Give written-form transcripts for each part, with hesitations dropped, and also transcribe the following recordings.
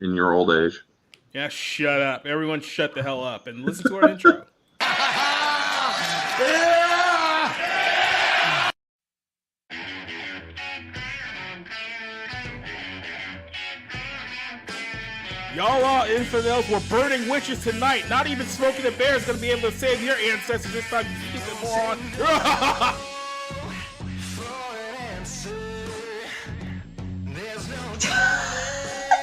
in your old age. Yeah, shut up. Everyone shut the hell up and listen to our intro. Y'all are infidels. We're burning witches tonight. Not even Smoking the Bear is going to be able to save your ancestors this time, you stupid moron.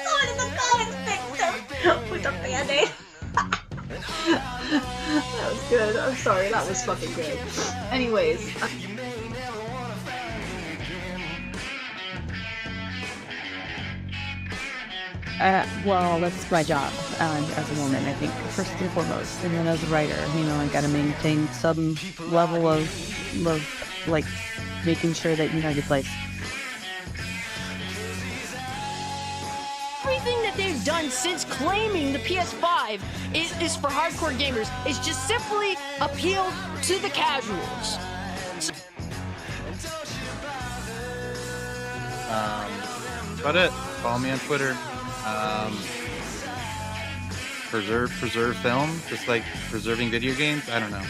Someone in the comments fixed him with a band-aid. That was good. I'm sorry, that was fucking good. Anyways. Well, that's my job as a woman, I think, first and foremost. And then as a writer, I got to maintain some level of like, making sure that, your place. Everything that they've done since claiming the PS5 is for hardcore gamers. It's just simply appeal to the casuals. That's about it. Follow me on Twitter. Preserve film, just like preserving video games. I don't know.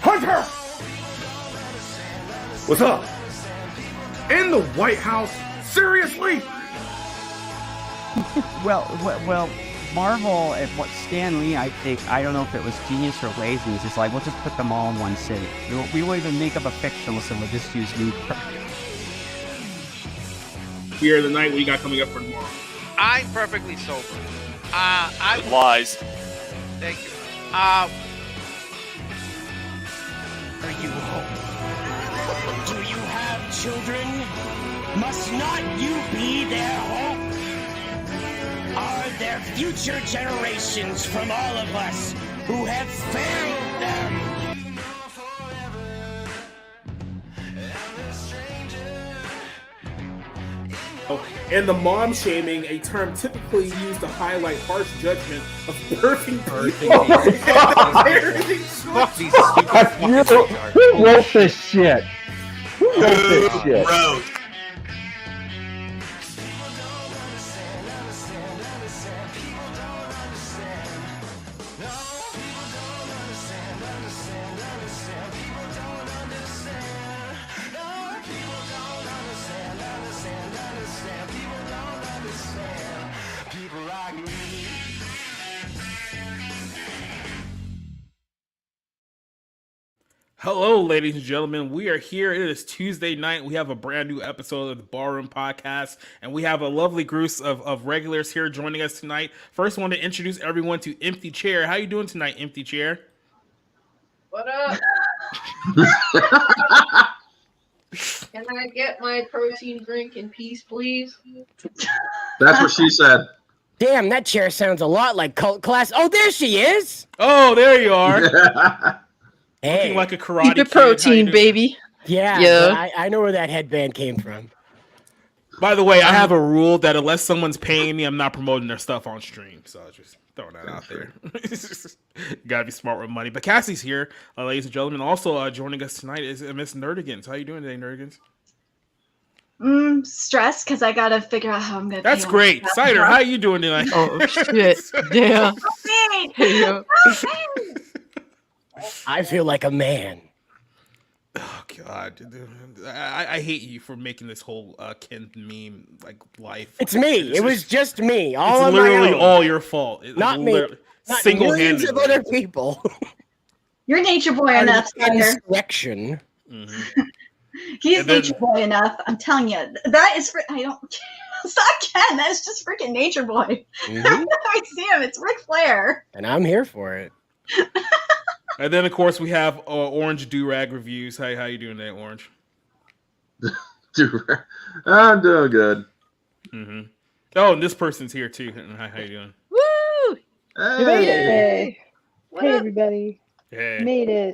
Hunter! What's up? In the White House? Seriously? Well, Marvel, what Stan Lee, I think, I don't know if it was genius or laziness. It's like, we'll just put them all in one city. We won't even make up a fiction, so we'll just use New York. Fear of the night, what you got coming up for tomorrow? I'm perfectly sober. Lies. Thank you. Are you home? Do you have children? Must not you be their hope? Are there future generations from all of us who have failed them? And the mom shaming, a term typically used to highlight harsh judgment of birthing people. Fuck these stupid Who wrote this shit? Who wrote this shit? Hello, ladies and gentlemen. We are here. It is Tuesday night. We have a brand new episode of the Ballroom Podcast, and we have a lovely group of regulars here joining us tonight. First, I want to introduce everyone to Empty Chair. How you doing tonight, Empty Chair? What up? Can I get my protein drink in peace, please? That's what she said. Damn, that chair sounds a lot like cult class. Oh, there she is. Oh, there you are. Hey. Looking like a karate Keep your kid. protein, baby. Yeah. I know where that headband came from. By the way, I have a rule that unless someone's paying me, I'm not promoting their stuff on stream. So just throwing that out there. Gotta be smart with money. But Cassie's here, ladies and gentlemen. Also joining us tonight is Miss Nerdigans. How you doing today, Nerdigans? Stressed because I gotta figure out how I'm gonna. That's great, Cider. How you doing tonight? Oh shit! Yeah. Hey, I feel like a man. Oh God, I hate you for making this whole Ken meme like life. It's me. It was just me. All it's on literally my own. all your fault. Not me. Not millions of other people. You're nature boy enough, Cider. Insurrection. Mm-hmm. He's nature boy enough. I'm telling you, that is for. I don't. It's not Ken. That's just freaking nature boy. Mm-hmm. Every time I see him, it's Ric Flair. And I'm here for it. And then, of course, we have Orange Do-Rag Reviews. How you doing today, Orange? I'm doing good. Mm-hmm. Oh, and this person's here, too. How you doing? Woo! Hey. You made it. Hey, What up? everybody. Hey. Made it.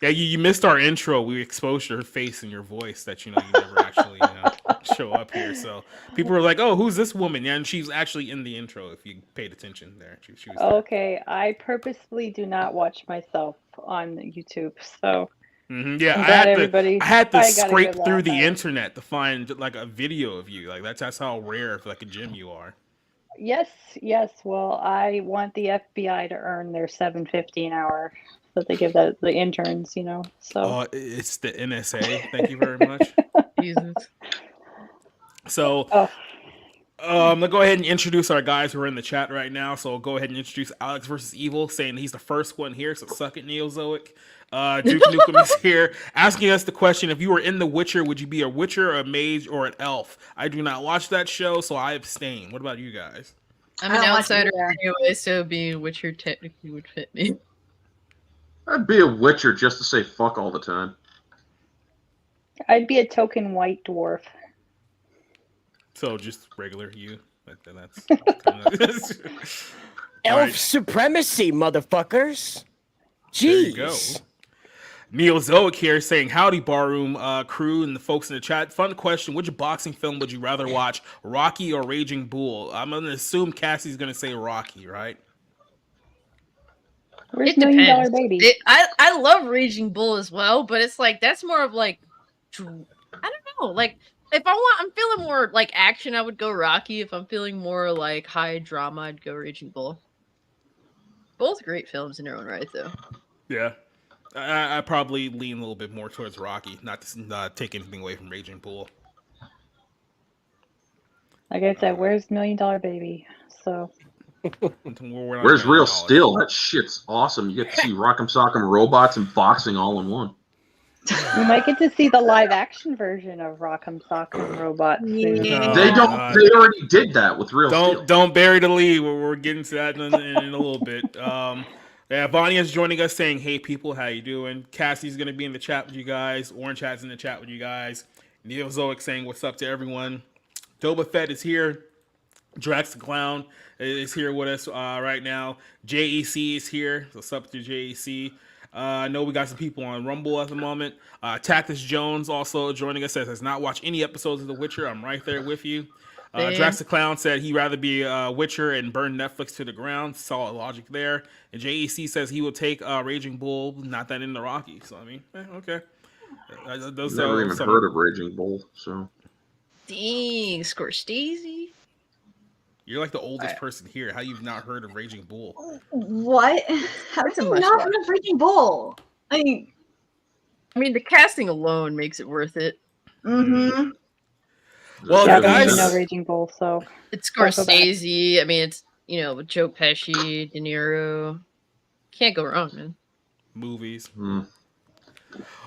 Yeah, you missed our intro. We exposed your face and your voice that, you never actually, show up here. So people were like, oh, who's this woman? Yeah, and she's actually in the intro if you paid attention there. She was there. Okay, I purposefully do not watch myself on YouTube, so Yeah, I'm I glad had everybody. to I got a scrape good through laugh the out of it. internet to find like a video of you. Like that's how rare for like a gym you are. Yes, yes. Well, I want the FBI to earn their $7.50 an hour that they give the interns. So. It's the NSA. Thank you very much. Jesus. So, Oh. let's go ahead and introduce our guys who are in the chat right now. So go ahead and introduce Alex versus Evil, saying he's the first one here. So suck it, Neozoic. Duke Nukem is here, asking us the question: if you were in The Witcher, would you be a Witcher, a mage, or an elf? I do not watch that show, so I abstain. What about you guys? I'm an outsider anyway, so being Witcher technically would fit me. I'd be a Witcher just to say fuck all the time. I'd be a token white dwarf. So just regular you. That's kinda... Elf right. supremacy, motherfuckers. Jeez. There you go. Neozoic here saying, howdy, Barroom crew and the folks in the chat. Fun question. Which boxing film would you rather watch, Rocky or Raging Bull? I'm going to assume Cassie's going to say Rocky, right? Where's It $1 Million depends. Baby? I love Raging Bull as well, but it's like that's more of like I don't know. Like if I'm feeling more like action, I would go Rocky. If I'm feeling more like high drama, I'd go Raging Bull. Both great films in their own right, though. Yeah. I probably lean a little bit more towards Rocky, not to take anything away from Raging Bull. Like I said, where's $1 Million Baby? So. Where's Real Steel? That shit's awesome. You get to see Rock'em Sock'em robots and boxing all in one. You might get to see the live action version of Rock'em Sock'em Robots. soon. They already did that with Real Steel. Don't bury the lead. We're getting to that in a little bit. Yeah, Vanya's joining us saying, hey people, how you doing? Cassie's gonna be in the chat with you guys. Orange Hat's in the chat with you guys. Neozoic saying what's up to everyone. Doba Fett is here. Drax the Clown is here with us right now. JEC is here. What's up to JEC? I know we got some people on Rumble at the moment. Tactus Jones also joining us, says has not watched any episodes of The Witcher. I'm right there with you. Drax the Clown said he'd rather be a Witcher and burn Netflix to the ground. Solid logic there. And JEC says he will take Raging Bull, not that in the Rocky. So, I mean, okay. Those never even heard of Raging Bull, so. Dang, Scorsese. You're like the oldest person here. How you've not heard of Raging Bull? What? How did you not heard of Raging Bull? I mean, the casting alone makes it worth it. Mm-hmm. Well, yeah, guys, you know Raging Bull, so it's Scorsese. I mean, it's with Joe Pesci, De Niro. Can't go wrong, man. Movies.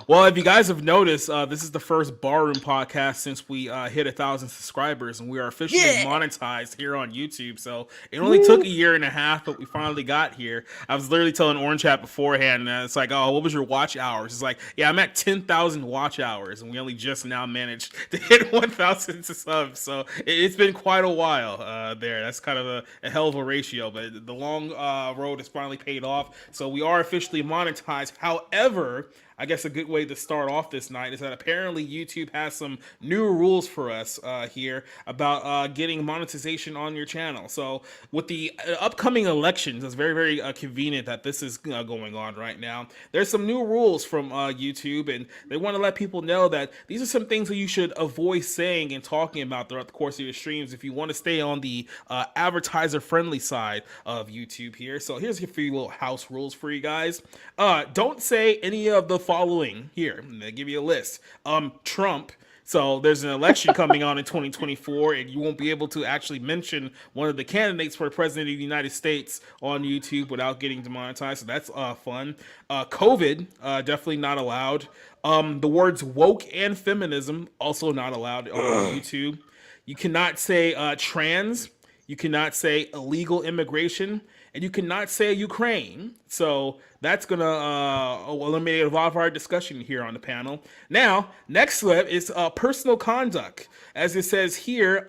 Well, if you guys have noticed, this is the first Barroom podcast since we hit 1,000 subscribers, and we are officially monetized here on YouTube. So it only took a year and a half, but we finally got here. I was literally telling Orange Hat beforehand, and it's like, oh, what was your watch hours? It's like, yeah, I'm at 10,000 watch hours, and we only just now managed to hit 1,000 subs. So it's been quite a while there. That's kind of a hell of a ratio, but the long road has finally paid off. So we are officially monetized. However, I guess a good way to start off this night is that apparently YouTube has some new rules for us here about getting monetization on your channel. So with the upcoming elections, it's very, very convenient that this is going on right now. There's some new rules from YouTube, and they want to let people know that these are some things that you should avoid saying and talking about throughout the course of your streams if you want to stay on the advertiser-friendly side of YouTube here. So here's a few little house rules for you guys. Don't say any of the following here. I'm gonna give you a list. Trump. So there's an election coming on in 2024, and you won't be able to actually mention one of the candidates for president of the United States on YouTube without getting demonetized. So that's fun. COVID, definitely not allowed. The words woke and feminism, also not allowed on YouTube. You cannot say trans. You cannot say illegal immigration. And you cannot say Ukraine. So that's going to eliminate a lot of our discussion here on the panel. Now, next step is personal conduct. As it says here,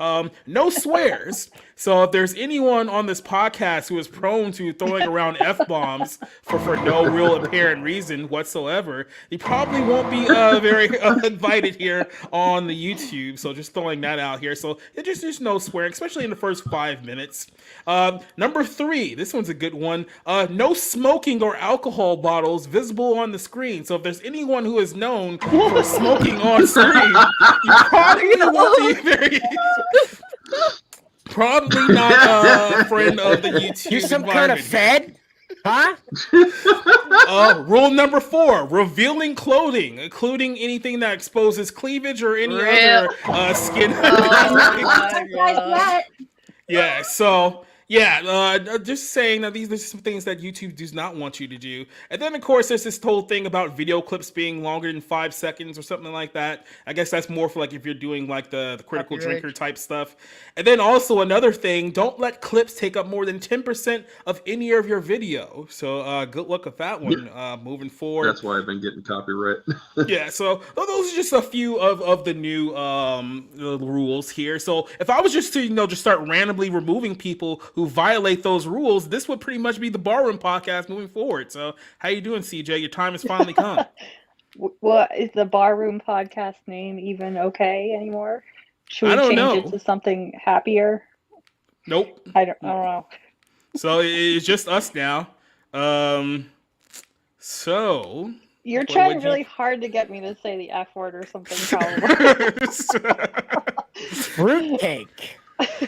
no swears. So if there's anyone on this podcast who is prone to throwing around F-bombs for no real apparent reason whatsoever, you probably won't be very invited here on the YouTube. So just throwing that out here. So there's no swearing, especially in the first 5 minutes. Number 3, this one's a good one. No smoking or alcohol alcohol bottles visible on the screen. So if there's anyone who is known for smoking on screen, you probably won't be very... Probably not a friend of the YouTube. You some kind of fed? Huh? Rule number 4: revealing clothing, including anything that exposes cleavage or any other skin. Yeah. So. Yeah, just saying that these are some things that YouTube does not want you to do. And then, of course, there's this whole thing about video clips being longer than 5 seconds or something like that. I guess that's more for like if you're doing like the critical drinker type stuff. And then also another thing, don't let clips take up more than 10% of any of your video. So good luck with that one moving forward. That's why I've been getting copyright. Yeah, so those are just a few of the new rules here. So if I was just to just start randomly removing people who violate those rules, this would pretty much be the Barroom podcast moving forward. So how you doing, CJ? Your time has finally come. What is the Barroom podcast name even okay anymore? Should we change it to something happier? Nope. I don't know. So it's just us now. So you're trying really hard to get me to say the F word or something. Probably. Fruitcake.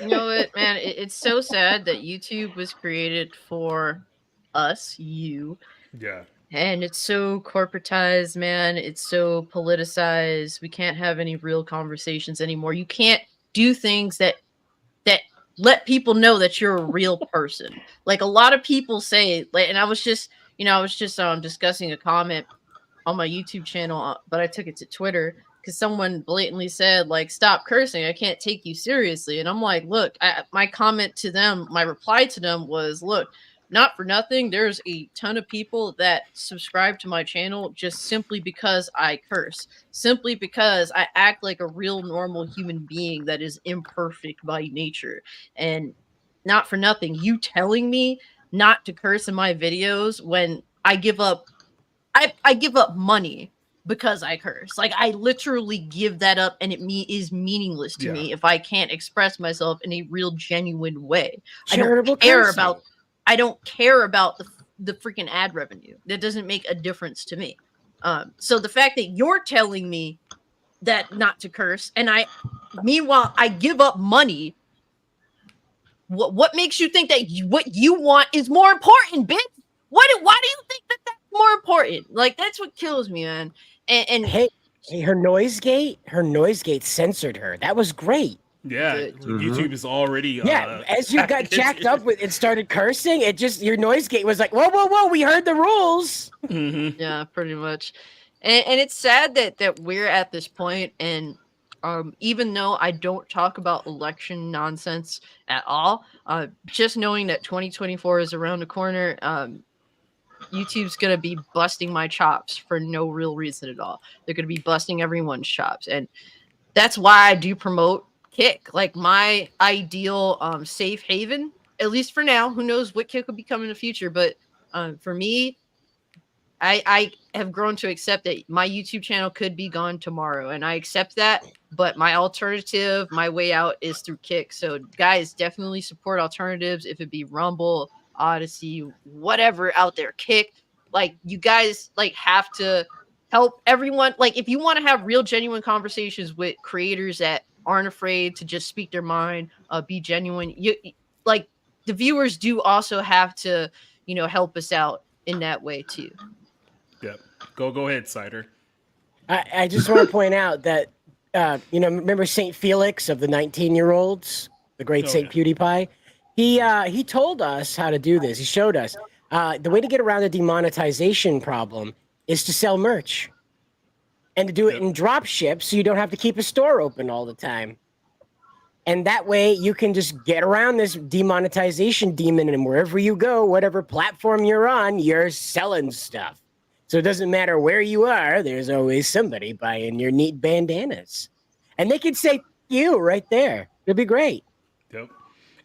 You know what, man? It's so sad that YouTube was created for us, you. Yeah. And it's so corporatized, man. It's so politicized. We can't have any real conversations anymore. You can't do things that let people know that you're a real person. Like a lot of people say, and I was just discussing a comment on my YouTube channel, but I took it to Twitter. Because someone blatantly said, like, stop cursing. I can't take you seriously. And I'm like, look, my comment to them, my reply to them was, look, not for nothing. There's a ton of people that subscribe to my channel just simply because I curse. Simply because I act like a real normal human being that is imperfect by nature. And not for nothing. You telling me not to curse in my videos when I give up, I give up money because I curse. Like I literally give that up, and it is meaningless to me if I can't express myself in a real genuine way. I don't care about the freaking ad revenue. That doesn't make a difference to me. So the fact that you're telling me that not to curse, and meanwhile I give up money. What makes you think that what you want is more important, bitch? Why do you think that that's more important? Like that's what kills me, man. And hey, her noise gate censored her. That was great. Yeah, YouTube is already as you got jacked up with and started cursing, your noise gate was like, whoa, we heard the rules. Mm-hmm. Yeah, pretty much. And it's sad that we're at this point, and even though I don't talk about election nonsense at all, just knowing that 2024 is around the corner, YouTube's going to be busting my chops for no real reason at all. They're going to be busting everyone's chops. And that's why I do promote Kick. Like my ideal safe haven, at least for now. Who knows what Kick will become in the future. But for me, I have grown to accept that my YouTube channel could be gone tomorrow. And I accept that. But my alternative, my way out is through Kick. So guys, definitely support alternatives. If it be Rumble, Odyssey, whatever out there, Kick. Like you guys have to help everyone. Like if you want to have real genuine conversations with creators that aren't afraid to just speak their mind, be genuine, the viewers do also have to help us out in that way too. Yeah, go ahead, Cider. I just want to point out that remember Saint Felix of the 19-year-olds, the great Saint PewDiePie. He told us how to do this. He showed us. The way to get around the demonetization problem is to sell merch and to do it in drop ship so you don't have to keep a store open all the time. And that way you can just get around this demonetization demon, and wherever you go, whatever platform you're on, you're selling stuff. So it doesn't matter where you are, there's always somebody buying your neat bandanas. And they can say you right there. It'll be great. Yep.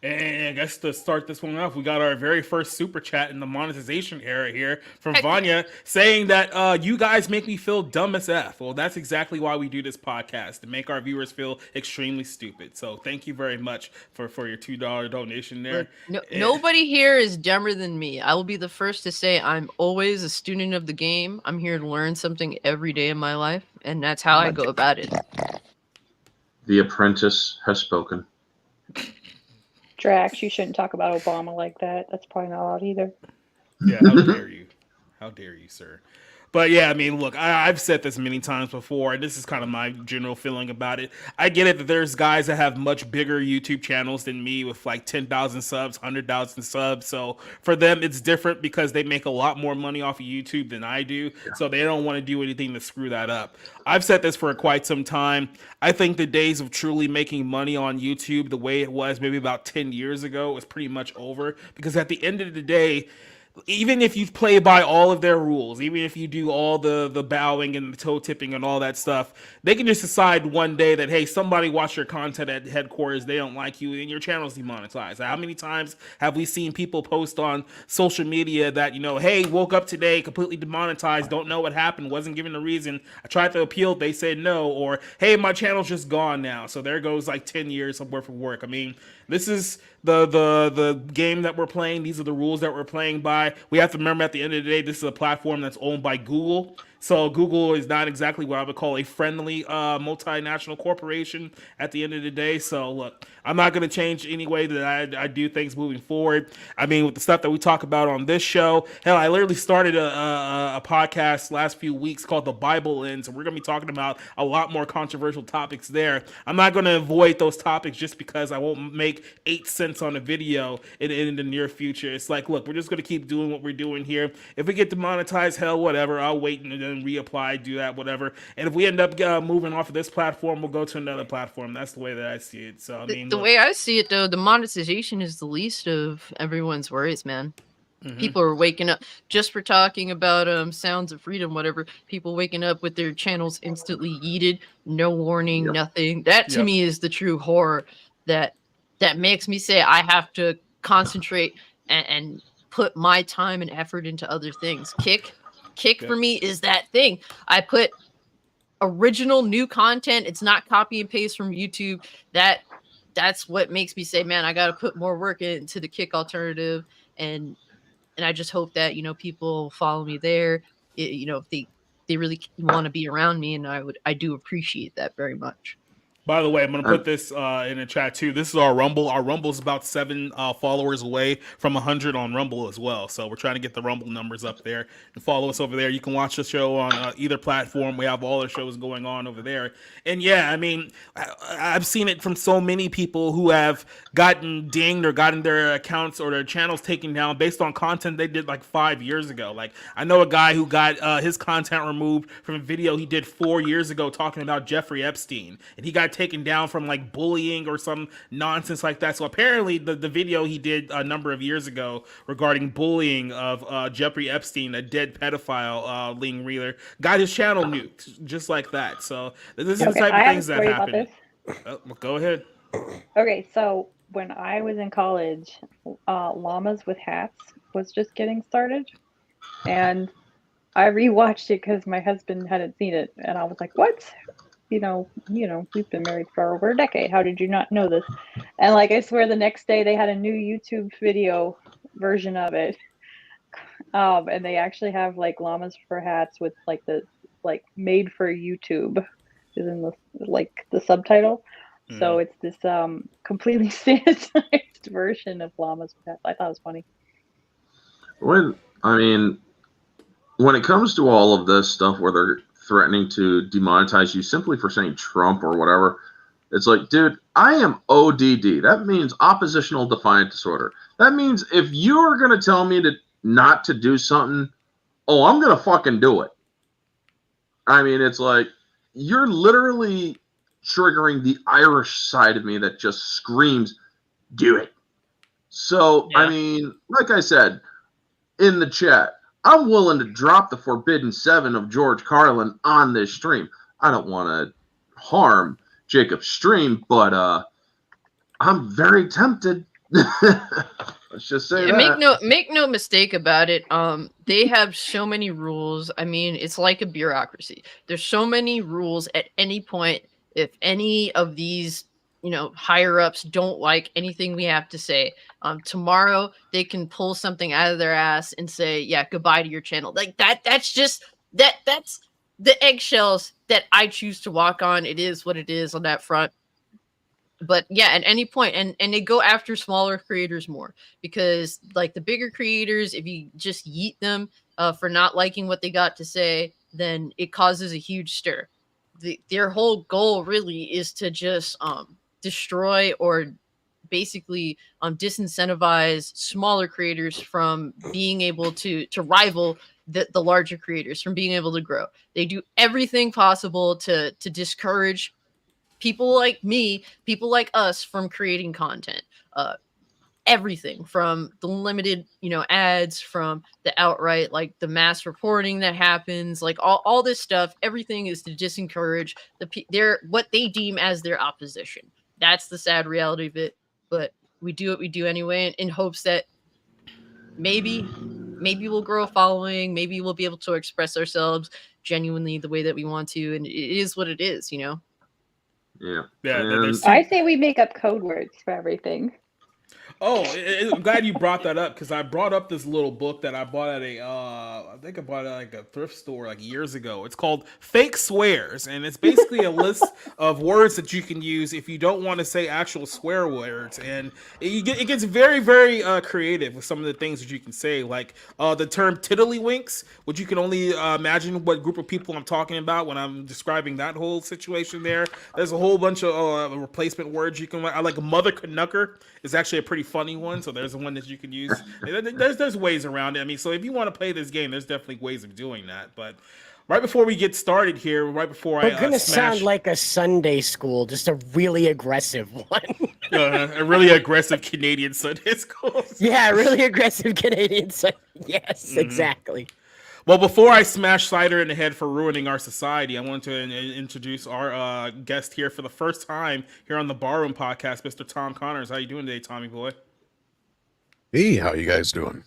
And I guess to start this one off, we got our very first super chat in the monetization era here from Vanya saying that you guys make me feel dumb as F. Well, that's exactly why we do this podcast, to make our viewers feel extremely stupid. So thank you very much for your $2 donation there. Nobody here is dumber than me. I will be the first to say I'm always a student of the game. I'm here to learn something every day of my life, and that's how I go about it. The apprentice has spoken. Drax, you shouldn't talk about Obama like that. That's probably not allowed either. Yeah, how dare you? How dare you, sir? But yeah, I mean, look, I've said this many times before, and this is kind of my general feeling about it. I get it that there's guys that have much bigger YouTube channels than me with like 10,000 subs, 100,000 subs. So for them, it's different because they make a lot more money off of YouTube than I do. So they don't want to do anything to screw that up. I've said this for quite some time. I think the days of truly making money on YouTube the way it was maybe about 10 years ago was pretty much over, because at the end of the day, even if you play by all of their rules, even if you do all the bowing and the toe tipping and all that stuff, they can just decide one day that, hey, somebody watched your content at headquarters, they don't like you, and your channel's demonetized. How many times have we seen people post on social media that, you know, hey, woke up today, completely demonetized, don't know what happened, wasn't given a reason, I tried to appeal, they said no, or hey, my channel's just gone now. So there goes like 10 years of worth of work. I mean, this is the game that we're playing. These are the rules that we're playing by. We have to remember at the end of the day, this is a platform that's owned by Google. So Google is not exactly what I would call a friendly multinational corporation at the end of the day. So look, I'm not going to change any way that I do things moving forward. I mean, with the stuff that we talk about on this show, hell, I literally started a podcast last few weeks called The Bible Ends, and we're going to be talking about a lot more controversial topics there. I'm not going to avoid those topics just because I won't make 8 cents on a video in the near future. It's like, look, we're just going to keep doing what we're doing here. If we get demonetized, hell, whatever, I'll wait and then reapply, do that, whatever. And if we end up moving off of this platform, we'll go to another platform. That's the way that I see it. So I mean, the way I see it, though, the monetization is the least of everyone's worries, man. Mm-hmm. People are waking up just for talking about sounds of freedom, whatever. People waking up with their channels instantly yeeted, no warning, nothing. That to me is the true horror that makes me say I have to concentrate and put my time and effort into other things. Kick for me is that thing. I put original new content. It's not copy and paste from YouTube. That's what makes me say, man, I got to put more work into the Kick alternative. And I just hope that, you know, people follow me there. You know, if they really want to be around me, and I do appreciate that very much. By the way, I'm going to put this in the chat too. This is our Rumble. Our Rumble is about 7 followers away from 100 on Rumble as well. So we're trying to get the Rumble numbers up there. And follow us over there. You can watch the show on either platform. We have all the shows going on over there. And yeah, I mean, I've seen it from so many people who have gotten dinged or gotten their accounts or their channels taken down based on content they did like 5 years ago. Like, I know a guy who got his content removed from a video he did 4 years ago talking about Jeffrey Epstein. And he got taken down from like bullying or some nonsense like that. So apparently the video he did a number of years ago regarding bullying of Jeffrey Epstein, a dead pedophile, Ling Reeler, got his channel nuked just like that. So this is the type of things that happen. Go ahead. Okay, so when I was in college, Llamas with Hats was just getting started, and I rewatched it because my husband hadn't seen it, and I was like, "What? You know, we've been married for over a decade. How did you not know this?" And like, I swear, the next day they had a new YouTube video version of it, and they actually have like Llamas for Hats with like the made for YouTube is in the subtitle. So it's this completely sanitized version of Llamas with Hats. I thought it was funny. When it comes to all of this stuff where they're threatening to demonetize you simply for saying Trump or whatever, it's like, dude, I am ODD. That means oppositional defiant disorder. That means if you're going to tell me not to do something, I'm going to fucking do it. I mean, it's like, you're literally triggering the Irish side of me that just screams, do it. So, I mean, like I said in the chat, I'm willing to drop the Forbidden 7 of George Carlin on this stream. I don't want to harm Jacob's stream, but I'm very tempted Let's just say that. Make no mistake about it. They have so many rules. I mean, it's like a bureaucracy. There's so many rules at any point. If any of these, higher ups don't like anything we have to say, tomorrow they can pull something out of their ass and say, "Yeah, goodbye to your channel." Like that. That's just that. That's the eggshells that I choose to walk on. It is what it is on that front. But yeah, at any point, and they go after smaller creators more, because like the bigger creators, if you just yeet them for not liking what they got to say, then it causes a huge stir. Their whole goal really is to just destroy or basically disincentivize smaller creators from being able to rival the larger creators, from being able to grow. They do everything possible to discourage people like me, people like us, from creating content. Everything from the limited, ads, from the outright, like the mass reporting that happens, like all this stuff. Everything is to discourage their what they deem as their opposition. That's the sad reality of it. But we do what we do anyway, in hopes that maybe we'll grow a following. Maybe we'll be able to express ourselves genuinely the way that we want to. And it is what it is, Yeah. I say we make up code words for everything. Oh, I'm glad you brought that up, because I brought up this little book that I bought at I think I bought it at like a thrift store like years ago. It's called Fake Swears, and it's basically a list of words that you can use if you don't want to say actual swear words. And it gets very, very creative with some of the things that you can say, like the term tiddlywinks, which you can only imagine what group of people I'm talking about when I'm describing that whole situation there. There's a whole bunch of replacement words you can. I like mother knucker is actually a pretty funny one, so there's one that you can use. There's ways around it. I mean, so if you want to play this game, there's definitely ways of doing that. But right before we get started here, We're gonna sound like a Sunday school, just a really aggressive one. A really aggressive Canadian Sunday school. Yeah, really aggressive Canadian Sunday. Yes, exactly. Well, before I smash Cider in the head for ruining our society, I want to introduce our guest here for the first time here on the Barroom Podcast, Mr. Tom Connors. How you doing today, Tommy boy? Hey, how you guys doing?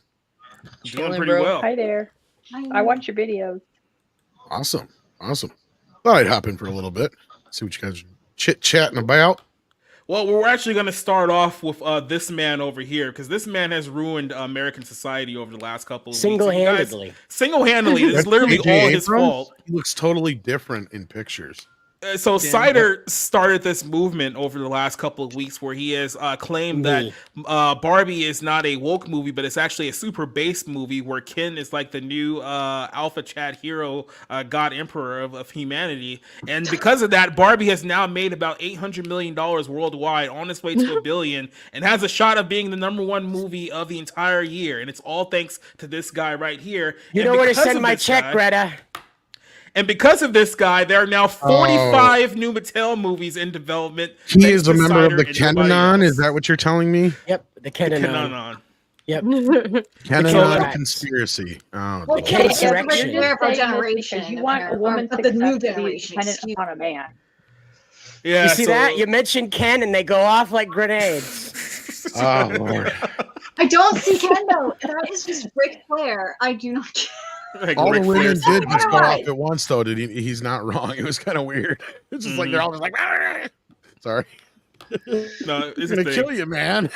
Doing pretty well. Hi there. I watch your videos. Awesome. Thought I'd hop in for a little bit, see what you guys are chit-chatting about. Well, we're actually going to start off with this man over here, because this man has ruined American society over the last couple of weeks. Single-handedly. Single-handedly. It's literally all his fault. He looks totally different in pictures. So Cider started this movement over the last couple of weeks where he has claimed that Barbie is not a woke movie, but it's actually a super base movie where Ken is like the new alpha chat hero, god emperor of humanity. And because of that, Barbie has now made about $800 million worldwide, on its way to $1 billion, and has a shot of being the #1 movie of the entire year. And it's all thanks to this guy right here. You know where to send my check, Greta. And because of this guy, there are now 45 new Mattel movies in development. He is a member of the Kenanon. Is that what you're telling me? Yep, the Kenanon. Yep. Kenanon conspiracy. Oh, well, the K-surrection. You want a woman to be dependent upon a man. Yeah, you see that? You mentioned Ken, and they go off like grenades. Oh Lord! I don't see Ken though. That is just Ric Flair. I do not care. Like all Ric the women Flair. did just go off at once, though. He's not wrong. It was kind of weird. It's just like they're all just like, sorry. No, it's gonna kill you, man.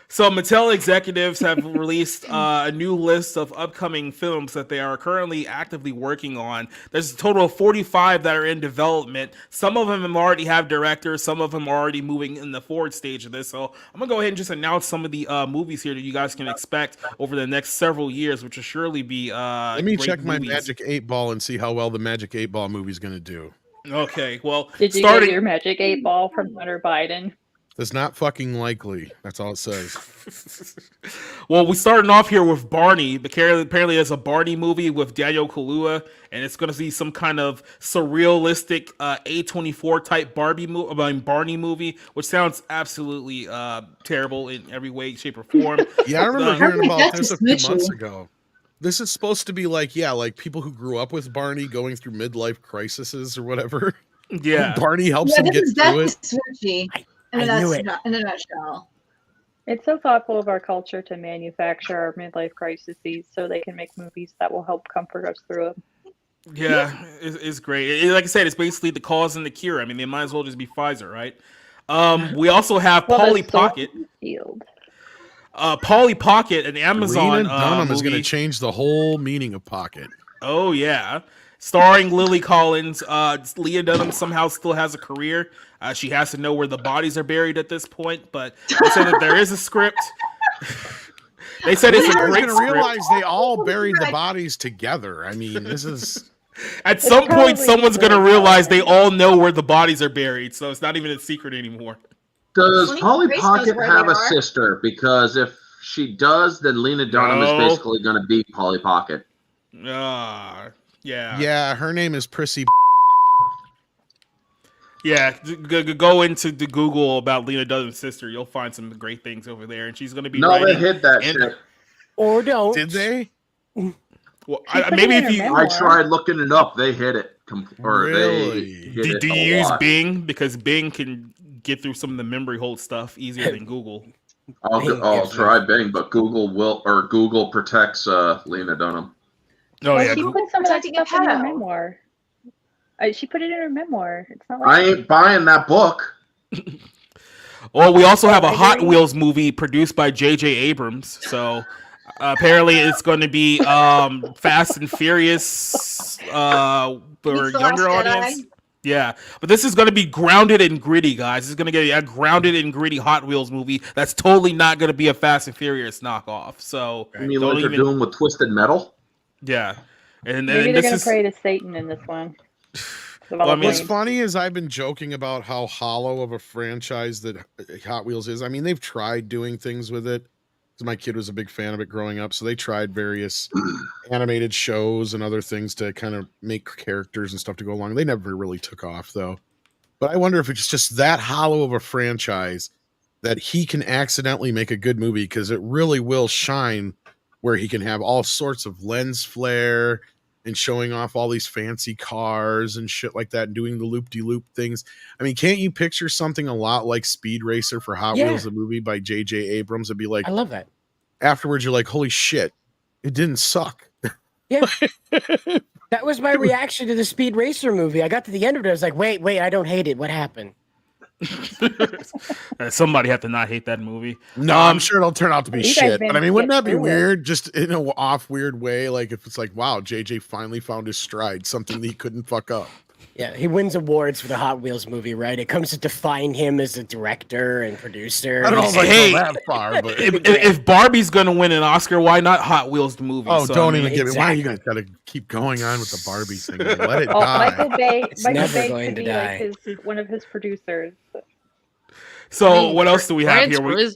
So Mattel executives have released a new list of upcoming films that they are currently actively working on. There's a total of 45 that are in development. Some of them already have directors. Some of them are already moving in the forward stage of this. So I'm going to go ahead and just announce some of the movies here that you guys can expect over the next several years, which will surely be Let me check movies. my Magic 8 Ball and see how well the Magic 8 Ball movie is going to do. Okay, well, did you get your Magic 8 Ball from Hunter Biden? That's not fucking likely. That's all it says. Well, we starting off here with Barney. Apparently, there's a Barney movie with Daniel Kaluuya, and it's going to be some kind of surrealistic A24 type Barney movie, which sounds absolutely terrible in every way, shape, or form. Yeah, I remember hearing about this a few months ago. This is supposed to be like people who grew up with Barney going through midlife crises or whatever. Yeah, Barney helps them get through it. In a nutshell. It's so thoughtful of our culture to manufacture our midlife crises so they can make movies that will help comfort us through them. Yeah, it's great. Like I said, it's basically the cause and the cure. I mean, they might as well just be Pfizer, right? We also have Polly Pocket. Polly Pocket, an Amazon Lena Dunham is going to movie. change the whole meaning of pocket. Oh yeah, starring Lily Collins. Leah Dunham somehow still has a career. She has to know where the bodies are buried at this point, but they said that there is a script. They said it's a great script. Realize they all buried the bodies together. I mean, this is. At some point, someone's going to realize they all know where the bodies are buried, so it's not even a secret anymore. Does Polly Pocket have a sister? Because if she does, then Lena Dunham is basically going to be Polly Pocket. Yeah. Yeah, her name is Prissy. Yeah, go into the Google about Lena Dunham's sister. You'll find some great things over there, and she's going to be. No, they hid that shit. Or don't. Did they? Well, maybe if you. I tried looking it up. They hid it. Really? Do you use Bing? Because Bing can get through some of the memory hold stuff easier than Google. I'll try Bing, but Google protects Lena Dunham. Oh yeah, she put some of that stuff in her memoir. She put it in her memoir. It's not like I ain't buying that book. Well, we also have a Hot Wheels movie produced by J.J. Abrams. So apparently, it's going to be Fast and Furious for a younger audience. Yeah, but this is going to be grounded and gritty, guys. This is going to get a grounded and gritty Hot Wheels movie. That's totally not going to be a Fast and Furious knockoff. So you mean like they're doing with Twisted Metal? Yeah, and maybe they're going to pray to Satan in this one. What's funny is I've been joking about how hollow of a franchise that Hot Wheels is. I mean, they've tried doing things with it. Because my kid was a big fan of it growing up, so they tried various animated shows and other things to kind of make characters and stuff to go along. They never really took off, though. But I wonder if it's just that hollow of a franchise that he can accidentally make a good movie, because it really will shine where he can have all sorts of lens flare and showing off all these fancy cars and shit like that and doing the loop-de-loop things. I mean, can't you picture something a lot like Speed Racer for Hot Wheels, the movie by J.J. Abrams? It'd be like, I love that. Afterwards, you're like, holy shit, it didn't suck. Yeah. That was my reaction to the Speed Racer movie. I got to the end of it. I was like, wait, I don't hate it. What happened? Somebody had to not hate that movie. No, I'm sure it'll turn out to be shit. But I mean, wouldn't that be weird? Just in an off weird way, like if it's like, wow, JJ finally found his stride, something that he couldn't fuck up. Yeah, he wins awards for the Hot Wheels movie, right? It comes to define him as a director and producer. I don't know if I go that far, but if Barbie's gonna win an Oscar, why not Hot Wheels the movie? Oh, so, don't even give me. Why are you guys gotta keep going on with the Barbie thing? Let it die. Michael Bay never going to die. Like one of his producers. So what else do we have here?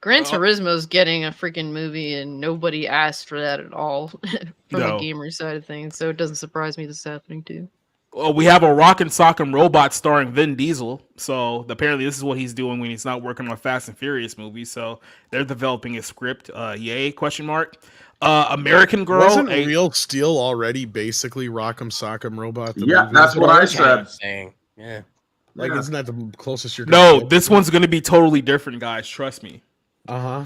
Gran Turismo's getting a freaking movie, and nobody asked for that at all from the gamer side of things. So it doesn't surprise me this is happening too. Well, we have a Rock and Sock'em Robot starring Vin Diesel. So apparently this is what he's doing when he's not working on Fast and Furious movies. So they're developing a script. Yay? Question mark. American Girl. Wasn't Real Steel already basically Rock'em Sock'em Robot? Yeah, that's what I said. Yeah. Like, isn't that the closest you're gonna get? This one's going to be totally different, guys. Trust me. Uh-huh.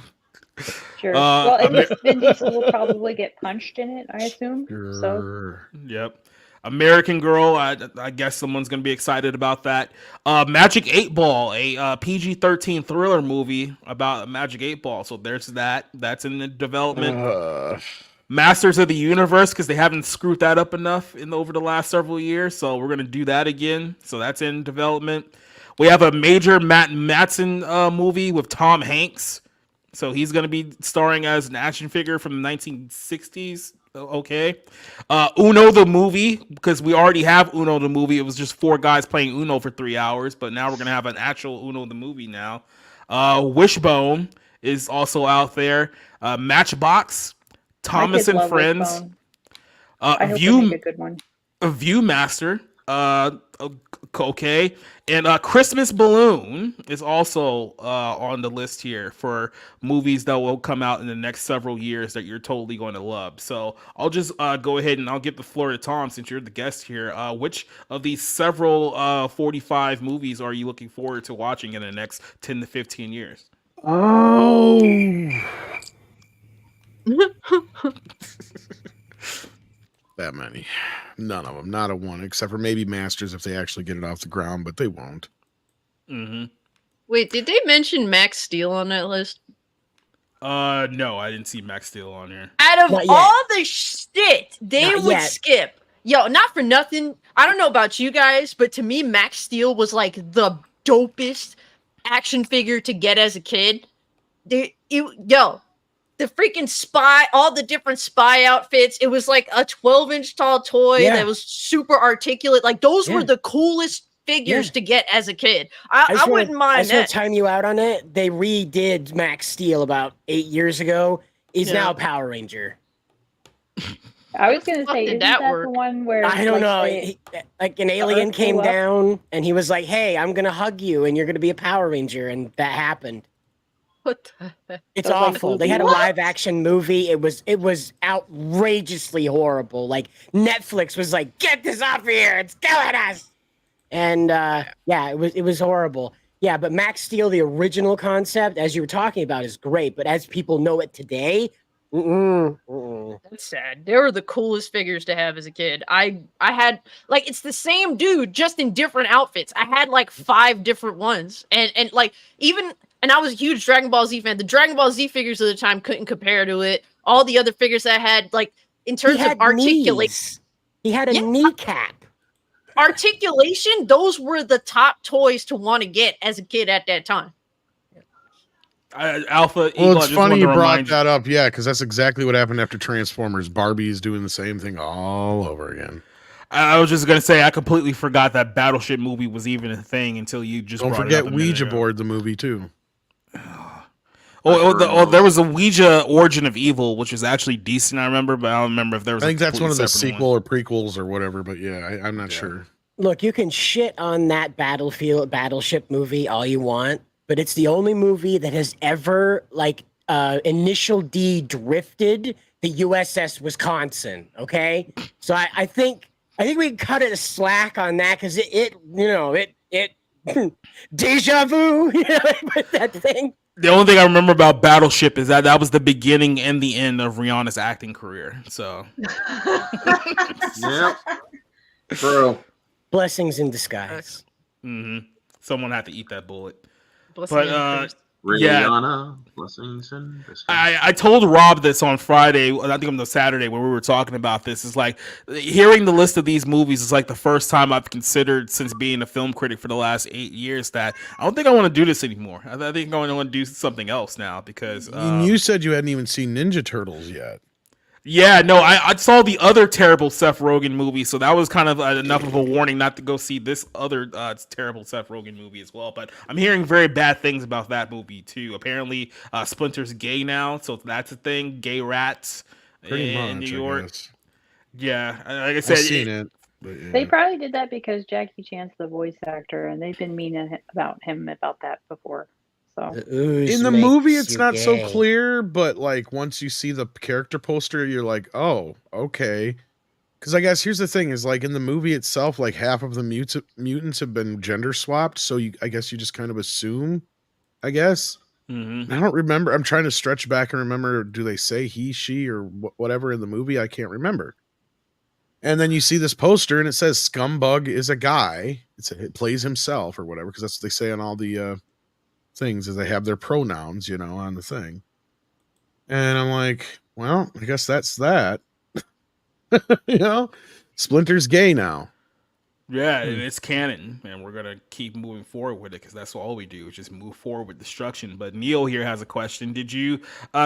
Sure. Well, at least Vin Diesel will probably get punched in it, I assume. So. Yep. American Girl, I guess someone's going to be excited about that. Magic 8 Ball, a PG-13 thriller movie about Magic 8 Ball. So there's that. That's in the development. Masters of the Universe, because they haven't screwed that up enough over the last several years. So we're going to do that again. So that's in development. We have a major Matt Matson movie with Tom Hanks. So he's going to be starring as an action figure from the 1960s. Okay. Uno the movie, because we already have Uno the movie. It was just 4 guys playing Uno for 3 hours, but now we're going to have an actual Uno the movie now. Wishbone is also out there. Matchbox, Thomas and Friends. I hope they make a good one. Viewmaster. Okay. And Christmas Balloon is also on the list here for movies that will come out in the next several years that you're totally going to love. So I'll just go ahead and I'll give the floor to Tom since you're the guest here. Which of these several 45 movies are you looking forward to watching in the next 10 to 15 years? Oh. That many. None of them. Not a one, except for maybe Masters if they actually get it off the ground, but they won't. Mm-hmm. Wait, did they mention Max Steel on that list? No, I didn't see Max Steel on here. Out of Not yet. all the shit they Not would yet. skip, yo, not for nothing. I don't know about you guys, but to me, Max Steel was like the dopest action figure to get as a kid. The freaking spy, all the different spy outfits. It was like a 12-inch tall toy that was super articulate. Like those were the coolest figures to get as a kid. I wouldn't mind I just want that. to time you out on it. They redid Max Steel about 8 years ago. He's now a Power Ranger. I was gonna Fuck say, did isn't that that work? the one where I don't know. they- Like an alien Earth came blew up? down and he was like, "Hey, I'm gonna hug you and you're gonna be a Power Ranger," and that happened. What the heck? It's That was like awful. They had a what? live action movie. It was outrageously horrible. Like Netflix was like, "Get this off here! It's killing us!" And it was horrible. Yeah, but Max Steel, the original concept, as you were talking about, is great. But as people know it today, That's sad. They were the coolest figures to have as a kid. I had like it's the same dude just in different outfits. I had like 5 different ones, and like even and I was a huge Dragon Ball Z fan. The Dragon Ball Z figures of the time couldn't compare to it. All the other figures I had, like in terms of articulation, he had a kneecap. Articulation. Those were the top toys to want to get as a kid at that time. Alpha Eagle, Well, I it's just funny wanted you to brought remind that up. Yeah, because that's exactly what happened after Transformers. Barbie is doing the same thing all over again. I was just gonna say I completely forgot that Battleship movie was even a thing until you just Don't brought forget it up a minute Ouija ago. board, the movie too. There was a Ouija Origin of Evil, which was actually decent. I remember, but I don't remember if there was. I think a that's one of the completely separate sequel or prequels or whatever. But yeah, I'm not sure. Look, you can shit on that Battleship movie all you want, but it's the only movie that has ever Initial D drifted the USS Wisconsin. Okay, so I think we can cut it a slack on that because it deja vu, that thing. The only thing I remember about Battleship is that was the beginning and the end of Rihanna's acting career. So, Yep. True. Blessings in disguise. Mm-hmm. Someone had to eat that bullet. Blessing But in disguise. Rihanna, blessings and I told Rob this on Friday. I think on the Saturday when we were talking about this. It's like hearing the list of these movies is like the first time I've considered since being a film critic for the last 8 years that I don't think I want to do this anymore. I think I want to do something else now because And you said you hadn't even seen Ninja Turtles yet. yeah, no, I saw the other terrible Seth Rogen movie, so that was kind of enough of a warning not to go see this other terrible Seth Rogen movie as well. But I'm hearing very bad things about that movie too. Apparently, Splinter's gay now, so that's a thing. Gay rats Pretty in much, New I York. guess. Yeah, like I said, I've seen it. But yeah. They probably did that because Jackie Chan's the voice actor, and they've been mean about him about that before. So In the movie, it's not so clear, but like once you see the character poster, you're like, oh, okay. Because I guess here's the thing: is like in the movie itself, like half of the mutants have been gender swapped, so I guess you just kind of assume. I guess. Mm-hmm. I don't remember. I'm trying to stretch back and remember. Do they say he, she, or whatever in the movie? I can't remember. And then you see this poster, and it says Scumbug is a guy. It plays himself or whatever, because that's what they say on all the things, is they have their pronouns, on the thing. And I'm like, well, I guess that's that. Splinter's gay now. Yeah, and it's canon, and we're gonna keep moving forward with it because that's all we do is just move forward with destruction. But Neil here has a question: did you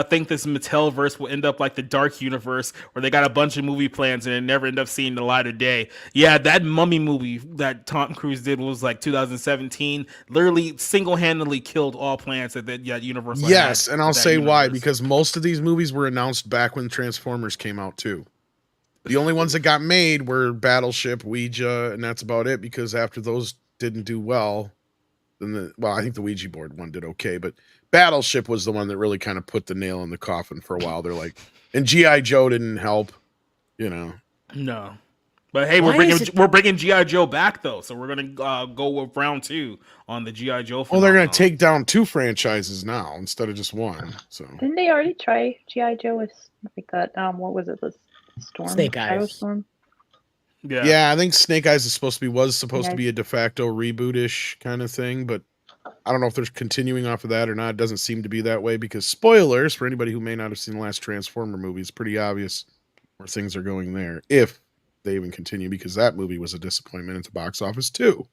think this Mattelverse will end up like the Dark Universe, where they got a bunch of movie plans and it never end up seeing the light of day? Yeah, that Mummy movie that Tom Cruise did was like 2017. Literally single-handedly killed all plans that universe. Yes, had and I'll for that say why, universe. because most of these movies were announced back when Transformers came out too. The only ones that got made were Battleship, Ouija, and that's about it, because after those didn't do well, then I think the Ouija board one did okay, but Battleship was the one that really kind of put the nail in the coffin for a while. They're like, and G.I. Joe didn't help, No. But hey, Why is it- we're bringing GI Joe back though, so we're gonna go with round 2 on the GI Joe. Well, they're going to take down 2 franchises now instead of just one. So Didn't they already try G.I. Joe with like that? What was it? The Storm? Snake Shadow Eyes. Storm? yeah, I think Snake Eyes is supposed to Yeah. be a de facto reboot-ish kind of thing, but I don't know if they're continuing off of that or not. It doesn't seem to be that way because spoilers for anybody who may not have seen the last Transformer movie, it's pretty obvious where things are going there if they even continue, because that movie was a disappointment at the box office too.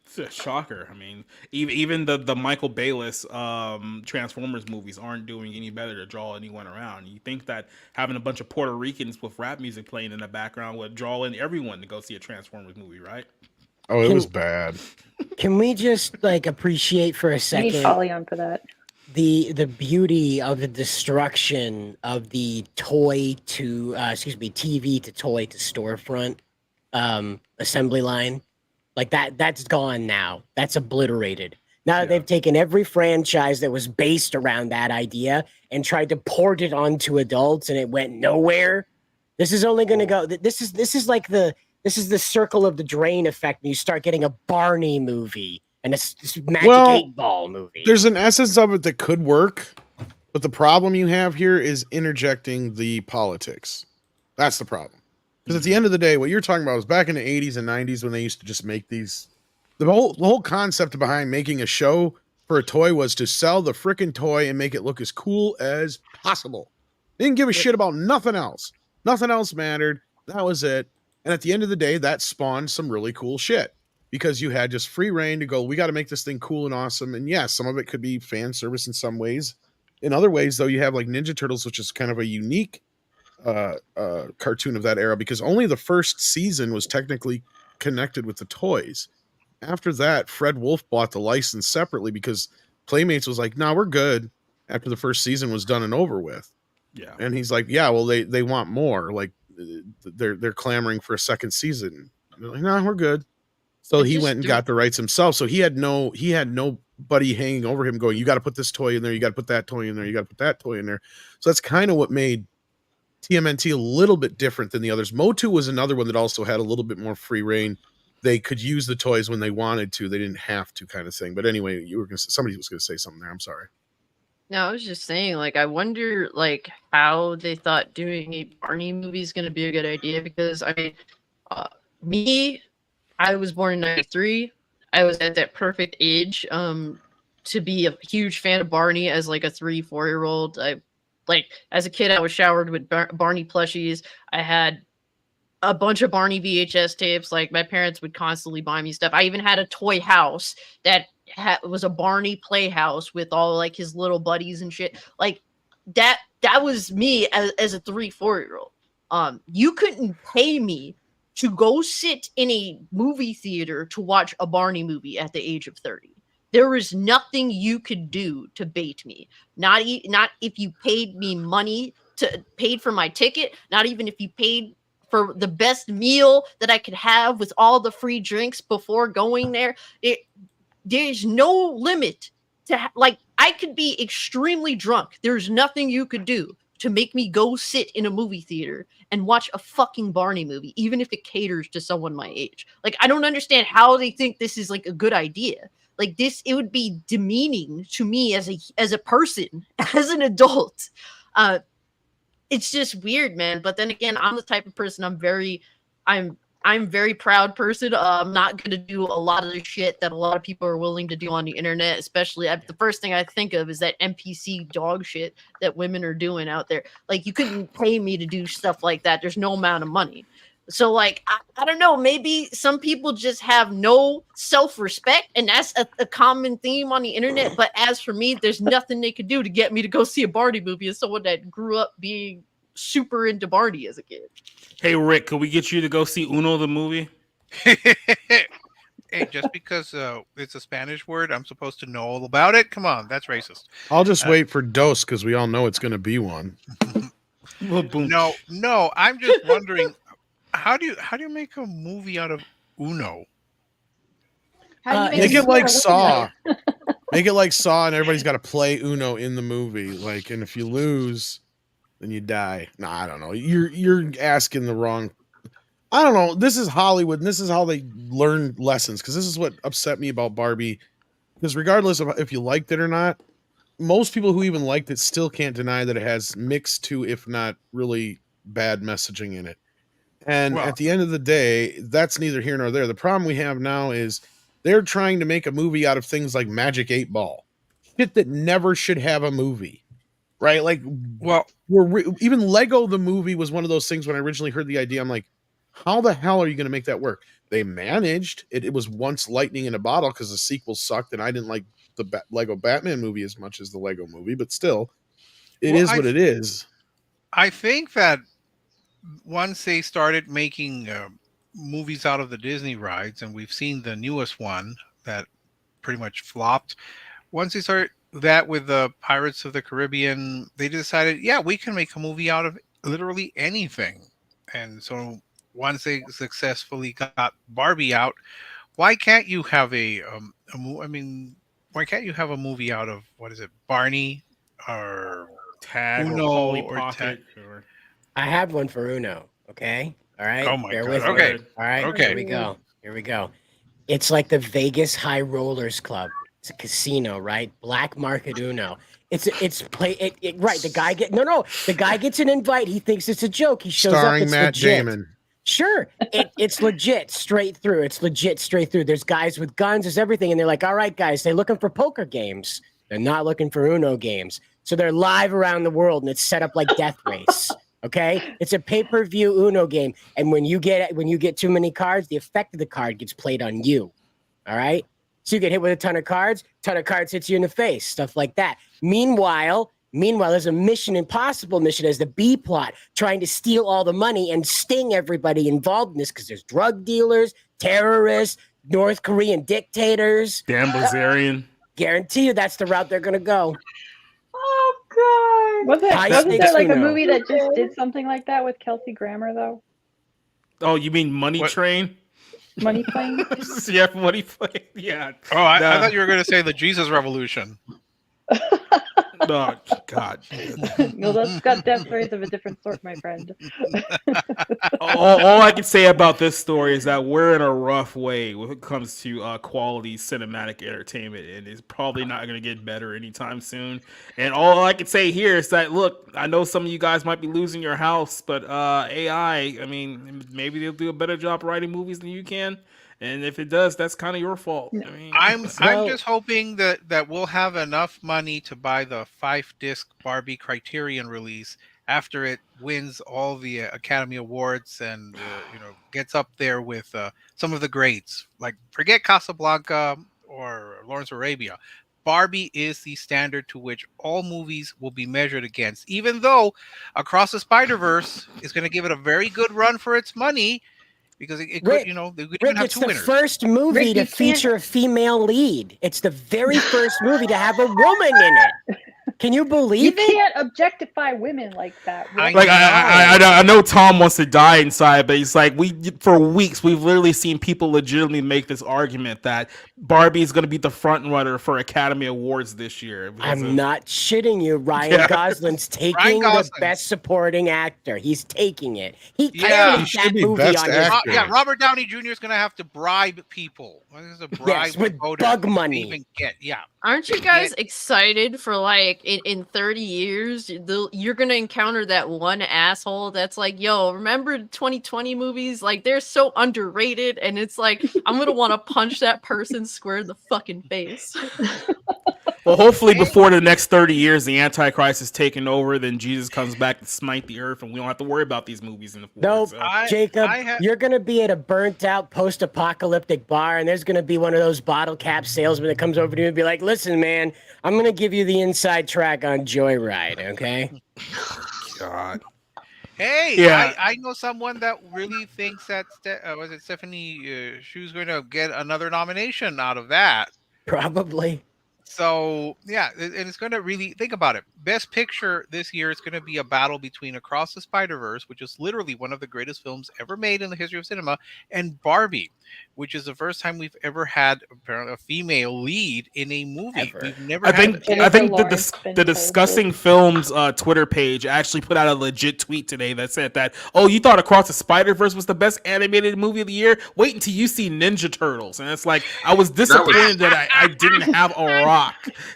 It's a shocker. I mean, even the Michael Bayliss Transformers movies aren't doing any better to draw anyone around. You think that having a bunch of Puerto Ricans with rap music playing in the background would draw in everyone to go see a Transformers movie, right? Oh, it was bad. Can we just like appreciate for a I need second Polly on for that. the beauty of the destruction of the TV to toy to storefront assembly line? Like that's gone now. That's obliterated. Now that they've taken every franchise that was based around that idea and tried to port it onto adults, and it went nowhere. This is only going to go. This is the circle of the drain effect. And you start getting a Barney movie and a Magic 8-Ball movie. There's an essence of it that could work, but the problem you have here is interjecting the politics. That's the problem. Because at the end of the day, what you're talking about was back in the 80s and 90s when they used to just make these. The whole concept behind making a show for a toy was to sell the frickin' toy and make it look as cool as possible. They didn't give a shit about nothing else. Nothing else mattered. That was it. And at the end of the day, that spawned some really cool shit. Because you had just free reign to go, we got to make this thing cool and awesome. And yes, some of it could be fan service in some ways. In other ways, though, you have like Ninja Turtles, which is kind of a unique cartoon of that era, because only the first season was technically connected with the toys. After that, Fred Wolf bought the license separately because Playmates was like, "No, we're good." After the first season was done and over with, yeah, and he's like, "Yeah, well, they want more. Like, they're clamoring for a second season." And they're like, "No, we're good." So he went and got the rights himself. So he had nobody hanging over him going, "You got to put this toy in there. You got to put that toy in there. You got to put that toy in there." So that's kind of what made TMNT a little bit different than the others. Motu was another one that also had a little bit more free reign. They could use the toys when they wanted to. They didn't have to, kind of thing. But anyway, somebody was going to say something there. I'm sorry. No, I was just saying, like, I wonder, like, how they thought doing a Barney movie is going to be a good idea. Because, I mean, I was born in 93. I was at that perfect age to be a huge fan of Barney as, like, a 3-4-year-old. Like, as a kid, I was showered with Barney plushies. I had a bunch of Barney VHS tapes. Like, my parents would constantly buy me stuff. I even had a toy house that was a Barney playhouse with all, like, his little buddies and shit. Like, that was me as a 3-4-year-old. You couldn't pay me to go sit in a movie theater to watch a Barney movie at the age of 30. There was nothing you could do to bait me. Not if you paid me money paid for my ticket. Not even if you paid for the best meal that I could have with all the free drinks before going there. There's no limit to like. I could be extremely drunk. There's nothing you could do to make me go sit in a movie theater and watch a fucking Barney movie, even if it caters to someone my age. Like, I don't understand how they think this is like a good idea. Like this, it would be demeaning to me as a person, as an adult. It's just weird, man. But then again, I'm the type of person. I'm very proud person. I'm not gonna do a lot of the shit that a lot of people are willing to do on the internet. Especially, the first thing I think of is that NPC dog shit that women are doing out there. Like, you couldn't pay me to do stuff like that. There's no amount of money. So, like, I don't know. Maybe some people just have no self-respect, and that's a common theme on the internet. But as for me, there's nothing they could do to get me to go see a Barney movie as someone that grew up being super into Barney as a kid. Hey, Rick, could we get you to go see Uno the movie? Hey, just because it's a Spanish word, I'm supposed to know all about it? Come on, that's racist. I'll just wait for Dos because we all know it's going to be one. No, I'm just wondering, how do you make a movie out of Uno? Make it like Saw. Make it like Saw, and everybody's got to play Uno in the movie. Like, and if you lose, then you die. No, I don't know. You're asking the wrong. I don't know. This is Hollywood, and this is how they learn lessons. Because this is what upset me about Barbie. Because regardless of if you liked it or not, most people who even liked it still can't deny that it has mixed to, if not really bad messaging in it. And at the end of the day, that's neither here nor there. The problem we have now is they're trying to make a movie out of things like Magic 8 Ball, shit that never should have a movie, right? Like, even Lego the movie was one of those things. When I originally heard the idea, I'm like, how the hell are you going to make that work? They managed it. It was once lightning in a bottle because the sequel sucked, and I didn't like the Lego Batman movie as much as the Lego movie, but still, it is what it is. I think that once they started making movies out of the Disney rides, and we've seen the newest one that pretty much flopped. Once they started that with the Pirates of the Caribbean, they decided, yeah, we can make a movie out of literally anything. And so once they successfully got Barbie out, why can't you have why can't you have a movie out of, what is it, Barney or Tag Uno or Polly or Pocket? Tag? I have one for Uno. Okay. All right. Oh my Bear God. with me. Okay. All right. Okay. Here we go. Here we go. It's like the Vegas High Rollers Club. It's a casino, right? Black market Uno. Right. The guy gets an invite. He thinks it's a joke. He shows Starring up. It's Matt legit. Damon. Sure. It's legit straight through. It's legit straight through. There's guys with guns. There's everything. And they're like, all right, guys, they're looking for poker games. They're not looking for Uno games. So they're live around the world, and it's set up like Death Race. Okay, it's a pay-per-view Uno game, and when you get too many cards, the effect of the card gets played on you. All right, so you get hit with a ton of cards hits you in the face, stuff like that. Meanwhile, there's a Mission Impossible mission as the B plot, trying to steal all the money and sting everybody involved in this because there's drug dealers, terrorists, North Korean dictators. Damn Blazarian. Guarantee you that's the route they're gonna go. Oh God! Wasn't there like a movie that just did something like that with Kelsey Grammer though? Oh, you mean Money Train? Money Plane? Yeah, Money Plane. Yeah. Oh, I thought you were going to say the Jesus Revolution. Oh God! No, that's got death rays of a different sort, my friend. all I can say about this story is that we're in a rough way when it comes to quality cinematic entertainment, and it's probably not going to get better anytime soon. And all I can say here is that, look, I know some of you guys might be losing your house, but AI, I mean, maybe they'll do a better job writing movies than you can. And if it does, that's kind of your fault. I mean, I'm just hoping that we'll have enough money to buy the 5-disc Barbie Criterion release after it wins all the Academy Awards and gets up there with some of the greats. Like, forget Casablanca or Lawrence of Arabia. Barbie is the standard to which all movies will be measured against. Even though Across the Spider-Verse is going to give it a very good run for its money. Because it could, Rick, they could even have it's two the winners. first movie to feature a female lead. It's the very first movie to have a woman in it. Can you believe You can't objectify women like that. I know Tom wants to die inside, but he's like, for weeks we've literally seen people legitimately make this argument that Barbie is going to be the front runner for Academy Awards this year. I'm not shitting you. Ryan Gosling's taking the best supporting actor. He's taking it. He carried that movie on his back. Yeah, Robert Downey Jr. is going to have to bribe people. With bug money. Aren't you guys excited for, like, in 30 years, you're going to encounter that one asshole that's like, yo, remember 2020 movies? Like, they're so underrated, and it's like, I'm going to want to punch that person square in the fucking face. Well, hopefully before the next 30 years, the Antichrist is taken over, then Jesus comes back to smite the earth, and we don't have to worry about these movies in the future. Nope, Jacob, you're going to be at a burnt-out post-apocalyptic bar, and there's going to be one of those bottle cap salesmen that comes over to you and be like, listen, man, I'm going to give you the inside track on Joyride, okay? God. Hey, yeah. I know someone that really thinks that, was it Stephanie Shu's going to get another nomination out of that? Probably. So yeah, and it's going to really think about it. Best Picture this year is going to be a battle between Across the Spider-Verse, which is literally one of the greatest films ever made in the history of cinema, and Barbie, which is the first time we've ever had apparently a female lead in a movie. We've never. I think the Discussing Films Twitter page actually put out a legit tweet today that said that, oh, you thought Across the Spider-Verse was the best animated movie of the year? Wait until you see Ninja Turtles. And it's like, I was disappointed that I didn't have a rock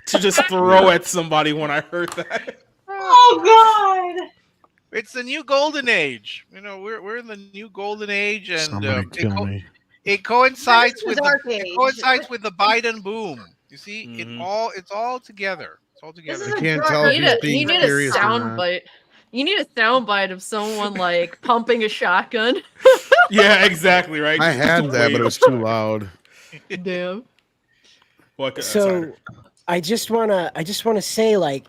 to just throw at somebody when I heard that. Oh God! It's the new golden age. You know, we're in the new golden age, and it coincides with the Biden boom. You see, it's all together. It's all together. I can't tell if he's being serious or not. You need a soundbite of someone like pumping a shotgun. Yeah, exactly, right. I had that, but it was too loud. Damn. So, I just wanna say, like,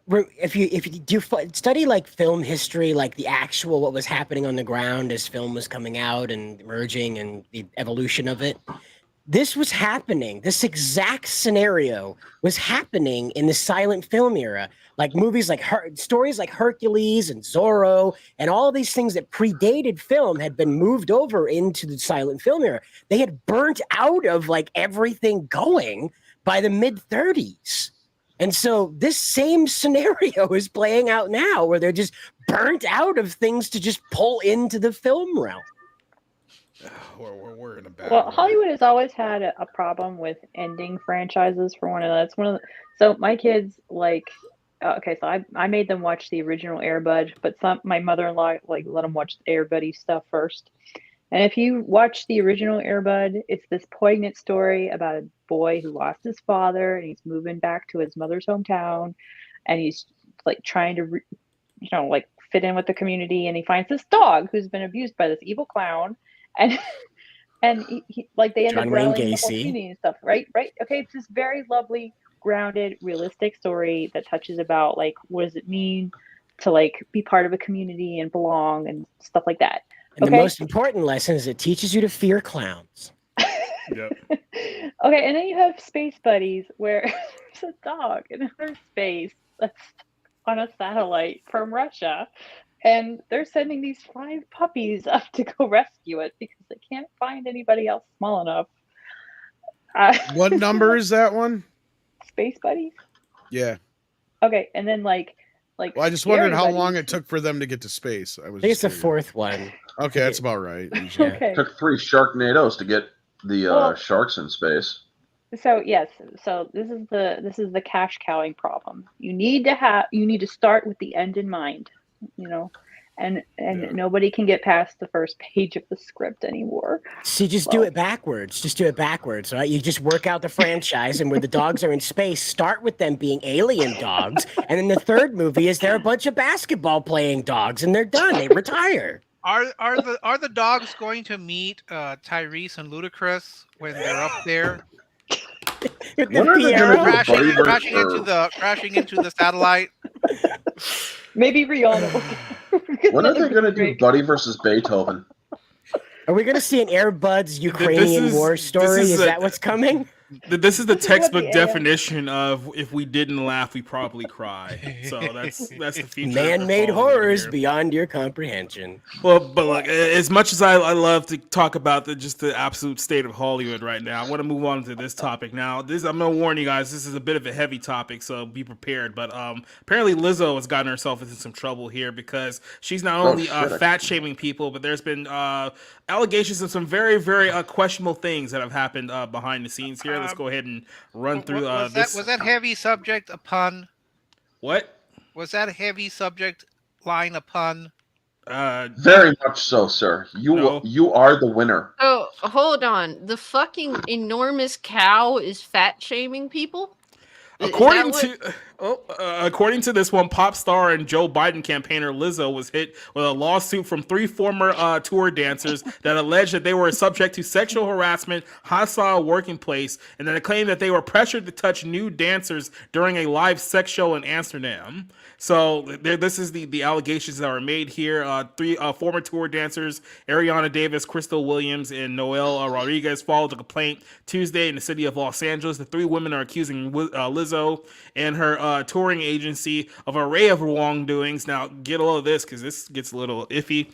if you do study like film history, like the actual what was happening on the ground as film was coming out and emerging and the evolution of it, this was happening. This exact scenario was happening in the silent film era. Like movies like stories like Hercules and Zorro and all these things that predated film had been moved over into the silent film era. They had burnt out of like everything going by the mid-30s. And so this same scenario is playing out now where they're just burnt out of things to just pull into the film realm. We're in a bad Well, Hollywood has always had a problem with ending franchises for that's one of the, so my kids like okay, so I made them watch the original Air Bud, but my mother-in-law like let them watch the Air Buddy stuff first. And if you watch the original Air Bud, it's this poignant story about a boy who lost his father and he's moving back to his mother's hometown, and he's like trying to like fit in with the community, and he finds this dog who's been abused by this evil clown, and he like they end up rallying the whole community and stuff, right? Okay, it's this very lovely, grounded, realistic story that touches about like what does it mean to like be part of a community and belong and stuff like that. And the most important lesson is it teaches you to fear clowns. Yep. Okay, and then you have Space Buddies, where there's a dog in outer space that's on a satellite from Russia, and they're sending these 5 puppies up to go rescue it because they can't find anybody else small enough. What number is that one? Space Buddies? Yeah. Okay, and then like. Well, I just wondered how long it took for them to get to space. I think it's the 4th one. Okay, that's about right. Okay. Took 3 Sharknadoes to get the sharks in space. So yes, so this is the cash cowing problem. You need to start with the end in mind, and nobody can get past the first page of the script anymore. See, do it backwards. Just do it backwards, right? You just work out the franchise, and where the dogs are in space, start with them being alien dogs, and then the third movie is they're a bunch of basketball playing dogs, and they're done. They retire. Are the dogs going to meet Tyrese and Ludacris when they're up there? Crashing into the satellite. Maybe Rihanna. When are they going to do Buddy versus Beethoven? Are we going to see an Air Buds Ukrainian war story? Is that what's coming? This is the textbook definition of if we didn't laugh, we probably cry. So that's the future. Man-made horrors beyond your comprehension. Well, but look, as much as I love to talk about the absolute state of Hollywood right now, I want to move on to this topic now. I'm going to warn you guys, this is a bit of a heavy topic, so be prepared. But apparently Lizzo has gotten herself into some trouble here because she's not only fat-shaming people, but there's been allegations of some very, very questionable things that have happened behind the scenes here. Let's go ahead and run through this. Was that heavy subject a pun? What? Was that a heavy subject line a pun? Very much so, sir. You are the winner. Oh, hold on. The fucking enormous cow is fat shaming people? According to this one, pop star and Joe Biden campaigner Lizzo was hit with a lawsuit from 3 former tour dancers that alleged that they were subject to sexual harassment, hostile working place, and then claimed that they were pressured to touch nude dancers during a live sex show in Amsterdam. So this is the allegations that were made here. 3 former tour dancers, Ariana Davis, Crystal Williams, and Noel Rodriguez, filed a complaint Tuesday in the city of Los Angeles. The 3 women are accusing Lizzo and her touring agency of an array of wrongdoings. Now, get a load of this because this gets a little iffy.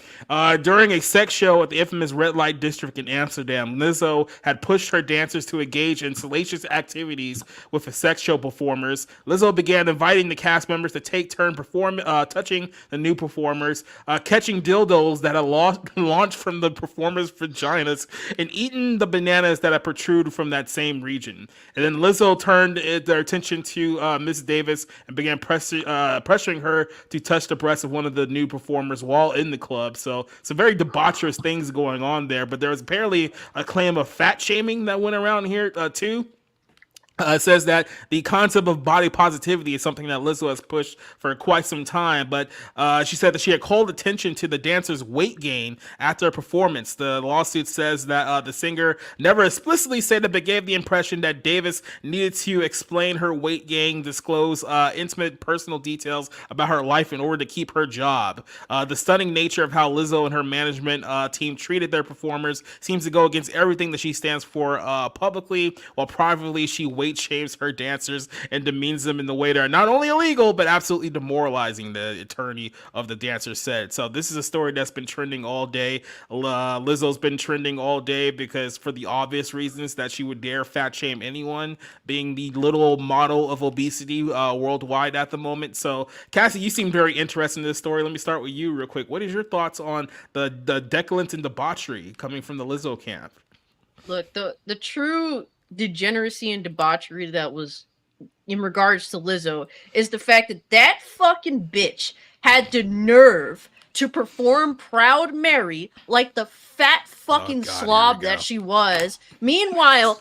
During a sex show at the infamous Red Light District in Amsterdam, Lizzo had pushed her dancers to engage in salacious activities with the sex show performers. Lizzo began inviting the cast members to take turn touching the new performers, catching dildos that had launched from the performers' vaginas, and eating the bananas that had protruded from that same region. And then Lizzo turned their attention to Miss Davis and began pressuring her to touch the breast of one of the new performers while in the club. So some very debaucherous things going on there. But there was apparently a claim of fat shaming that went around here too. It says that the concept of body positivity is something that Lizzo has pushed for quite some time, but she said that she had called attention to the dancer's weight gain after a performance. The lawsuit says that the singer never explicitly said it, but gave the impression that Davis needed to explain her weight gain, disclose intimate personal details about her life in order to keep her job. The stunning nature of how Lizzo and her management team treated their performers seems to go against everything that she stands for publicly, while privately she weight shames her dancers and demeans them in the way that are not only illegal but absolutely demoralizing, the attorney of the dancers said. So this is a story that's been trending all day. Lizzo's been trending all day because for the obvious reasons that she would dare fat shame anyone, being the little model of obesity worldwide at the moment. So Cassie, you seem very interested in this story. Let me start with you real quick. What is your thoughts on the decadence and debauchery coming from the Lizzo camp? Look, the true degeneracy and debauchery that was in regards to Lizzo is the fact that fucking bitch had the nerve to perform Proud Mary like the fat fucking slob that she was. Meanwhile,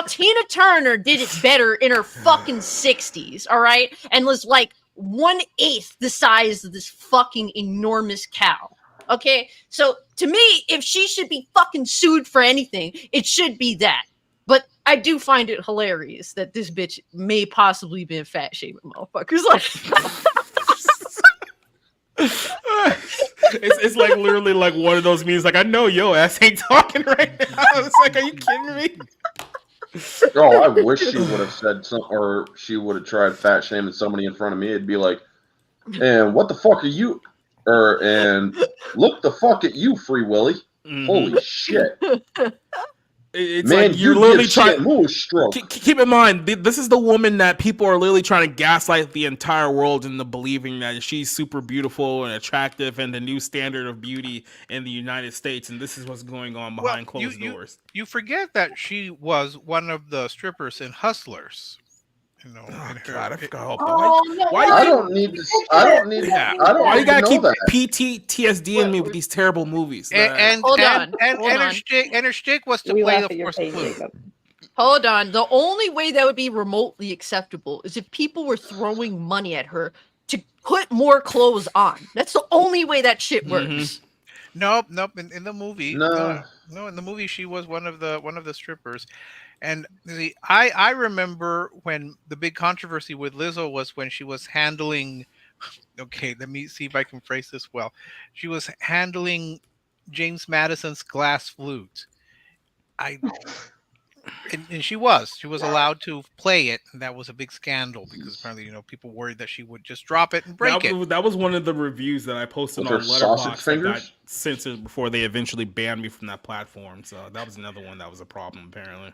Tina Turner did it better in her fucking 60s, all right? And was like 1/8 the size of this fucking enormous cow. Okay? So to me, if she should be fucking sued for anything, it should be that. But I do find it hilarious that this bitch may possibly been fat shaming motherfuckers. Like, it's like literally like one of those memes. Like, I know your ass ain't talking right now. It's like, are you kidding me? Oh, I wish she would have said something, or she would have tried fat shaming somebody in front of me. It'd be like, and what the fuck are you? And look the fuck at you, Free Willy. Mm-hmm. Holy shit. It's man, like you're literally trying. Keep in mind, this is the woman that people are literally trying to gaslight the entire world into believing that she's super beautiful and attractive and the new standard of beauty in the United States. And this is what's going on behind closed doors. You forget that she was one of the strippers in Hustlers. You know, God, I forgot. Why I don't need why you gotta keep PTSD in me with these terrible movies? And her shtick was to play the Force Blue. Hold on. The only way that would be remotely acceptable is if people were throwing money at her to put more clothes on. That's the only way that shit works. Mm-hmm. Nope. In the movie, in the movie, she was one of the strippers. And I remember when the big controversy with Lizzo was when she was handling. Okay, let me see if I can phrase this well. She was handling James Madison's glass flute. And she was allowed to play it, and that was a big scandal because apparently, people worried that she would just drop it and break it. That was one of the reviews that I posted on Letterboxd that got censored before they eventually banned me from that platform. So that was another one that was a problem, apparently.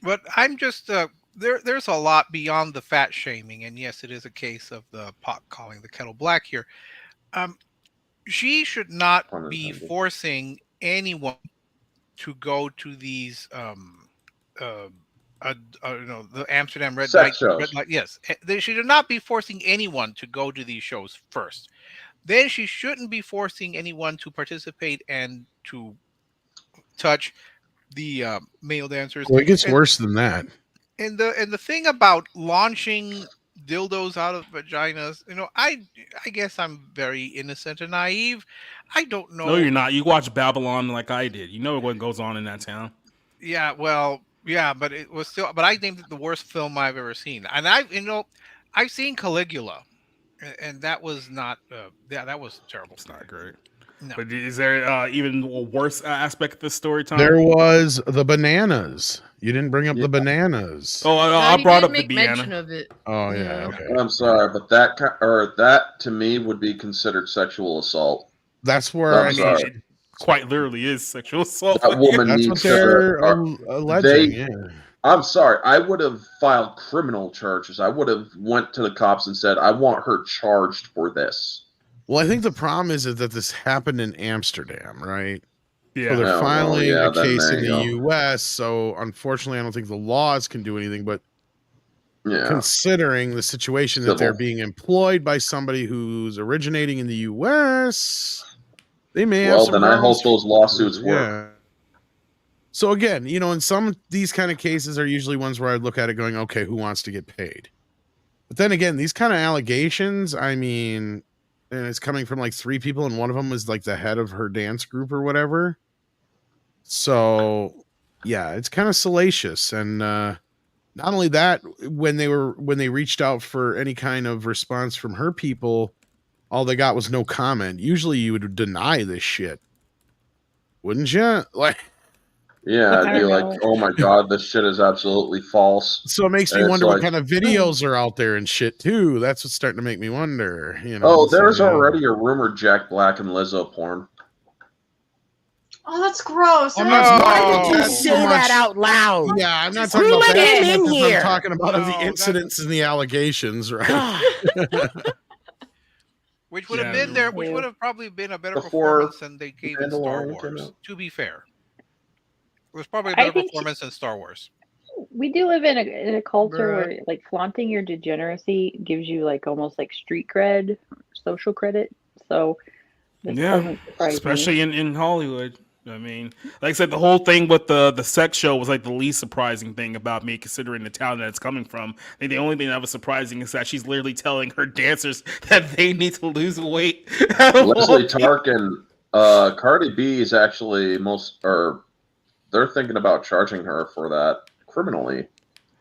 But I'm just there's a lot beyond the fat shaming, and yes, it is a case of the pot calling the kettle black here. She should not be forcing anyone to go to these the Amsterdam Red Light. Yes, she should not be forcing anyone to go to these shows first. Then she shouldn't be forcing anyone to participate and to touch the male dancers. Well, it gets worse than that. And the thing about launching dildos out of vaginas, I guess I'm very innocent and naive. I don't know. No, you're not. You watch Babylon like I did. You know what goes on in that town. Yeah, well, yeah, but it was still. But I named it the worst film I've ever seen, and I've seen Caligula, and that was not. Yeah, that was terrible. It's not great. No. But is there even a worse aspect of this story, Tom? There was the bananas. You didn't bring up the bananas. Oh, I brought up the banana. Mention of it. Oh yeah, okay. I'm sorry, but that to me would be considered sexual assault. That's where it quite literally is sexual assault. That woman That's needs what they're alleging. Yeah. I'm sorry. I would have filed criminal charges. I would have went to the cops and said, I want her charged for this. Well, I think the problem is that this happened in Amsterdam, right? Yeah. So they're filing a case in the go. U.S. So unfortunately, I don't think the laws can do anything. But considering the situation that they're being employed by somebody who's originating in the U.S., they may have some then I problems. hope those lawsuits work. Yeah. So again, in some these kind of cases are usually ones where I look at it going, okay, who wants to get paid? But then again, these kind of allegations, I mean, and it's coming from like 3 people, and one of them was like the head of her dance group or whatever. So yeah, it's kind of salacious. And not only that, when they reached out for any kind of response from her people, all they got was no comment. Usually you would deny this shit, wouldn't you? Like, yeah, I'd be like, oh my God, this shit is absolutely false. So it makes me wonder what kind of videos are out there and shit too. That's what's starting to make me wonder. Oh, there's already a rumored Jack Black and Lizzo porn. Oh, that's gross. Why did you say that out loud? Yeah, I'm not talking Who about let that. him in here? I'm talking about the incidents and the allegations, right? Which would have been there, which would have probably been a better performance than they gave in Star Wars. To be fair, it was probably a better performance than Star Wars. We do live in a culture where like flaunting your degeneracy gives you like almost like street cred, social credit. So this doesn't surprise especially me. in Hollywood. I mean, like I said, the whole thing with the sex show was like the least surprising thing about me, considering the town that it's coming from. I think the only thing that was surprising is that she's literally telling her dancers that they need to lose weight. Leslie Tarkin, Cardi B is actually they're thinking about charging her for that criminally.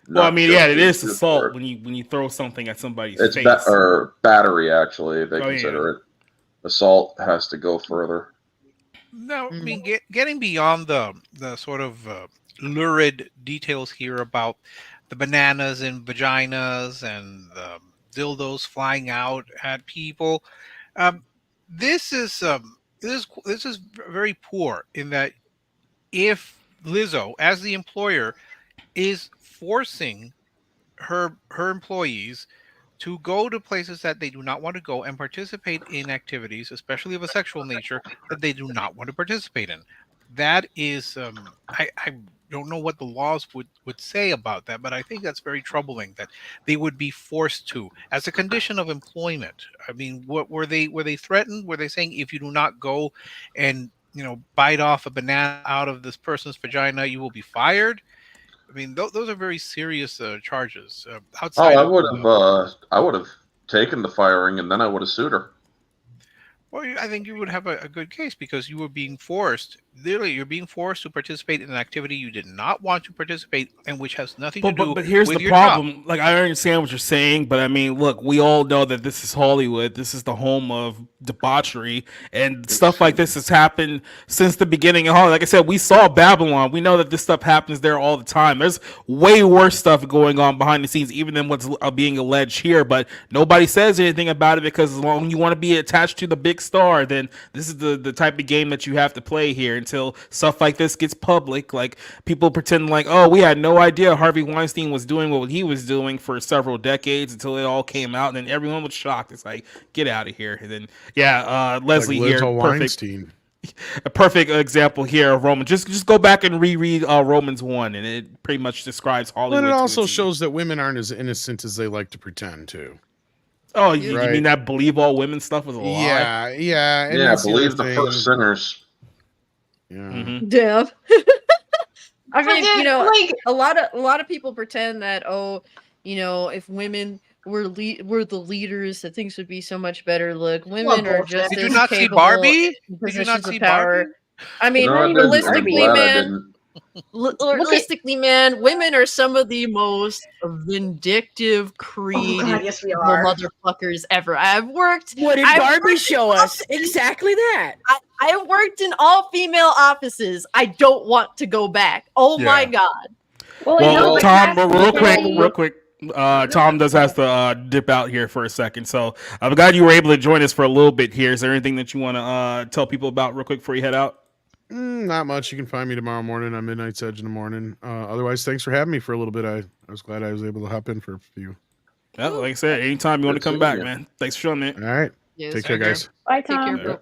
Well, I mean, yeah, it is assault when you throw something at somebody's face. Or battery, actually, they consider it. Assault has to go further. No, I mean, getting beyond the sort of lurid details here about the bananas and vaginas and the dildos flying out at people, this is very poor in that if Lizzo, as the employer, is forcing her employees to go to places that they do not want to go and participate in activities, especially of a sexual nature, that they do not want to participate in. That is, I don't know what the laws would say about that, but I think that's very troubling that they would be forced to, as a condition of employment. I mean, what were they threatened? Were they saying if you do not go and bite off a banana out of this person's vagina, you will be fired? I mean, those are very serious charges. Outside, I would have taken the firing and then I would have sued her. Well, I think you would have a good case because you were being forced. Literally, you're being forced to participate in an activity you did not want to participate in, which has nothing to do. But here's with the your problem. job. Like, I understand what you're saying, but I mean, look, we all know that this is Hollywood. This is the home of debauchery, and stuff like this has happened since the beginning of Hollywood. Like I said, we saw Babylon. We know that this stuff happens there all the time. There's way worse stuff going on behind the scenes, even than what's being alleged here. But nobody says anything about it because as long as you want to be attached to the big star, then this is the type of game that you have to play here until stuff like this gets public. Like, people pretend like, oh, we had no idea Harvey Weinstein was doing what he was doing for several decades until it all came out, and then everyone was shocked. It's like, get out of here. And then Leslie like here, Weinstein. a perfect example here of Roman. Just go back and reread Romans 1, and it pretty much describes Hollywood. But it also shows that women aren't as innocent as they like to pretend too. Oh, you mean that believe all women stuff was a lie? Yeah. And believe the first sinners. Yeah. Dev. I mean, Forget, you know, like- a lot of people pretend that, oh, you know, if women were the leaders, that things would be so much better. Look, women are just Did you as not see capable Barbie? in Did you not positions see of power. Barbie? I mean, No, I didn't. I'm realistically, glad I man. didn't. Realistically, man, women are some of the most vindictive, creative yes, we evil are. motherfuckers ever. I've worked. What did I've Barbie worked show us? Exactly that. I have worked in all female offices. I don't want to go back. Oh my Yeah. god. Well, Tom, real quick. No, Tom does has to dip out here for a second. So I'm glad you were able to join us for a little bit here. Is there anything that you want to tell people about real quick before you head out? Not much. You can find me tomorrow morning on Midnight's Edge in the morning. Otherwise, thanks for having me for a little bit. I was glad I was able to hop in for a few. Yeah, like I said, anytime you want to come back, man. Thanks for showing it. All right. Yes, Take care, guys. Bye, Take care, Tom. bro.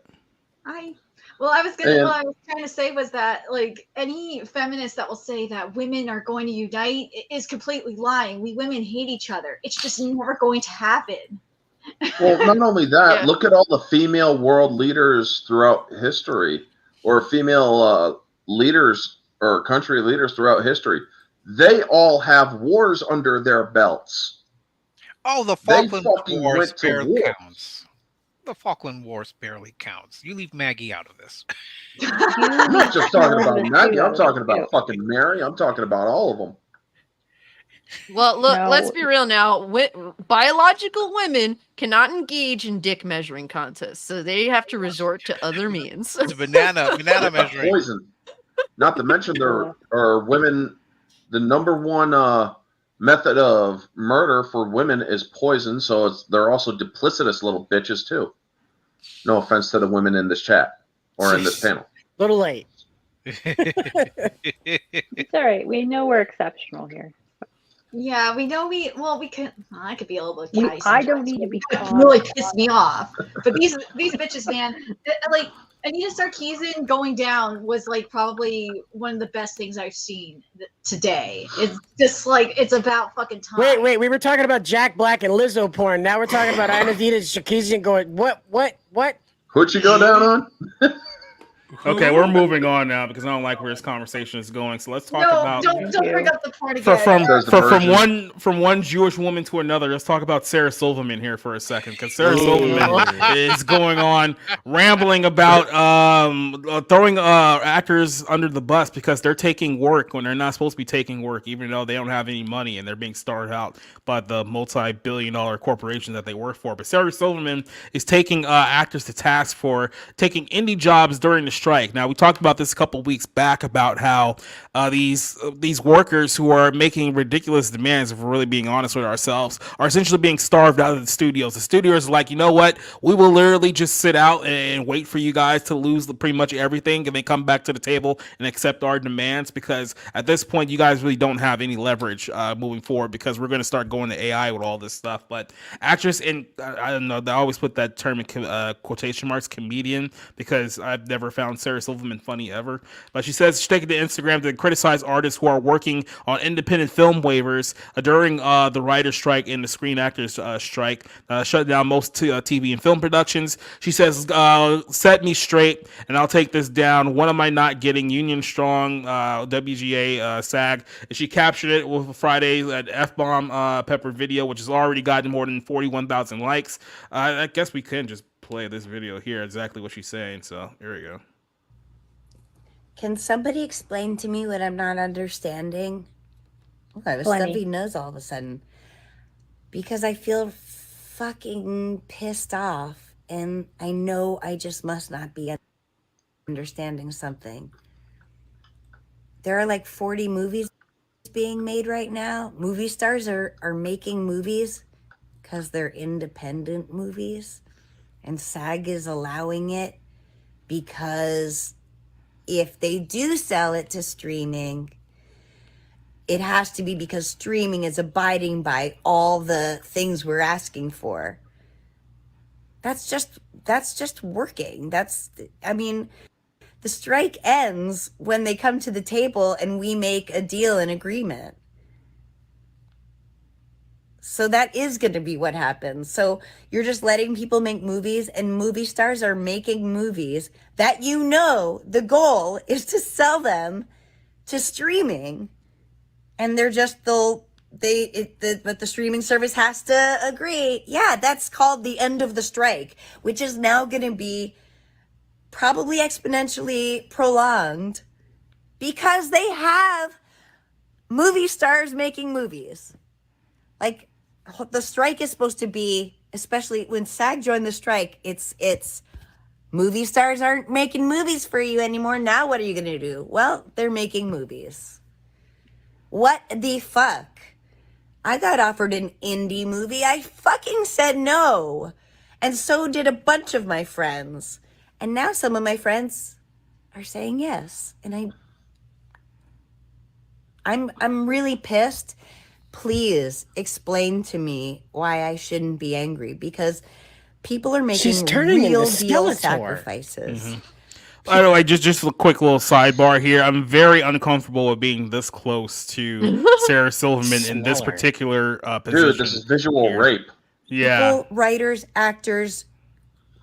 Hi. Well, I was trying to say was that like any feminist that will say that women are going to unite is completely lying. We women hate each other. It's just never going to happen. Well, not only that, look at all the female world leaders throughout history, or female leaders or country leaders throughout history. They all have wars under their belts. Oh, the They Falkland fucking Wars went to barely war. counts. The Falkland Wars barely counts. You leave Maggie out of this. I'm not just talking about Maggie. I'm talking about fucking Mary. I'm talking about all of them. Well, look, No. let's be real now. Biological women cannot engage in dick measuring contests, so they have to resort to other means. It's banana measuring. Poison. Not to mention there are women. The number one method of murder for women is poison, so they're also duplicitous little bitches too. No offense to the women in this chat or in this panel. Little late. It's all right. We know we're exceptional here. Yeah, we know we could. I could be a little bit catty. I don't sometimes, need to but be it caught. really piss me off. But these bitches, man, like Anita Sarkeesian going down was like probably one of the best things I've seen today. It's just like it's about fucking time. Wait. We were talking about Jack Black and Lizzo porn. Now we're talking about Anita Sarkeesian going, what? Who'd you go down on? Okay, we're moving on now because I don't like where this conversation is going. So let's talk about don't bring up the porn again. from one Jewish woman to another. Let's talk about Sarah Silverman here for a second, because Sarah Silverman is going on rambling about throwing actors under the bus because they're taking work when they're not supposed to be taking work, even though they don't have any money and they're being started out by the multi-billion-dollar corporation that they work for. But Sarah Silverman is taking actors to task for taking indie jobs during the strike. Now, we talked about this a couple weeks back about how these workers who are making ridiculous demands, if we're really being honest with ourselves, are essentially being starved out of the studios. The studios are like, you know what? We will literally just sit out and wait for you guys to lose pretty much everything and then come back to the table and accept our demands, because at this point, you guys really don't have any leverage moving forward, because we're going to start going to AI with all this stuff. But actress, and I don't know, they always put that term in quotation marks, comedian, because I've never found Sarah Silverman funny ever. But she says she's taking to Instagram to criticize artists who are working on independent film waivers during the writer's strike and the Screen Actors strike, shut down most TV and film productions. She says, set me straight and I'll take this down. What am I not getting? Union Strong, WGA, SAG. And she captured it with Friday's F-bomb pepper video, which has already gotten more than 41,000 likes. I guess we can just play this video here, exactly what she's saying. So here we go. Can somebody explain to me what I'm not understanding? Oh, I have a Plenty. stuffy nose all of a sudden. Because I feel fucking pissed off, and I know I just must not be understanding something. There are like 40 movies being made right now. Movie stars are making movies because they're independent movies, and SAG is allowing it because if they do sell it to streaming, it has to be because streaming is abiding by all the things we're asking for. That's just working. The strike ends when they come to the table and we make a deal, an agreement. So that is going to be what happens. So you're just letting people make movies, and movie stars are making movies that the goal is to sell them to streaming, and they're just but the streaming service has to agree. Yeah, that's called the end of the strike, which is now going to be probably exponentially prolonged because they have movie stars making movies. Like, the strike is supposed to be, especially when SAG joined the strike, it's movie stars aren't making movies for you anymore. Now what are you going to do? Well, they're making movies. What the fuck? I got offered an indie movie. I fucking said no. And so did a bunch of my friends. And now some of my friends are saying yes. And I'm really pissed. Please explain to me why I shouldn't be angry, because people are making real deal sacrifices. Mm-hmm. By the way, just a quick little sidebar here. I'm very uncomfortable with being this close to Sarah Silverman in this particular position. Dude, this is visual rape. Yeah. People, writers, actors,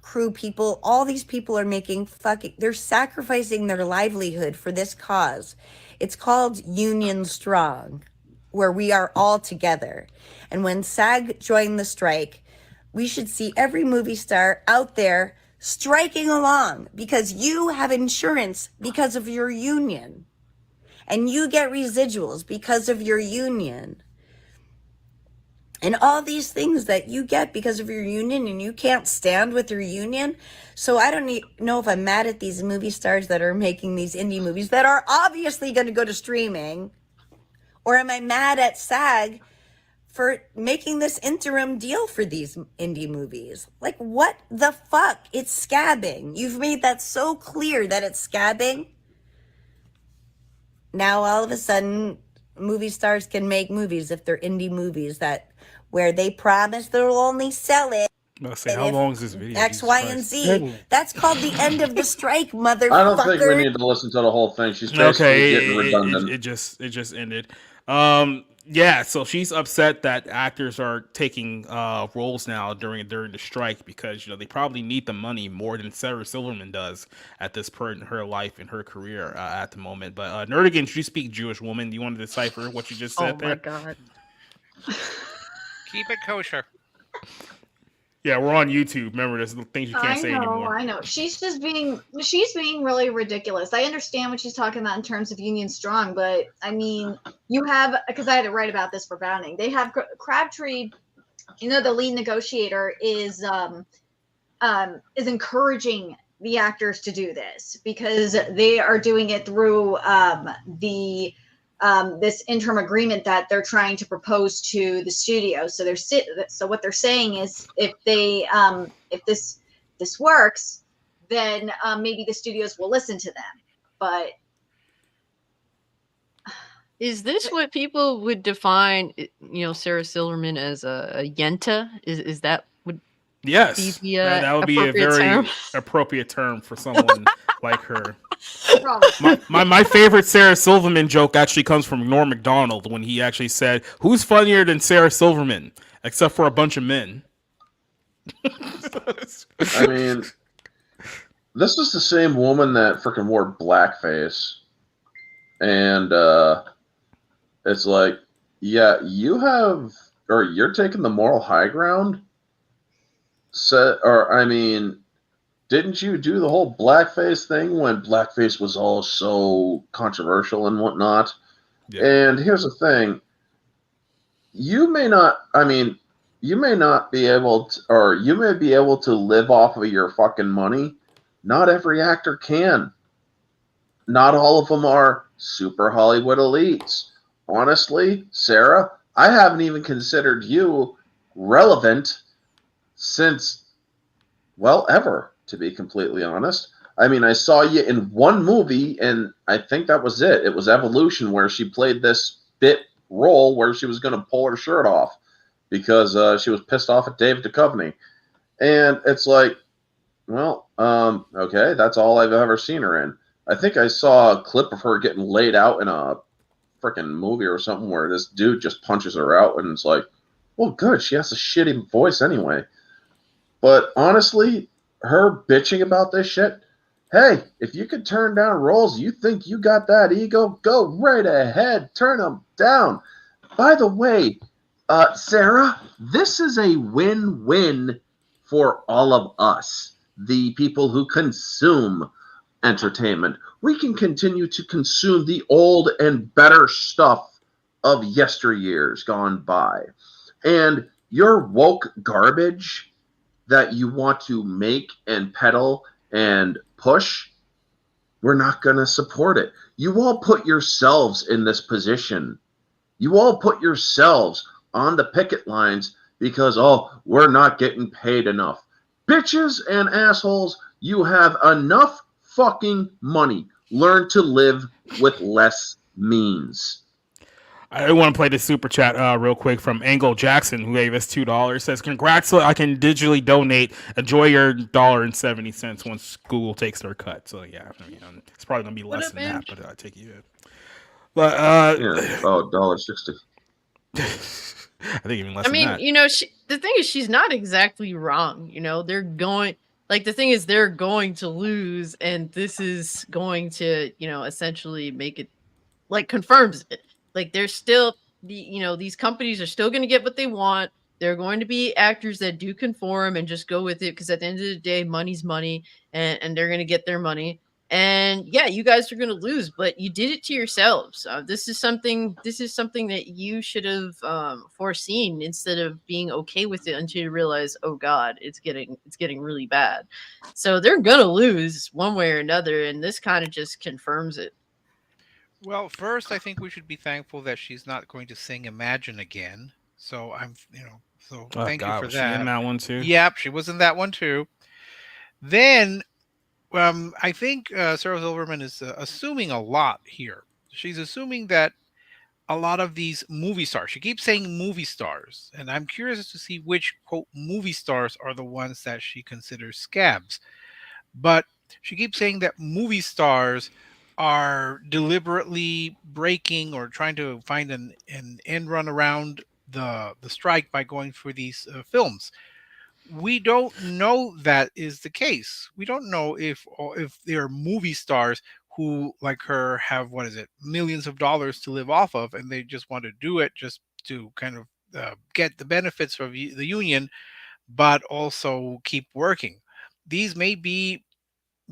crew people, all these people are making they're sacrificing their livelihood for this cause. It's called Union Strong, where we are all together. And when SAG joined the strike, we should see every movie star out there striking along, because you have insurance because of your union. And you get residuals because of your union. And all these things that you get because of your union, and you can't stand with your union. So I don't know if I'm mad at these movie stars that are making these indie movies that are obviously going to go to streaming, or am I mad at SAG for making this interim deal for these indie movies? Like, what the fuck? It's scabbing. You've made that so clear that it's scabbing. Now all of a sudden, movie stars can make movies if they're indie movies where they promise they'll only sell it. I'll say, how long is this video? X, Y, and Z. That's called the end of the strike, motherfucker. I don't think we need to listen to the whole thing. She's basically getting redundant. It just ended. Yeah, so she's upset that actors are taking roles now during the strike because they probably need the money more than Sarah Silverman does at this point in her life and her career at the moment. But Nerdigan, should you speak Jewish woman? Do you want to decipher what you just said there? Oh my god! Keep it kosher. Yeah, we're on YouTube. Remember, there's things you can't say anymore. I know. She's being really ridiculous. I understand what she's talking about in terms of Union Strong, but I mean, you have, because I had to write about this for Bounding. They have Crabtree, the lead negotiator is encouraging the actors to do this because they are doing it through this interim agreement that they're trying to propose to the studio. So what they're saying is, if this works, then maybe the studios will listen to them. But is this what people would define, Sarah Silverman as a yenta? Is that yes? Be that would be a very appropriate term for someone like her. My favorite Sarah Silverman joke actually comes from Norm Macdonald when he actually said, "Who's funnier than Sarah Silverman, except for a bunch of men?" I mean, this is the same woman that freaking wore blackface, and it's like, yeah, you're taking the moral high ground. Didn't you do the whole blackface thing when blackface was all so controversial and whatnot? Yeah. And here's the thing. You may not be able to, or you may be able to live off of your fucking money. Not every actor can. Not all of them are super Hollywood elites. Honestly, Sarah, I haven't even considered you relevant since, well, ever. To be completely honest, I mean, I saw you in one movie, and I think that was it. It was Evolution, where she played this bit role where she was going to pull her shirt off because she was pissed off at David Duchovny. And it's like, well, okay, that's all I've ever seen her in. I think I saw a clip of her getting laid out in a freaking movie or something where this dude just punches her out, and it's like, well, good, she has a shitty voice anyway. But honestly, her bitching about this shit Hey, if you could turn down roles, you think you got that ego? Go right ahead, turn them down. By the way, Sarah, this is a win-win for all of us, the people who consume entertainment. We can continue to consume the old and better stuff of yesteryears gone by. And your woke garbage that you want to make and peddle and push, we're not going to support it. You all put yourselves in this position. You all put yourselves on the picket lines because, we're not getting paid enough. Bitches and assholes, you have enough fucking money. Learn to live with less means. I want to play this super chat real quick from Angle Jackson, who gave us $2. Says, "Congrats! I can digitally donate. Enjoy your $1.70 once Google takes their cut." So yeah, I mean, it's probably gonna be less than that, but I take you. But $1.60. I think even less. I mean, than that. you know, the thing is, she's not exactly wrong. You know, they're going. Like the thing is, they're going to lose, and this is going to, you know, essentially make it like confirms it. Like they're still these companies are still going to get what they want. There are going to be actors that do conform and just go with it because at the end of the day, money's money, and they're going to get their money. And yeah, you guys are going to lose, but you did it to yourselves. This is something that you should have foreseen instead of being okay with it until you realize, oh God, it's getting really bad. So they're going to lose one way or another, and this kind of just confirms it. Well, first, I think we should be thankful that she's not going to sing "Imagine" again. So thank you for was that. she in that one too? Yep, she was in that one too. Then, I think Sarah Silverman is assuming a lot here. She's assuming that a lot of these movie stars. She keeps saying movie stars, and I'm curious to see which quote movie stars are the ones that she considers scabs. But she keeps saying that movie stars are deliberately breaking or trying to find an end run around the strike by going for these films. We don't know that is the case. We don't know if there are movie stars who, like her, have millions of dollars to live off of, and they just want to do it just to kind of get the benefits of the union, but also keep working. These may be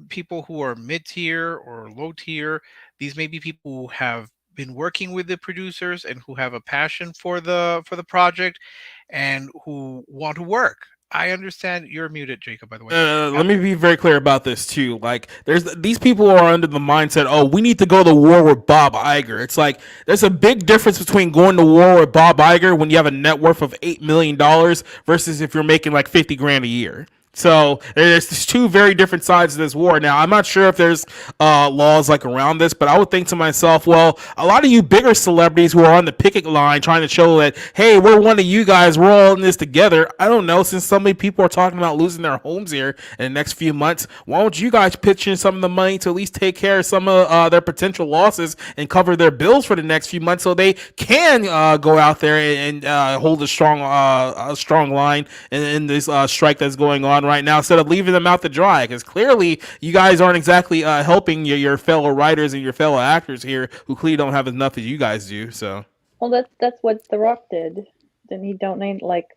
people who are mid tier or low tier. These may be people who have been working with the producers and who have a passion for the project and who want to work. I understand you're muted, Jacob, by the way. Let me be very clear about this too. Like, there's these people are under the mindset, we need to go to war with Bob Iger. It's like there's a big difference between going to war with Bob Iger when you have a net worth of $8 million versus if you're making like 50 grand a year. So there's two very different sides of this war. Now, I'm not sure if there's laws like around this, but I would think to myself, well, a lot of you bigger celebrities who are on the picket line trying to show that, hey, we're one of you guys, we're all in this together. I don't know, since so many people are talking about losing their homes here in the next few months, why don't you guys pitch in some of the money to at least take care of some of their potential losses and cover their bills for the next few months so they can go out there and hold a strong line in this strike that's going on right now instead of leaving them out to dry, because clearly you guys aren't exactly helping your fellow writers and your fellow actors here who clearly don't have enough as you guys do. So that's what The Rock did. Didn't he donate like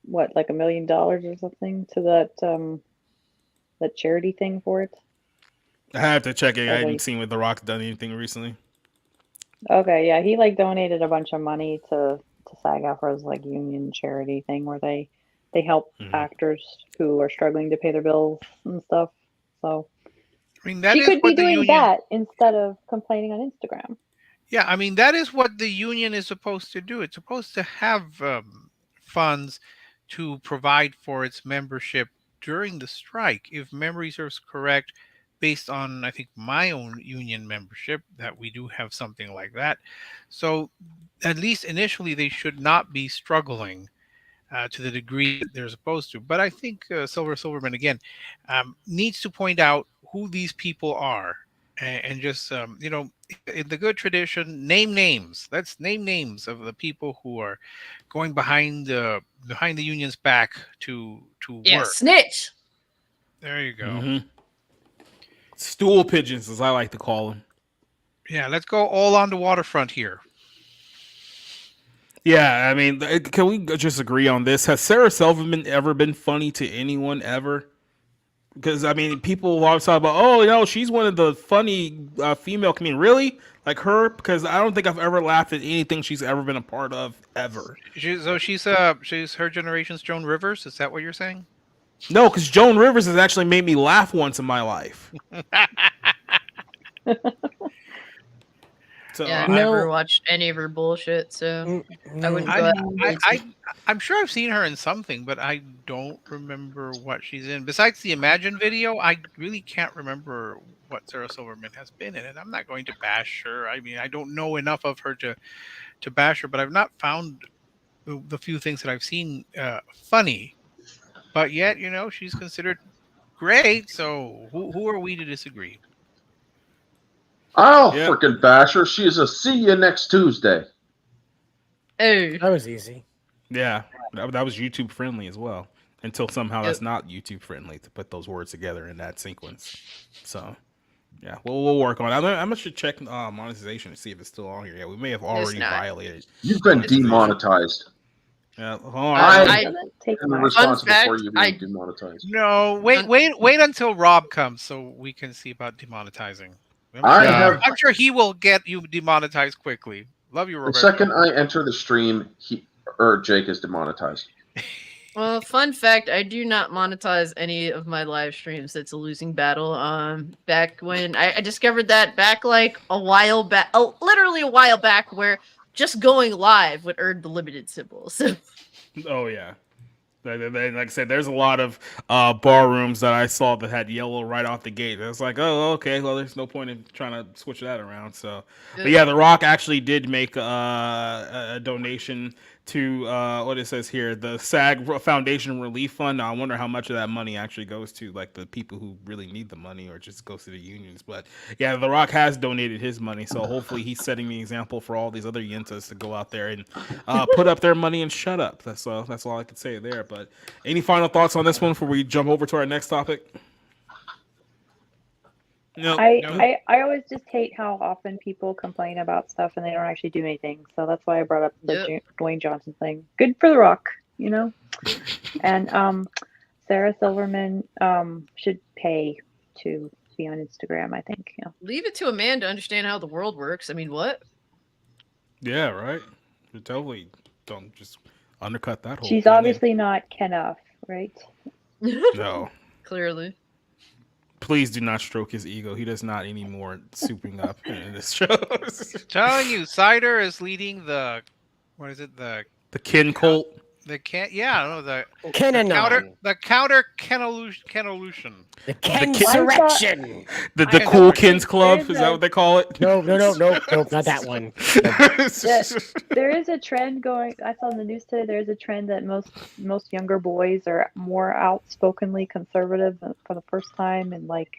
$1 million or something to that charity thing for it? I have to check it. I haven't seen what The Rock's done anything recently. Okay, yeah, he donated a bunch of money to SAG-AFTRA's union charity thing where they help actors who are struggling to pay their bills and stuff. So I mean, that she is could what be the doing union... that instead of complaining on Instagram. Yeah, I mean, that is what the union is supposed to do. It's supposed to have funds to provide for its membership during the strike. If memory serves correct, based on, I think, my own union membership, that we do have something like that. So at least initially, they should not be struggling to the degree that they're supposed to. But I think Silverman, again, needs to point out who these people are and just, in the good tradition, name names. Let's name names of the people who are going behind the union's back to work. Snitch. There you go. Mm-hmm. Stool pigeons, as I like to call them. Yeah, let's go all on the waterfront here. Yeah, I mean, can we just agree on this? Has Sarah Silverman ever been funny to anyone ever? Because, I mean, people always talk about, oh, you know, she's one of the funny female comedians. Really? Like her? Because I don't think I've ever laughed at anything she's ever been a part of, ever. She's her generation's Joan Rivers? Is that what you're saying? No, because Joan Rivers has actually made me laugh once in my life. So, yeah, I've never watched any of her bullshit, so I wouldn't go out. I'm sure I've seen her in something, but I don't remember what she's in. Besides the Imagine video, I really can't remember what Sarah Silverman has been in, and I'm not going to bash her. I mean, I don't know enough of her to bash her, but I've not found the few things that I've seen funny. But yet, you know, she's considered great, so who are we to disagree? I'll freaking bash her. She is a see you next Tuesday. Oh, that was easy. Yeah, that was YouTube friendly as well. Until somehow that's not YouTube friendly to put those words together in that sequence. So, yeah, we'll work on it. I'm gonna should check monetization to see if it's still on here. Yeah, we may have already violated. You've been demonetized. Yeah, I'm responsible for you being demonetized. No, wait until Rob comes so we can see about demonetizing. I'm sure he will get you demonetized quickly. Love you, Roberto. The second I enter the stream, Jake is demonetized. Well, fun fact, I do not monetize any of my live streams. It's a losing battle. Back when I discovered that back like a while back, literally a while back, where just going live would earn the limited symbols. Oh yeah. Like I said, there's a lot of bar rooms that I saw that had yellow right off the gate. I was like, oh, okay, well, there's no point in trying to switch that around. So, but yeah, The Rock actually did make a donation to what it says here, the SAG Foundation Relief Fund. Now, I wonder how much of that money actually goes to like the people who really need the money, or just goes to the unions. But yeah, The Rock has donated his money, so hopefully he's setting the example for all these other yentas to go out there and put up their money and shut up. That's all I could say there. But any final thoughts on this one before we jump over to our next topic? No. I always just hate how often people complain about stuff and they don't actually do anything. So that's why I brought up the Dwayne Johnson thing. Good for The Rock, you know. And Sarah Silverman should pay to be on Instagram, I think. Yeah. Leave it to a man to understand how the world works. I mean, what? Yeah, right. You totally don't just undercut that whole She's thing. obviously not Kenough, right? No. Clearly. Please do not stroke his ego. He does not anymore souping up in this show. Telling you, Cider is leading the Ken cult. The counter Kenelution. The Kensurrection. The Cool Kins Club, is that what they call it? No, not that one. There is a trend going. I saw in the news today. There's a trend that most younger boys are more outspokenly conservative for the first time in like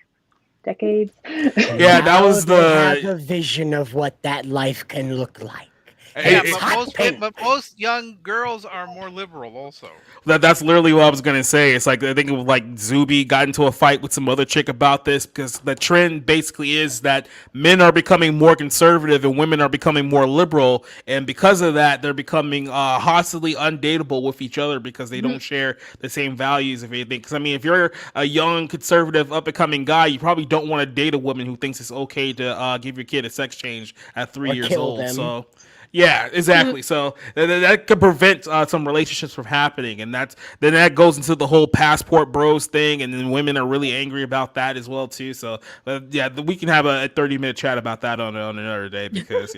decades. Yeah, that was the vision of what that life can look like. Yeah, but most young girls are more liberal also. That's literally what I was gonna say. It's like I think it was like Zuby got into a fight with some other chick about this, because the trend basically is that men are becoming more conservative and women are becoming more liberal, and because of that, they're becoming hostily undateable with each other because they don't share the same values of anything. Because I mean, if you're a young conservative up and coming guy, you probably don't want to date a woman who thinks it's okay to give your kid a sex change at 3 years old. Them. So. Yeah, exactly. So that could prevent some relationships from happening, and then that goes into the whole passport bros thing, and then women are really angry about that as well too. So yeah, we can have a 30-minute chat about that on another day, because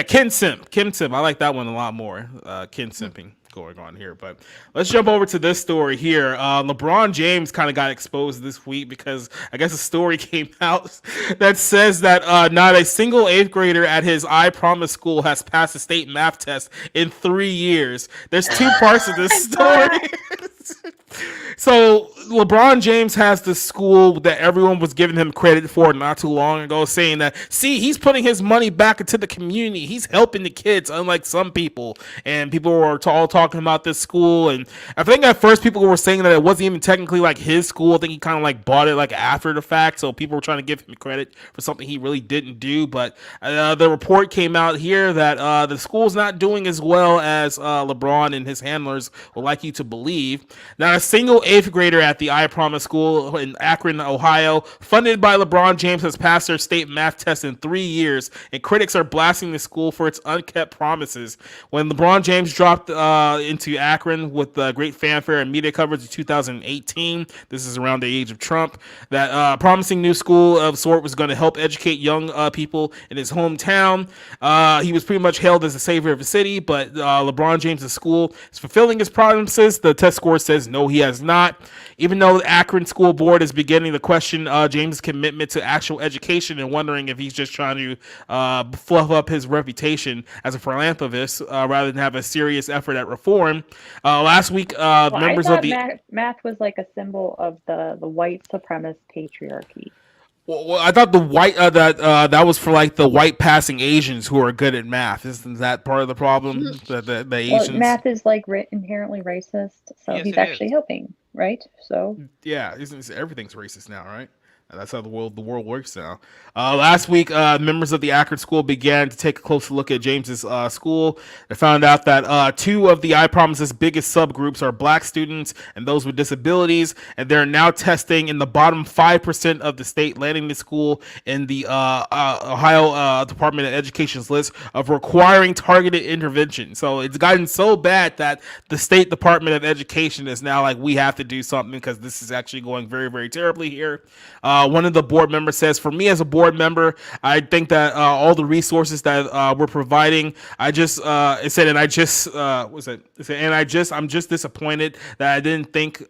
Ken Simp. I like that one a lot more. Ken Simping going on here, but let's jump over to this story here. LeBron James kind of got exposed this week because I guess a story came out that says that not a single 8th grader at his I Promise school has passed a state math test in 3 years. There's two parts of this story. So LeBron James has this school that everyone was giving him credit for not too long ago, saying that, see, he's putting his money back into the community. He's helping the kids, unlike some people. And people were all talking about this school. And I think at first people were saying that it wasn't even technically like his school. I think he kind of like bought it like after the fact. So people were trying to give him credit for something he really didn't do. But the report came out here that the school's not doing as well as LeBron and his handlers would like you to believe. Not a single eighth grader at the I Promise School in Akron, Ohio, funded by LeBron James, has passed their state math test in 3 years, and critics are blasting the school for its unkept promises. When LeBron James dropped into Akron with great fanfare and media coverage in 2018, this is around the age of Trump, that promising new school of sort was going to help educate young people in his hometown. He was pretty much hailed as the savior of the city, but LeBron James' school is fulfilling his promises. The test score says no, he has not. Even though the Akron School Board is beginning to question James' commitment to actual education and wondering if he's just trying to fluff up his reputation as a philanthropist rather than have a serious effort at reform. Last week, members of the math was like a symbol of the white supremacist patriarchy. Well, I thought the white that was for like the white passing Asians who are good at math. Isn't that part of the problem? The Asians. Well, math is like inherently racist, so Yes, he's it actually is. helping, right? So Yeah, everything's racist now, right? That's how the world works now. Last week, members of the Akron school began to take a closer look at James's school. They found out that 2 of the I Promise's biggest subgroups are Black students and those with disabilities, and they're now testing in the bottom 5% of the state, landing the school in the Ohio Department of Education's list of requiring targeted intervention. So it's gotten so bad that the State Department of Education is now like, we have to do something because this is actually going very, very terribly here. One of the board members says, for me as a board member, I think that all the resources that we're providing, I'm just disappointed that I didn't think,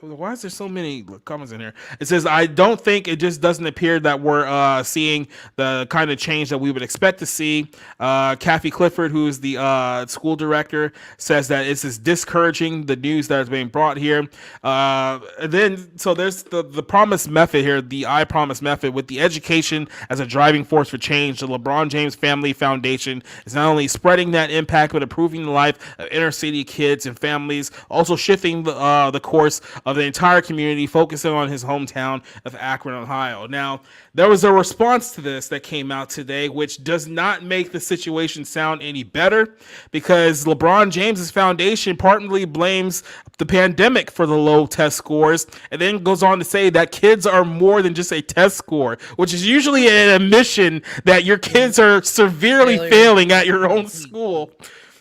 why is there so many comments in here? It says, I don't think, it just doesn't appear that we're seeing the kind of change that we would expect to see. Kathy Clifford, who is the school director, says that it's just discouraging, the news that is being brought here. So there's the promise method here, the I Promise method, with the education as a driving force for change. The LeBron James Family Foundation is not only spreading that impact, but improving the life of inner city kids and families, also shifting the course of the entire community, focusing on his hometown of Akron, Ohio. Now, there was a response to this that came out today, which does not make the situation sound any better, because LeBron James's foundation partly blames the pandemic for the low test scores, and then goes on to say that kids are more than just a test score, which is usually an admission that your kids are severely failing at your own school.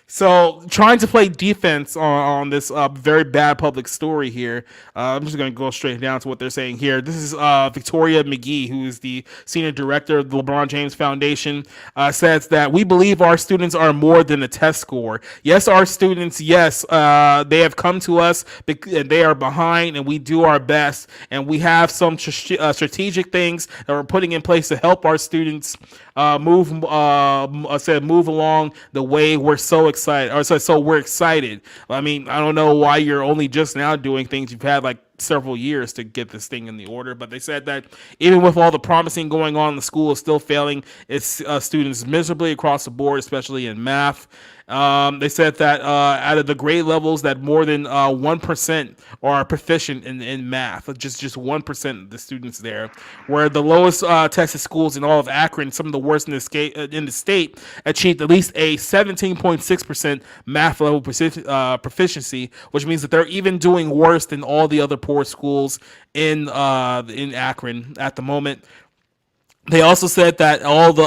So trying to play defense on this very bad public story here. I'm just going to go straight down to what they're saying here. This is Victoria McGee, who is the senior director of the LeBron James Foundation, says that we believe our students are more than a test score. Yes, our students, they have come to us and they are behind, and we do our best. And we have some strategic things that we're putting in place to help our students move along the way we're so excited. So we're excited. I mean, I don't know why you're only just now doing things. You've had like several years to get this thing in the order, but they said that even with all the promising going on, the school is still failing its students miserably across the board, especially in math. They said that out of the grade levels, that more than 1% are proficient in math, just 1% of the students there, where the lowest tested schools in all of Akron, some of the worst in the state, achieved at least a 17.6% math level proficiency, which means that they're even doing worse than all the other poor schools in Akron at the moment. They also said that all the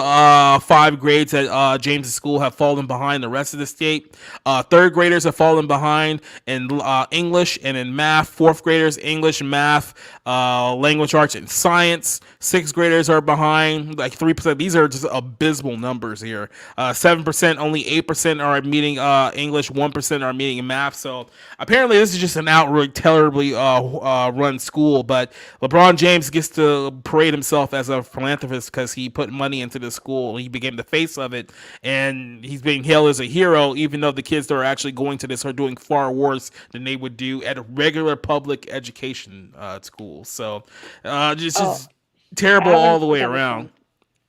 5 grades at James' school have fallen behind the rest of the state. 3rd graders have fallen behind in English and in math. 4th graders, English, math, language arts, and science. 6th graders are behind, like 3%. These are just abysmal numbers here. 7%, only 8% are meeting English, 1% are meeting math. So apparently this is just an outright terribly run school. But LeBron James gets to parade himself as a philanthropist activist because he put money into the school. He became the face of it, and he's being hailed as a hero, even though the kids that are actually going to this are doing far worse than they would do at a regular public education school. So just terrible all the way around.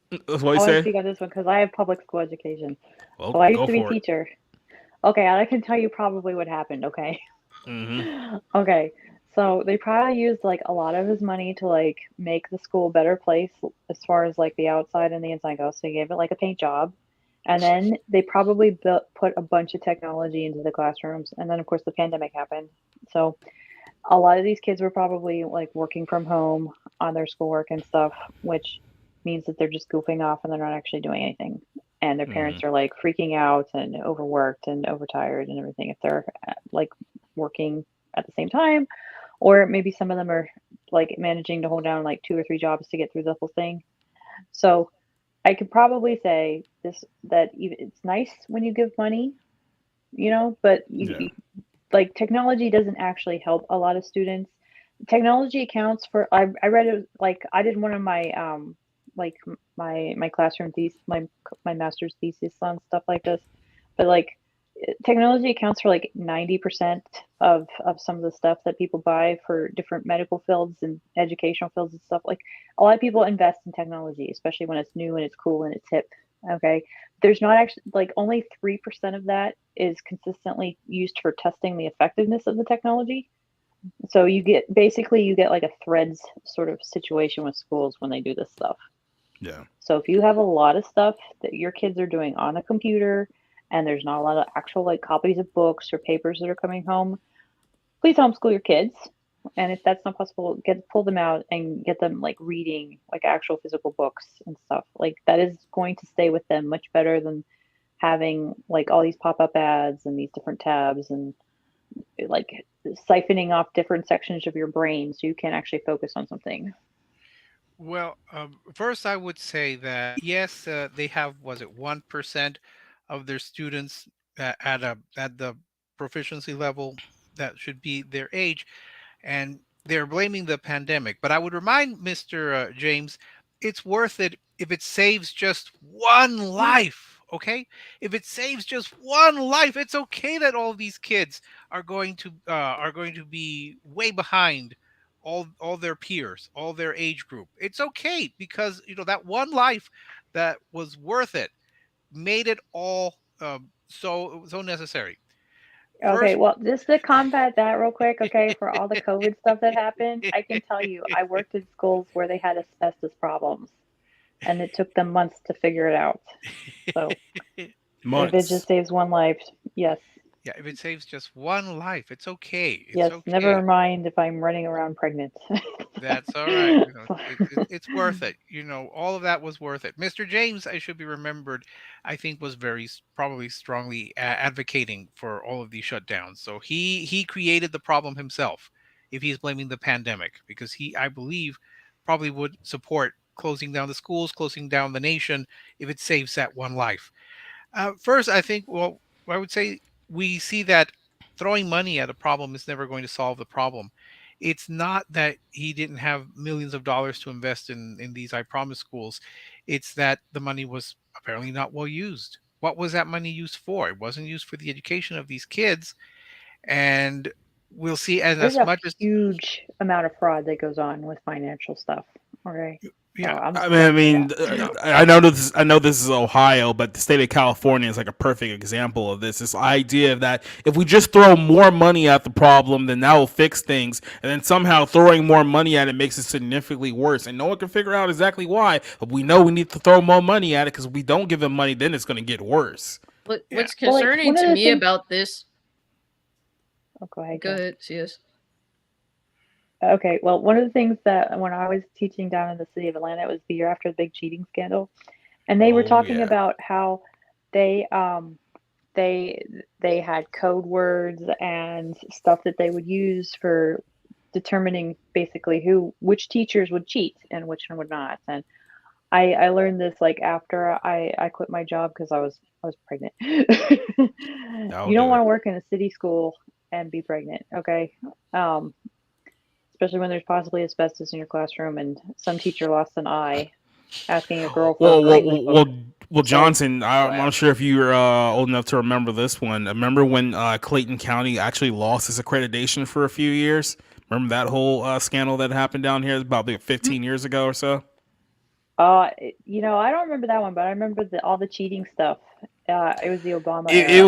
What I you want to say? speak on this one because I have public school education. Well, So I used go to be a for it. teacher. Okay, I can tell you probably what happened, okay? Mm-hmm. Okay, so they probably used like a lot of his money to like make the school a better place as far as like the outside and the inside goes. So he gave it like a paint job. And then they probably put a bunch of technology into the classrooms. And then, of course, the pandemic happened. So a lot of these kids were probably like working from home on their schoolwork and stuff, which means that they're just goofing off and they're not actually doing anything. And their parents are like freaking out and overworked and overtired and everything if they're like working at the same time. Or maybe some of them are like managing to hold down like 2 or 3 jobs to get through the whole thing. So I could probably say this, that it's nice when you give money, you know, but like technology doesn't actually help a lot of students. Technology accounts for, I read it, like I did one of my like my classroom thesis, my master's thesis on stuff like this, but like technology accounts for like 90% of some of the stuff that people buy for different medical fields and educational fields and stuff. Like a lot of people invest in technology, especially when it's new and it's cool and it's hip. Okay, there's not actually, like, only 3% of that is consistently used for testing the effectiveness of the technology. So you get like a threads sort of situation with schools when they do this stuff. Yeah. So if you have a lot of stuff that your kids are doing on a computer and there's not a lot of actual like copies of books or papers that are coming home, please homeschool your kids. And if that's not possible, pull them out and get them like reading like actual physical books and stuff. Like that is going to stay with them much better than having like all these pop-up ads and these different tabs and like siphoning off different sections of your brain so you can actually focus on something. Well, first I would say that yes, they have, was it 1% of their students at the proficiency level that should be their age, and they're blaming the pandemic. But I would remind Mr. James, it's worth it if it saves just one life. Okay, if it saves just one life, it's okay that all these kids are going to be way behind all their peers, all their age group. It's okay because that one life that was worth it made it all so necessary. Okay, well, just to combat that real quick, okay, for all the COVID stuff that happened, I can tell you, I worked in schools where they had asbestos problems, and it took them months to figure it out. So, if it just saves one life, yes. Yeah, if it saves just one life, it's okay. It's Yes, okay. never mind if I'm running around pregnant. That's all right. It's worth it. All of that was worth it. Mr. James, I should be remembered, I think was probably strongly advocating for all of these shutdowns. So he created the problem himself if he's blaming the pandemic, because I believe, probably would support closing down the schools, closing down the nation if it saves that one life. First, I think, well, I would say we see that throwing money at a problem is never going to solve the problem. It's not that he didn't have millions of dollars to invest in these I Promise schools. It's that the money was apparently not well used. What was that money used for? It wasn't used for the education of these kids. And we'll see There's a huge amount of fraud that goes on with financial stuff. Okay. Yeah, I know this. I know this is Ohio, but the state of California is like a perfect example of this. This idea that if we just throw more money at the problem, then that will fix things, and then somehow throwing more money at it makes it significantly worse, and no one can figure out exactly why. But we know we need to throw more money at it because if we don't give them money, then it's going to get worse. What's concerning to me about this? Oh, go ahead. Go ahead, CS. Okay, well, one of the things that when I was teaching down in the city of Atlanta, it was the year after the big cheating scandal, and they were talking about how they had code words and stuff that they would use for determining basically which teachers would cheat and which one would not. And I learned this like after I quit my job because I was pregnant. You don't want to work in a city school and be pregnant, okay? Especially when there's possibly asbestos in your classroom and some teacher lost an eye asking a girl for a bracelet book. Well, Johnson, I'm not sure if you're old enough to remember this one. Remember when Clayton County actually lost its accreditation for a few years? Remember that whole scandal that happened down here about 15 years ago or so? You know, I don't remember that one, but I remember all the cheating stuff. It was the Obama It era.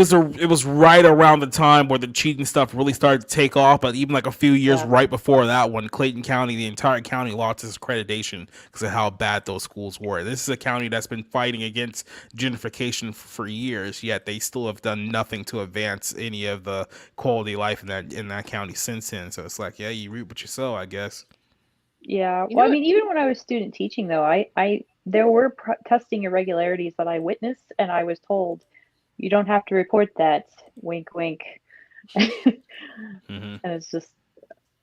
was right around the time where the cheating stuff really started to take off, but even like a few years right before that one, Clayton County, the entire county lost its accreditation because of how bad those schools were. This is a county that's been fighting against gentrification for years, yet they still have done nothing to advance any of the quality of life in that county since then. So it's like, yeah, you reap what you sow, I guess. Yeah. You Well, know I mean, even when I was student teaching, though, there were testing irregularities that I witnessed, and I was told, you don't have to report that. Wink, wink. And it's just,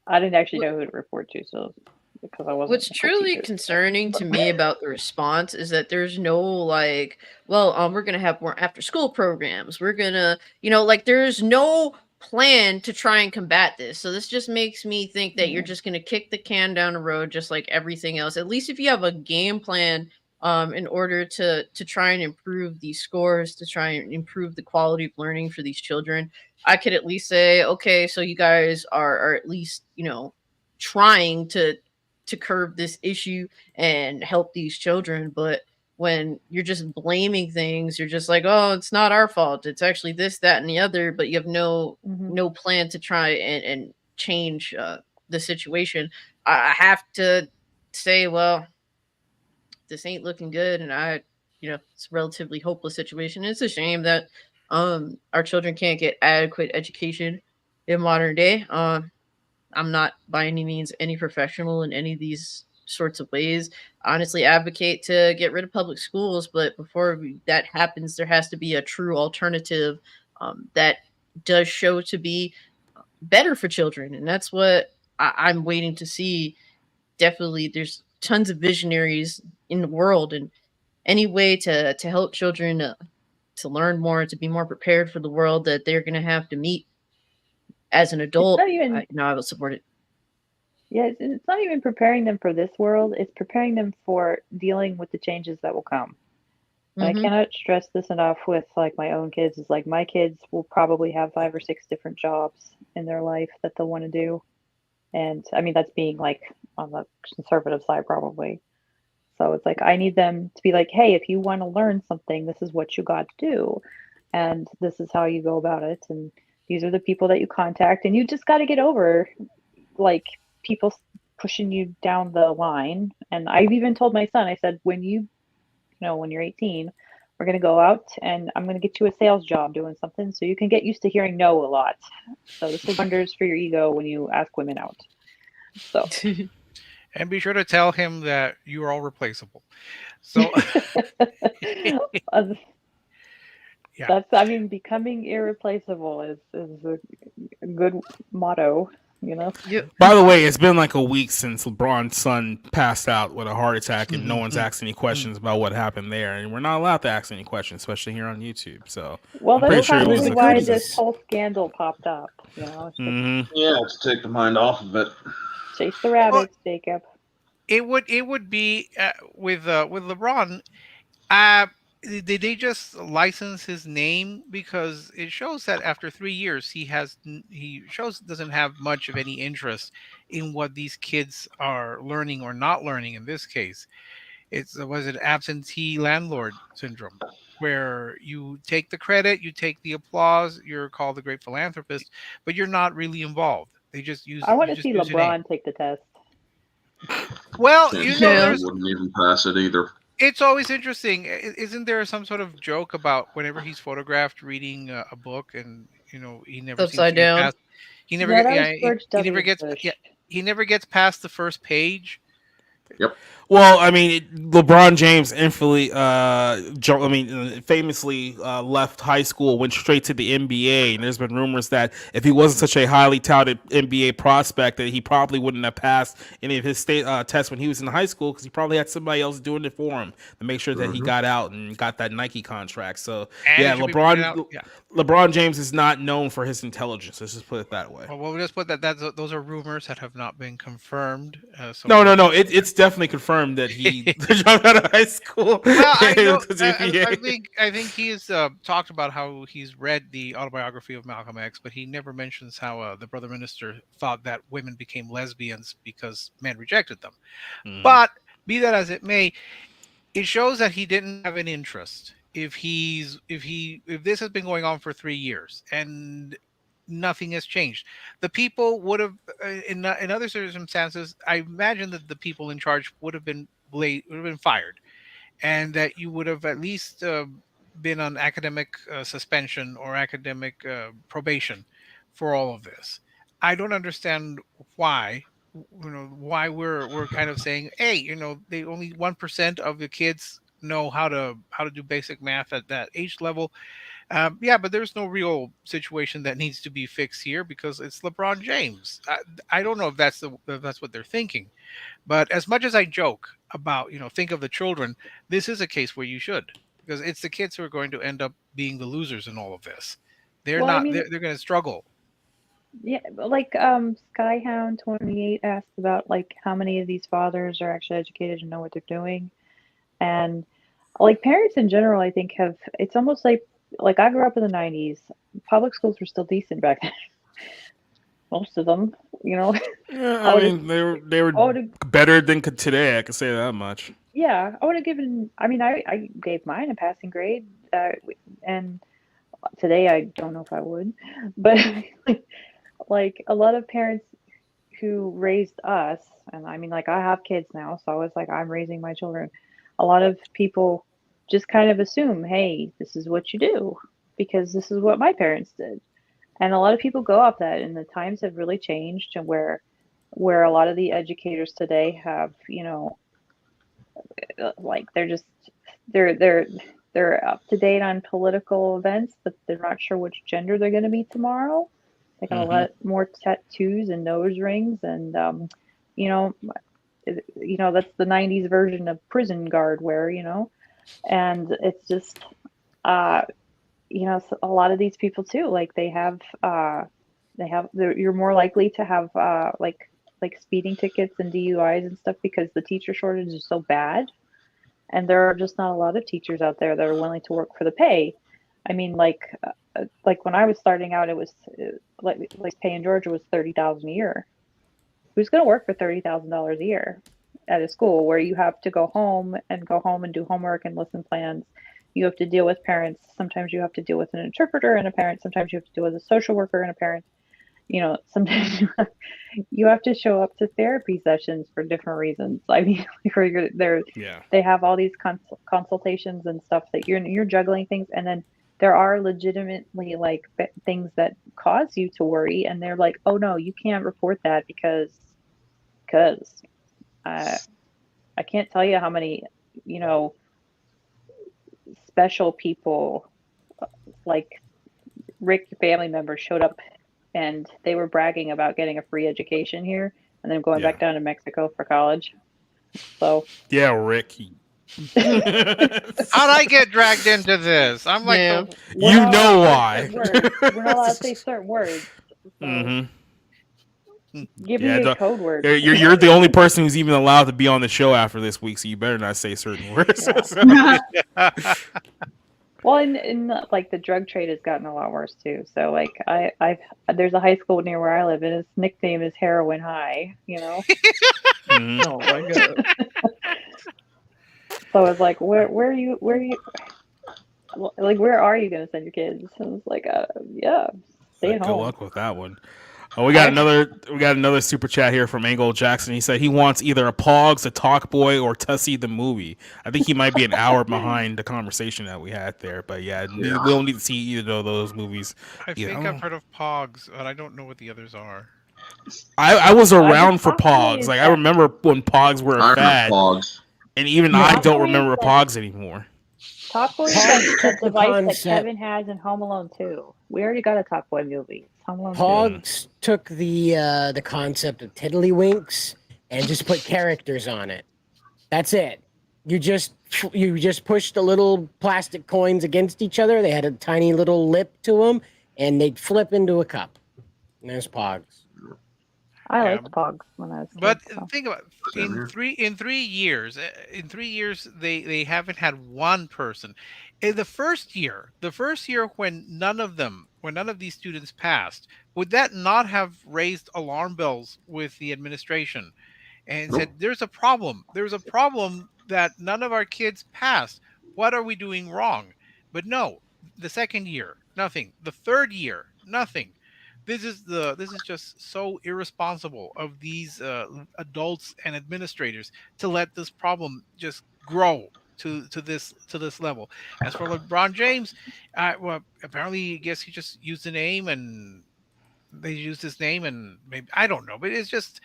I didn't actually know who to report to, so because I wasn't. What's truly concerning to me about the response is that there's no like, well, we're gonna have more after school programs. We're gonna, like there's no plan to try and combat this. So this just makes me think that you're just gonna kick the can down the road, just like everything else. At least if you have a game plan, in order to try and improve these scores, to try and improve the quality of learning for these children, I could at least say, okay, so you guys are at least trying to curb this issue and help these children. But when you're just blaming things, you're just like, oh, it's not our fault, it's actually this, that, and the other, but you have no plan to try and change the situation. I have to say, well, this ain't looking good, and it's a relatively hopeless situation. It's a shame that our children can't get adequate education in modern day. I'm not by any means any professional in any of these sorts of ways. I honestly advocate to get rid of public schools, but before that happens, there has to be a true alternative that does show to be better for children, and that's what I'm waiting to see. Definitely, there's tons of visionaries in the world, and any way to help children to learn more, to be more prepared for the world that they're going to have to meet as an adult, I will support it. Yeah, it's not even preparing them for this world, it's preparing them for dealing with the changes that will come. And I cannot stress this enough with like my own kids. Is like my kids will probably have 5 or 6 different jobs in their life that they'll want to do. And I mean, that's being like on the conservative side, probably. So it's like, I need them to be like, hey, if you want to learn something, this is what you got to do. And this is how you go about it. And these are the people that you contact. And you just got to get over like people pushing you down the line. And I've even told my son, I said, when you're 18, we're going to go out and I'm going to get you a sales job doing something so you can get used to hearing no a lot. So this is wonders for your ego when you ask women out. So. And be sure to tell him that you are all replaceable. So that's, I mean, becoming irreplaceable is a good motto, By the way, it's been like a week since LeBron's son passed out with a heart attack, and no one's asked any questions about what happened there. And we're not allowed to ask any questions, especially here on YouTube. So, well, I'm that's pretty sure it was why this whole scandal popped up. Yeah, let's take the mind off of it. Chase the rabbits, Jacob. It would be with LeBron. Did they just license his name? Because it shows that after 3 years, he doesn't have much of any interest in what these kids are learning or not learning. In this case, was it absentee landlord syndrome, where you take the credit, you take the applause, you're called a great philanthropist, but you're not really involved. They just use. I want to see LeBron take the test. Well, wouldn't even pass it either. It's always interesting. Isn't there some sort of joke about whenever he's photographed reading a book, and he never upside down. He never gets past the first page. Yep. Well, I mean, LeBron James famously left high school, went straight to the NBA, and there's been rumors that if he wasn't such a highly touted NBA prospect, that he probably wouldn't have passed any of his state tests when he was in high school, because he probably had somebody else doing it for him to make sure that he got out and got that Nike contract. So, And yeah, LeBron James is not known for his intelligence. Let's just put it that way. Well, we'll just put that. Those are rumors that have not been confirmed. No. It's definitely confirmed that he dropped out of high school. Well, I know. To the I think he's talked about how he's read the autobiography of Malcolm X, but he never mentions how the brother minister thought that women became lesbians because men rejected them. But be that as it may, it shows that he didn't have an interest. If this has been going on for 3 years and nothing has changed, the people would have in other circumstances, I imagine that the people in charge would have been fired, and that you would have at least been on academic suspension or academic probation for all of this. I don't understand why why we're kind of saying, hey, they only 1% of the kids know how to do basic math at that age level. Yeah, but there's no real situation that needs to be fixed here because it's LeBron James. I don't know if that's what they're thinking, but as much as I joke about think of the children, this is a case where you should, because it's the kids who are going to end up being the losers in all of this. They're they're going to struggle. Yeah, like Skyhound 28 asked about like how many of these fathers are actually educated and know what they're doing. And like parents in general, I think it's almost like I grew up in the 90s. Public schools were still decent back then. Most of them, Yeah, I mean, they were better than today. I can say that much. Yeah, I would have given. I mean, I gave mine a passing grade, and today I don't know if I would, but like a lot of parents who raised us, and I mean, like I have kids now, so it's like I'm raising my children. A lot of people just kind of assume, hey, this is what you do because this is what my parents did. And a lot of people go off that, and the times have really changed, and where a lot of the educators today have, like they're up to date on political events, but they're not sure which gender they're going to be tomorrow. They got a lot more tattoos and nose rings, and that's the 90s version of prison guard wear, and it's just so a lot of these people too, like you're more likely to have like speeding tickets and DUIs and stuff because the teacher shortage is so bad, and there are just not a lot of teachers out there that are willing to work for the pay. I mean, like when I was starting out, it was like pay in Georgia was $30,000 a year. Who's going to work for $30,000 a year at a school where you have to go home and do homework and lesson plans? You have to deal with parents. Sometimes you have to deal with an interpreter and a parent. Sometimes you have to deal with a social worker and a parent. Sometimes you have to show up to therapy sessions for different reasons. I mean, they have all these consultations and stuff that you're juggling things, and then there are legitimately like things that cause you to worry, and they're like, oh no, you can't report that because I can't tell you how many special people like Rick family members showed up and they were bragging about getting a free education here and then going back down to Mexico for college. So yeah, Rick. How'd I get dragged into this? I'm like, why? We're not allowed to say certain words. So. Give me a code word. You're the only person who's even allowed to be on the show after this week, so you better not say certain words. Well, in like the drug trade has gotten a lot worse too. So like there's a high school near where I live, and his nickname is Heroin High. Oh my god. So it's like, where are you like, where are you gonna send your kids? And it's like, stay at home. Good luck with that one. Oh, we got another super chat here from Angle Jackson. He said he wants either a Pogs, a Talk Boy, or Tussie the movie. I think he might be an hour behind the conversation that we had there, but we'll need to see either of those movies. I think I've heard of Pogs, but I don't know what the others are. I was around for Pogs. Like I remember when Pogs were a fad, and even I don't remember Pogs anymore. Talk Boy is the device that Kevin has in Home Alone 2. We already got a Talk Boy movie. Pogs took the concept of Tiddlywinks and just put characters on it. That's it. You just pushed the little plastic coins against each other. They had a tiny little lip to them, and they'd flip into a cup. And there's Pogs. I liked Pogs when I was a But kid. So. think about in 3 years. In 3 years, they haven't had one person. In the first year when none of these students passed, would that not have raised alarm bells with the administration and said, "There's a problem. There's a problem that none of our kids passed. What are we doing wrong?" But no, the second year, nothing. The third year, nothing. This is just so irresponsible of these adults and administrators to let this problem just grow to this level. As for LeBron James, well, apparently, I guess he just used the name, and they used his name, and maybe I don't know, but it's just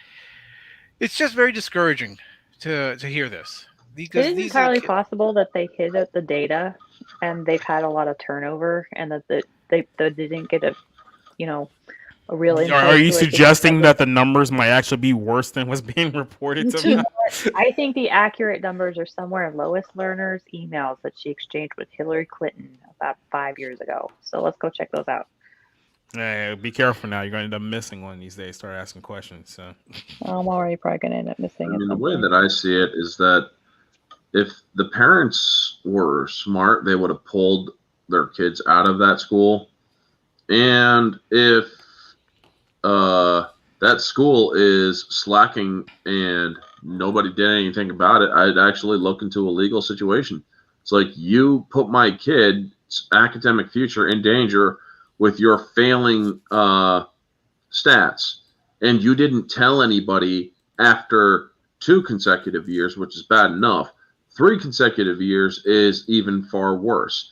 very discouraging to hear this, because It is these are the entirely possible that they hid at the data, and they've had a lot of turnover, and that they didn't get a real insight. Are you to it suggesting that the numbers might actually be worse than what's being reported to You me? know what? I think the accurate numbers are somewhere in Lois Lerner's emails that she exchanged with Hillary Clinton about 5 years ago. So let's go check those out. Hey, be careful now. You're going to end up missing one these days. Start asking questions. So I'm already probably going to end up missing I it. mean, the way that I see it is that if the parents were smart, they would have pulled their kids out of that school. And if that school is slacking and nobody did anything about it, I'd actually look into a legal situation. It's like, you put my kid's academic future in danger with your failing stats, and you didn't tell anybody after 2 consecutive years, which is bad enough. 3 consecutive years is even far worse.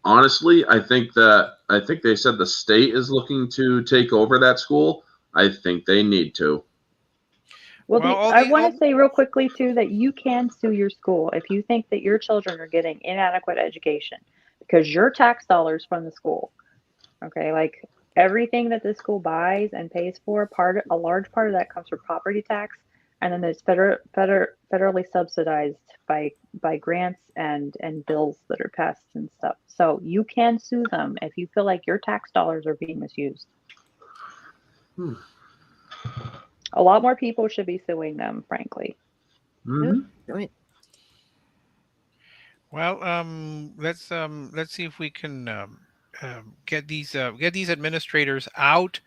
Honestly, I think they said the state is looking to take over that school. I think they need to. Well, I want to say real quickly, too, that you can sue your school if you think that your children are getting inadequate education because your tax dollars from the school. Okay, like everything that the school buys and pays for, a large part of that comes from property tax, and then it's federally subsidized by grants and bills that are passed and stuff. So you can sue them if you feel like your tax dollars are being misused. A lot more people should be suing them, frankly. Well, let's see if we can get these administrators out,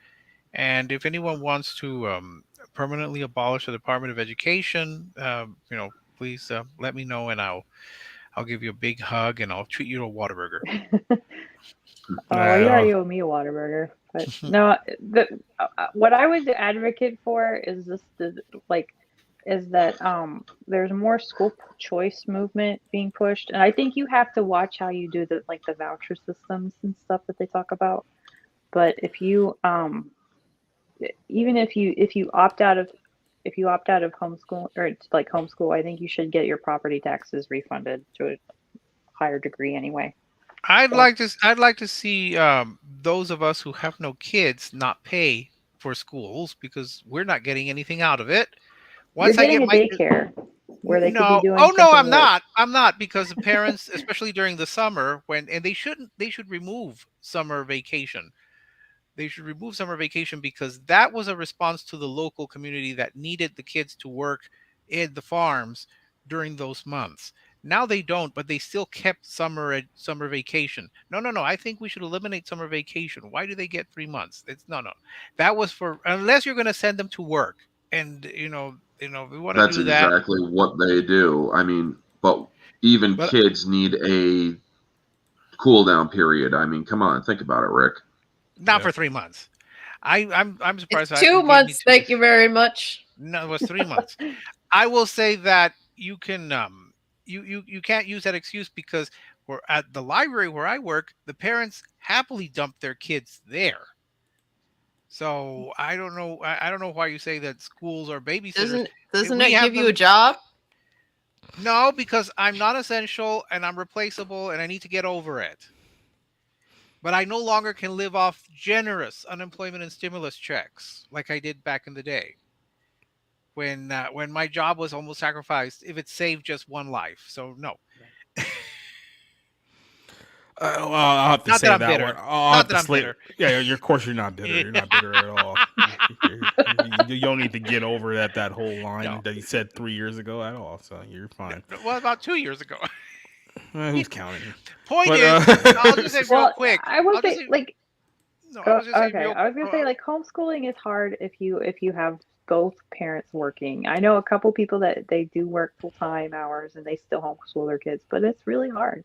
and if anyone wants to permanently abolish the Department of Education, please let me know, and I'll give you a big hug, and I'll treat you to a Whataburger. Oh, you already owe me a Whataburger. But no, what I would advocate for is that there's more school choice movement being pushed, and I think you have to watch how you do the voucher systems and stuff that they talk about. But if you even if you opt out of homeschool or homeschool, I think you should get your property taxes refunded to a higher degree anyway. I'd like to see those of us who have no kids not pay for schools because we're not getting anything out of it. Once You're getting a daycare where they could be doing. Oh no, I'm not. I'm not, because the parents, especially during the summer, they should remove summer vacation. They should remove summer vacation because that was a response to the local community that needed the kids to work in the farms during those months. Now they don't, but they still kept summer vacation. No. I think we should eliminate summer vacation. Why do they get 3 months? No. That was for, unless you're going to send them to work, and we want to do that. That's exactly what they do. I mean, but kids need a cool down period. I mean, come on, think about it, Rick. Not for 3 months. I'm surprised. It's 2 months. Thank you very much. No, it was 3 months. I will say that you can you can't use that excuse because we're at the library where I work. The parents happily dump their kids there. So I don't know. I don't know why you say that schools are babysitters. Doesn't that give you a job? No, because I'm not essential and I'm replaceable and I need to get over it. But I no longer can live off generous unemployment and stimulus checks like I did back in the day. when my job was almost sacrificed if it saved just one life. So no. Well, I'll have to Not say that I'm that bitter. one. I'll Not have that to I'm slay- bitter. Yeah, of course you're not bitter. You're not bitter at all. You don't need to get over that whole line that he said 3 years ago at all. So you're fine. Well, about 2 years ago. Who's counting? Point But, is, I'll just say real Well, quick. I will I'll just say, like, No, I was just saying okay, real. I was gonna say, like, homeschooling is hard if you have both parents working. I know a couple people that they do work full-time hours and they still homeschool their kids, but it's really hard.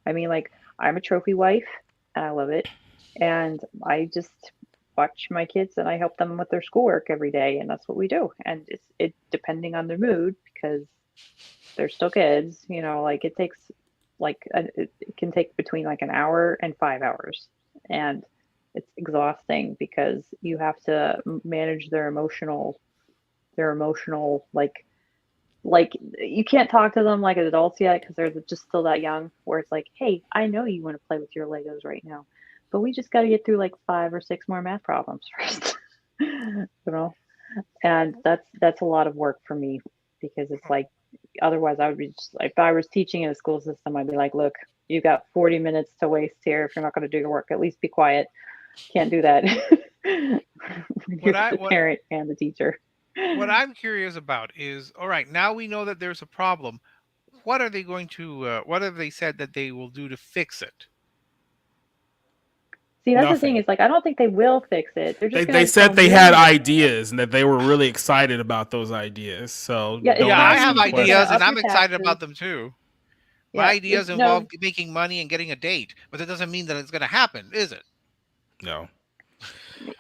I mean, like, I'm a trophy wife and I love it, and I just watch my kids and I help them with their schoolwork every day, and that's what we do. And it depending on their mood, because they're still kids, you know, like it takes it can take between like an hour and 5 hours, and it's exhausting because you have to manage their emotional like you can't talk to them like adults yet because they're just still that young, where it's like, hey, I know you want to play with your Legos right now, but we just got to get through like 5 or 6 more math problems first. You know, and that's a lot of work for me, because it's like, otherwise I would be just, if I was teaching in a school system, I'd be like, look, you got 40 minutes to waste here. If you're not going to do your work, at least be quiet. Can't do that. You're the parent and the teacher. What I'm curious about is, all right, now we know that there's a problem. What are they going to? What have they said that they will do to fix it? See, that's the thing, is like, I don't think they will fix it. They're just They said they had ideas and that they were really excited about those ideas. So Yeah, I have question. ideas and up I'm your excited taxes. about them too. My Yeah, ideas no. involve making money and getting a date, but that doesn't mean that it's going to happen, is it? No.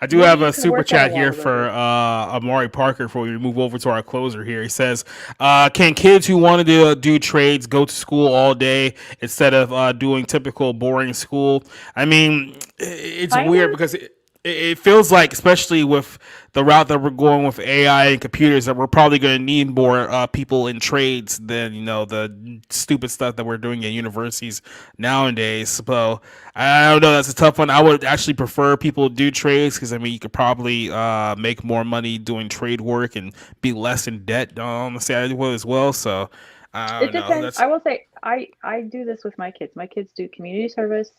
I do Maybe have you a can super work out chat a here while for Amari Parker before we move over to our closer here. He says, can kids who wanted to do trades go to school all day instead of doing typical boring school? I mean, it's Kind weird of. because it feels like, especially with the route that we're going with AI and computers, that we're probably going to need more people in trades than, you know, the stupid stuff that we're doing at universities nowadays. So I don't know. That's a tough one. I would actually prefer people do trades because, I mean, you could probably make more money doing trade work and be less in debt on the side as well. So I It don't know. depends. That's I will say, I do this with my kids. My kids do community service,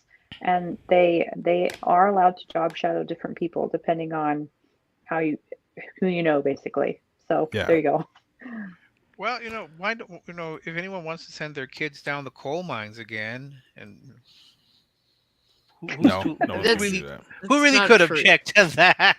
and they are allowed to job shadow different people depending on who you know, basically. So Yeah. there you go. Well, you know, why don't you know if anyone wants to send their kids down the coal mines again, and no one can do that. who really not could true. object to that?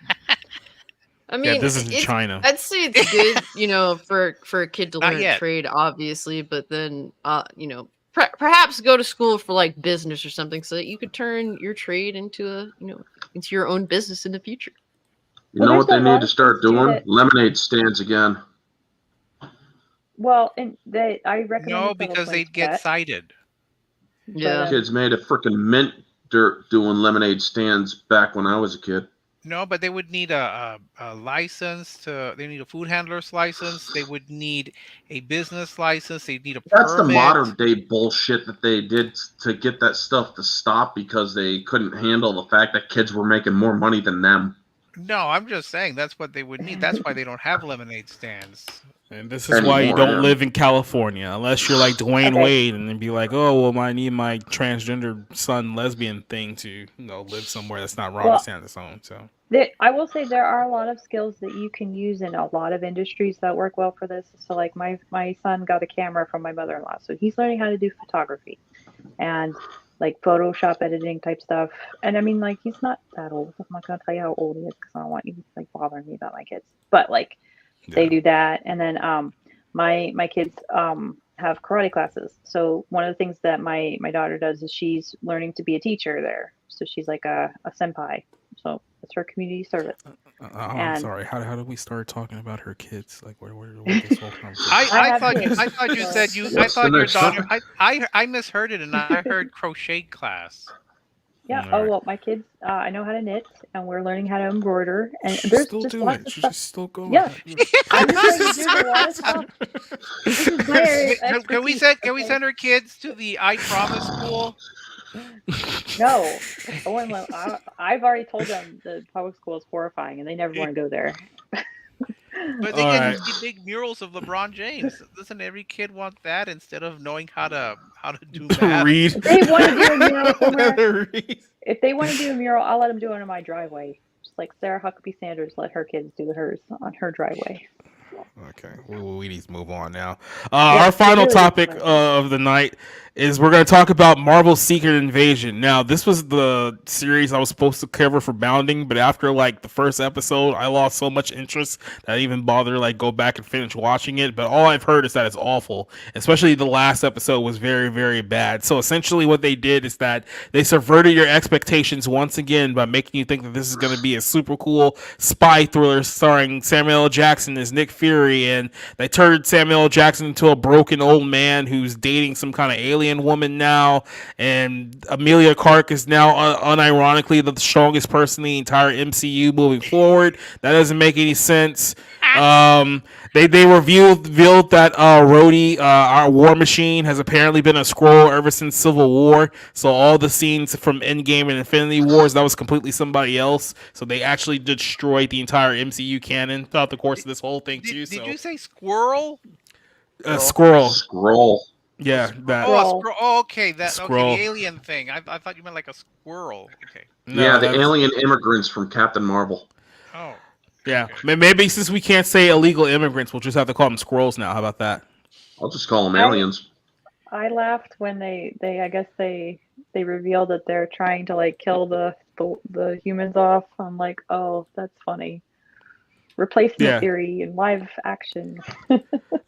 I mean, this isn't China. I'd say it's good, you know, for a kid to Not learn a yet. trade, obviously, but then, you know, perhaps go to school for like business or something, so that you could turn your trade into into your own business in the future. You know what they there's a need lot to of start kids, too, doing? that- Lemonade stands again. Well, and I recommend No, a because place they'd get that. cited. Yeah. Kids made a freaking mint dirt doing lemonade stands back when I was a kid. No, but they would need a license to. They need a food handler's license. They would need a business license. They need a That's the permit. modern day bullshit that they did to get that stuff to stop because they couldn't handle the fact that kids were making more money than them. No, I'm just saying that's what they would need. That's why they don't have lemonade stands. And this is why you don't live in California, unless you're like Dwayne Wade and then be like, oh, well, I need my transgender son lesbian thing to live somewhere that's not wrong to stand on its own. So I will say there are a lot of skills that you can use in a lot of industries that work well for this. So like my son got a camera from my mother-in-law, so he's learning how to do photography and like Photoshop editing type stuff. And I mean, like, he's not that old. I'm not gonna tell you how old he is because I don't want you like bothering me about my kids. But like they do that. And then my kids have karate classes. So one of the things that my daughter does is she's learning to be a teacher there. So she's like a senpai. So it's her community service. I'm sorry. How did we start talking about her kids? Like where this whole conversation? I thought you said you. I thought your daughter. I misheard it, and I heard crochet class. Yeah. Oh well, my kids. I know how to knit, and we're learning how to embroider. And there's still just doing lots it. of She's stuff. just still going. Yeah. I'm just trying to do a lot of stuff. This is my area of Can we expertise, send our kids to the I Promise school? No, I've already told them the public school is horrifying, and they never want to go there. But they All get right. to see big murals of LeBron James. Doesn't every kid want that instead of knowing how to do math? Read. If they want to do a mural somewhere, Read. if they want to do a mural, I'll let them do it in my driveway. Just like Sarah Huckabee Sanders let her kids do hers on her driveway. Okay, we need to move on now. Yeah, Our final really topic exciting. of the night is we're going to talk about Marvel's Secret Invasion. Now, this was the series I was supposed to cover for Bounding, but after like the first episode, I lost so much interest that I even bothered to like go back and finish watching it. But all I've heard is that it's awful, especially the last episode was very, very bad. So essentially, what they did is that they subverted your expectations once again by making you think that this is going to be a super cool spy thriller starring Samuel L. Jackson as Nick Fury, and they turned Samuel L. Jackson into a broken old man who's dating some kind of alien woman now, and Amelia Clark is now unironically the strongest person in the entire MCU moving forward. That doesn't make any sense. They revealed that Rhodey, our War Machine, has apparently been a Skrull ever since Civil War. So all the scenes from Endgame and Infinity Wars, that was completely somebody else. So they actually destroyed the entire MCU canon throughout the course of this whole thing too. Did you say squirrel? Skrull. Scroll. Yeah, that. Oh, a scroll. Oh, okay, that Scroll. okay, the alien thing. I thought you meant like a squirrel. Okay. No, Yeah, the that's- alien immigrants from Captain Marvel. Oh. Yeah, maybe since we can't say illegal immigrants, we'll just have to call them squirrels now. How about that? I'll just call them aliens. I laughed when they I guess they revealed that they're trying to like kill the humans off. I'm like, oh, that's funny. Replacement Yeah. theory in live action.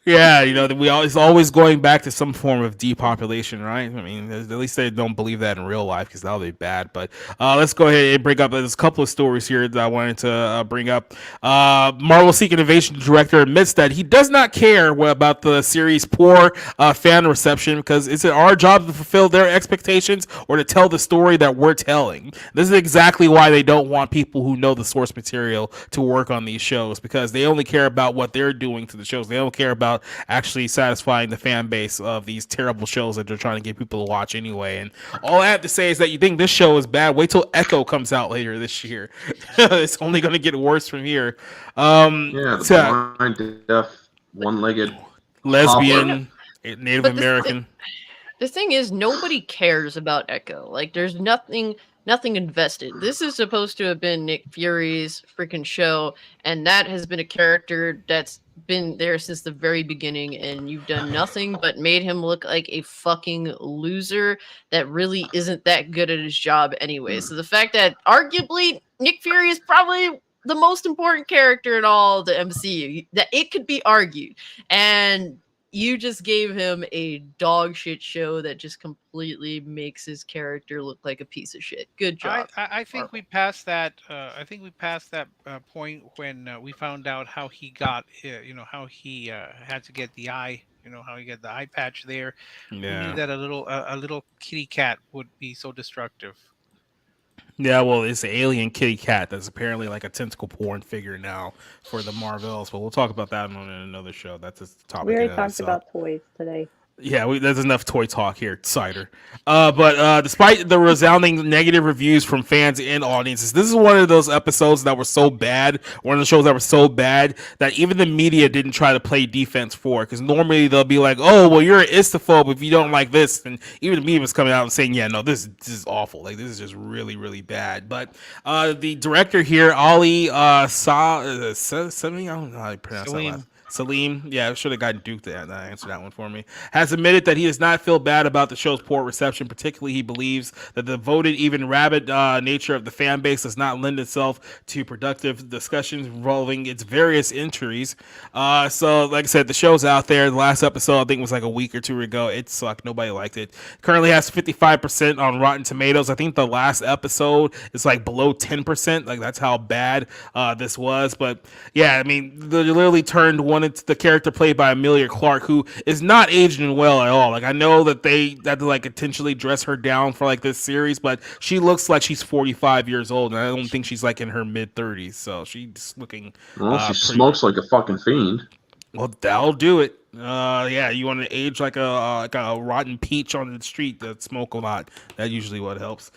Yeah, it's always going back to some form of depopulation, right? I mean, at least they don't believe that in real life because that'll be bad. But let's go ahead and bring up. There's a couple of stories here that I wanted to bring up. Marvel Secret Invasion director admits that he does not care about the series' poor fan reception because is it our job to fulfill their expectations or to tell the story that we're telling? This is exactly why they don't want people who know the source material to work on these shows because they only care about what they're doing to the shows. They don't care about actually satisfying the fan base of these terrible shows that they're trying to get people to watch anyway. And all I have to say is that you think this show is bad, wait till Echo comes out later this year. It's only going to get worse from here. Yeah, the blind, deaf, one-legged, lesbian, Native But American. The thing is, nobody cares about Echo. Like, there's nothing invested. This is supposed to have been Nick Fury's freaking show, and that has been a character that's been there since the very beginning, and you've done nothing but made him look like a fucking loser that really isn't that good at his job anyway. So the fact that arguably Nick Fury is probably the most important character in all the MCU, that it could be argued, and you just gave him a dog shit show that just completely makes his character look like a piece of shit. Good job. I think we passed that. I think we passed that point when we found out how he got, how he had to get the eye. How he got the eye patch there. Yeah. We knew that a little kitty cat would be so destructive. Yeah, well, it's an alien kitty cat that's apparently like a tentacle porn figure now for the Marvels, but we'll talk about that on another show. That's just the topic. We already in talked itself. about toys today. Yeah, there's enough toy talk here, cider. But despite the resounding negative reviews from fans and audiences, this is one of those episodes that were so bad, one of the shows that were so bad that even the media didn't try to play defense for it. Because normally they'll be like, oh, well, you're an istophobe if you don't like this. And even the media was coming out and saying, yeah, no, this is awful. Like, this is just really, really bad. But the director here, Ali Sami, I don't know how to pronounce that last. Salim, yeah, I should have gotten Duke to answer that one for me, has admitted that he does not feel bad about the show's poor reception. Particularly, he believes that the devoted, even rabid nature of the fan base does not lend itself to productive discussions involving its various entries. So, like I said, the show's out there. The last episode, I think, was like a week or two ago. It sucked. Nobody liked it. Currently has 55% on Rotten Tomatoes. I think the last episode is like below 10%. Like, that's how bad this was. But, yeah, I mean, they literally turned one into the character played by Amelia Clark, who is not aging well at all. Like, I know that they had to like intentionally dress her down for like this series, but she looks like she's 45 years old, and I don't think she's like in her mid 30s. So she's looking. Well, she smokes like a fucking fiend. Well, that'll do it. Yeah, you want to age like a rotten peach on the street that smoke a lot. That usually what helps.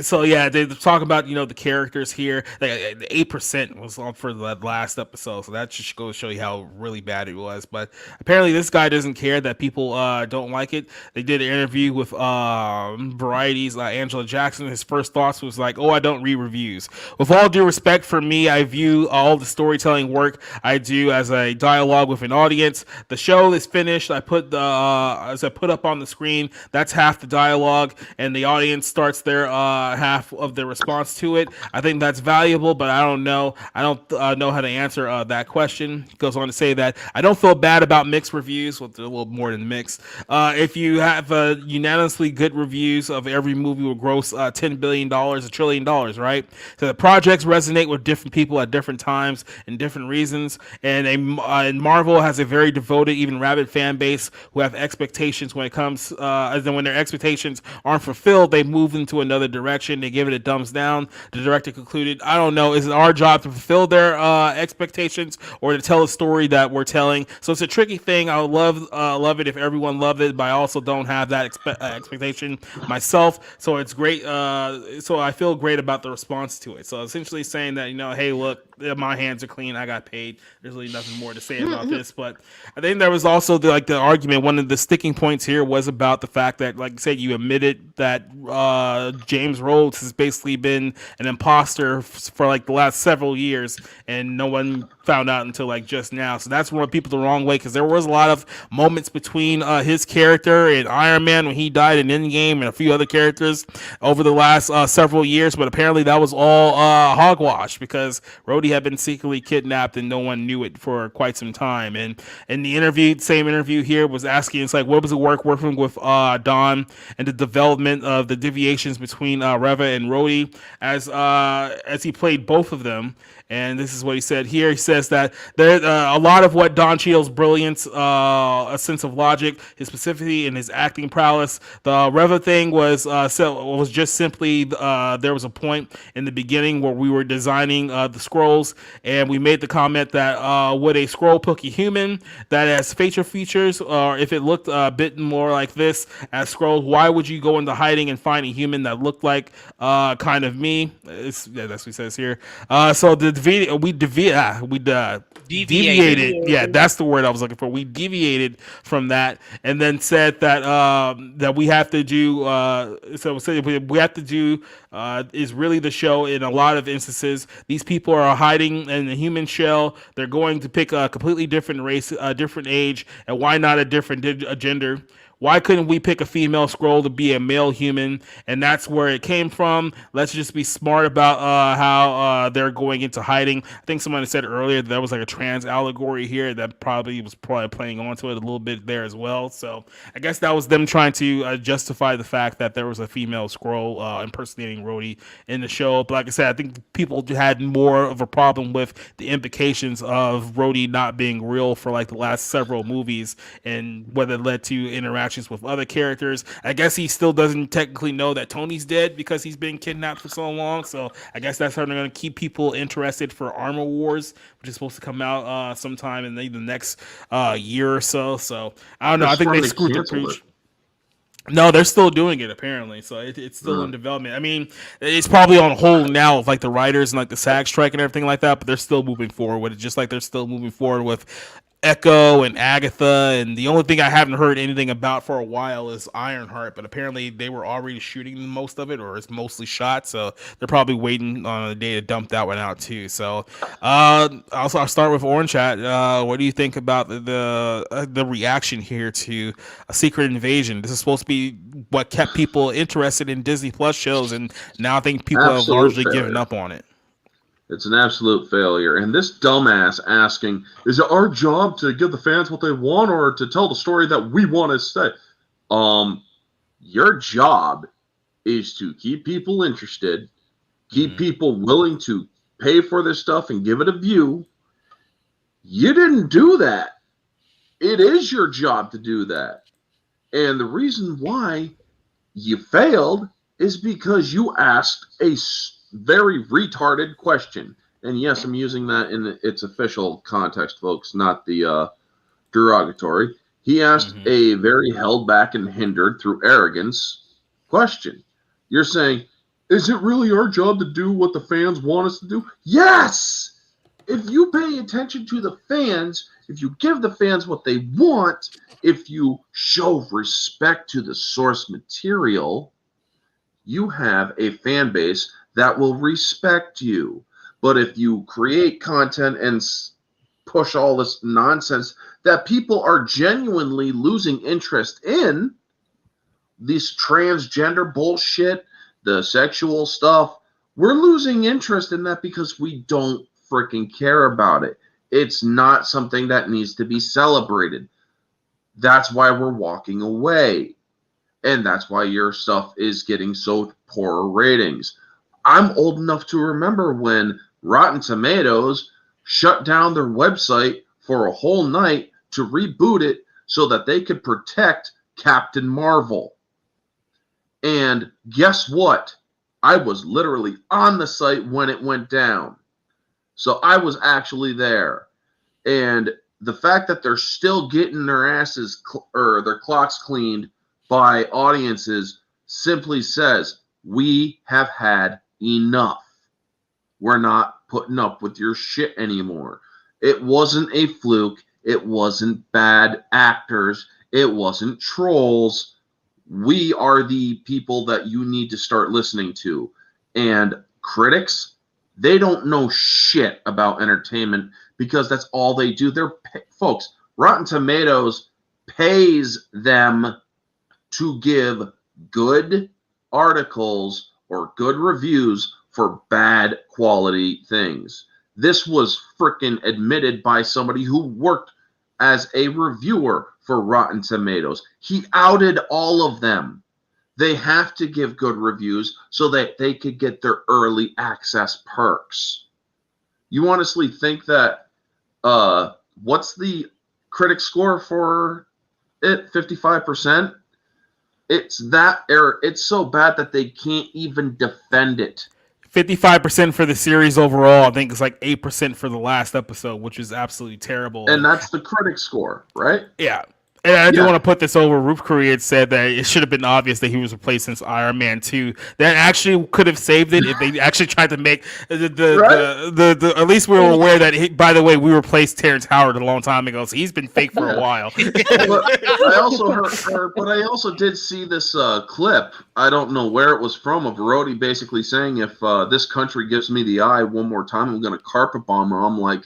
So yeah, they talk about the characters here. Like, the 8% was on for the last episode, so that just goes to show you how really bad it was. But apparently, this guy doesn't care that people don't like it. They did an interview with Variety's Angela Jackson. His first thoughts was like, "Oh, I don't read reviews. With all due respect for me, I view all the storytelling work I do as a dialogue with an audience. The show is finished. I put as I put up on the screen. That's half the dialogue, and the audience starts their half of the response to it. I think that's valuable, but I don't know. I don't know how to answer that question." He goes on to say that I don't feel bad about mixed reviews. Well, they're a little more than mixed. If you have unanimously good reviews of every movie will gross $10 billion, $1 trillion, right? So the projects resonate with different people at different times and different reasons. And Marvel has a very devoted, even rabid fan base who have expectations when it comes, and then when their expectations aren't fulfilled, they move into another direction. They give it a thumbs down. The director concluded, I don't know, is it our job to fulfill their expectations or to tell a story that we're telling? So it's a tricky thing. I would love it if everyone loved it, but I also don't have that expectation myself. So it's great. So I feel great about the response to it. So essentially saying that, hey, look, my hands are clean. I got paid. There's really nothing more to say about this. But I think there was also the argument. One of the sticking points here was about the fact that, like I said, you admitted that James Rhodes has basically been an imposter for like the last several years, and no one found out until like just now. So that's rubbed people the wrong way, because there was a lot of moments between his character and Iron Man when he died in Endgame and a few other characters over the last several years. But apparently that was all hogwash, because Rhodey had been secretly kidnapped and no one knew it for quite some time. And in the same interview here, was asking, it's like, what was it working with Don and the development of the deviations between Reva and Rhodey as he played both of them. And this is what he said here. He says that there a lot of what Don Cheadle's brilliance, a sense of logic, his specificity, and his acting prowess. The Reva thing was just simply there was a point in the beginning where we were designing the scrolls, and we made the comment that would a scroll pick a human that has facial features, or if it looked a bit more like this as scrolls, why would you go into hiding and find a human that looked like kind of me? That's what he says here. So we deviated. Yeah, that's the word I was looking for. We deviated from that, and then said that that we have to do. We have to do is really the show. In a lot of instances, these people are hiding in the human shell. They're going to pick a completely different race, a different age, and why not a different gender? Why couldn't we pick a female scroll to be a male human? And that's where it came from. Let's just be smart about how they're going into hiding. I think someone said earlier that was like a trans allegory here that probably was playing onto it a little bit there as well. So I guess that was them trying to justify the fact that there was a female scroll impersonating Rhodey in the show. But like I said, I think people had more of a problem with the implications of Rhodey not being real for like the last several movies, and whether it led to interactions with other characters. I guess he still doesn't technically know that Tony's dead because he's been kidnapped for so long. So I guess that's how they're going to keep people interested for Armor Wars, which is supposed to come out sometime in the next year or so. So I don't know. I think they screwed the pooch. No, they're still doing it apparently, so it's still in development. I mean, it's probably on hold now with like the writers and like the SAG strike and everything like that, but they're still moving forward with it, just like they're still moving forward with Echo and Agatha. And the only thing I haven't heard anything about for a while is Ironheart, but apparently they were already shooting most of it, or it's mostly shot, so they're probably waiting on a day to dump that one out too. So I'll start with Orange Hat. What do you think about the reaction here to A Secret Invasion? This is supposed to be what kept people interested in Disney Plus shows, and now I think people have largely given up on it. It's an absolute failure. And this dumbass asking, is it our job to give the fans what they want or to tell the story that we want to say? Your job is to keep people interested, keep people willing to pay for this stuff and give it a view. You didn't do that. It is your job to do that. And the reason why you failed is because you asked a very retarded question. And yes, I'm using that in its official context, folks, not the derogatory. He asked a very held back and hindered through arrogance question. You're saying, is it really our job to do what the fans want us to do? Yes! If you pay attention to the fans, if you give the fans what they want, if you show respect to the source material, you have a fan base that will respect you. But if you create content and push all this nonsense that people are genuinely losing interest in, this transgender bullshit, the sexual stuff, we're losing interest in that because we don't freaking care about it. It's not something that needs to be celebrated. That's why we're walking away. And that's why your stuff is getting so poor ratings. I'm old enough to remember when Rotten Tomatoes shut down their website for a whole night to reboot it so that they could protect Captain Marvel. And guess what? I was literally on the site when it went down. So I was actually there. And the fact that they're still getting their asses or their clocks cleaned by audiences simply says, we have had enough. We're not putting up with your shit anymore. It wasn't a fluke. It wasn't bad actors. It wasn't trolls. We are the people that you need to start listening to. And critics, they don't know shit about entertainment because that's all they do. Folks, Rotten Tomatoes pays them to give good articles or good reviews for bad quality things. This was freaking admitted by somebody who worked as a reviewer for Rotten Tomatoes. He outed all of them. They have to give good reviews so that they could get their early access perks. You honestly think that what's the critic score for it? 55%? It's that error. It's so bad that they can't even defend it. 55% for the series overall. I think it's like 8% for the last episode, which is absolutely terrible. And that's the critic score, right? Yeah. And I do want to put this over. Roof Korea had said that it should have been obvious that he was replaced since Iron Man 2. That actually could have saved it if they actually tried to make the at least we were aware that, by the way, we replaced Terrence Howard a long time ago, so he's been fake for a while. I also heard, but I also did see this clip. I don't know where it was from, of Rhodey basically saying, if this country gives me the eye one more time, I'm going to carpet bomb her. I'm like,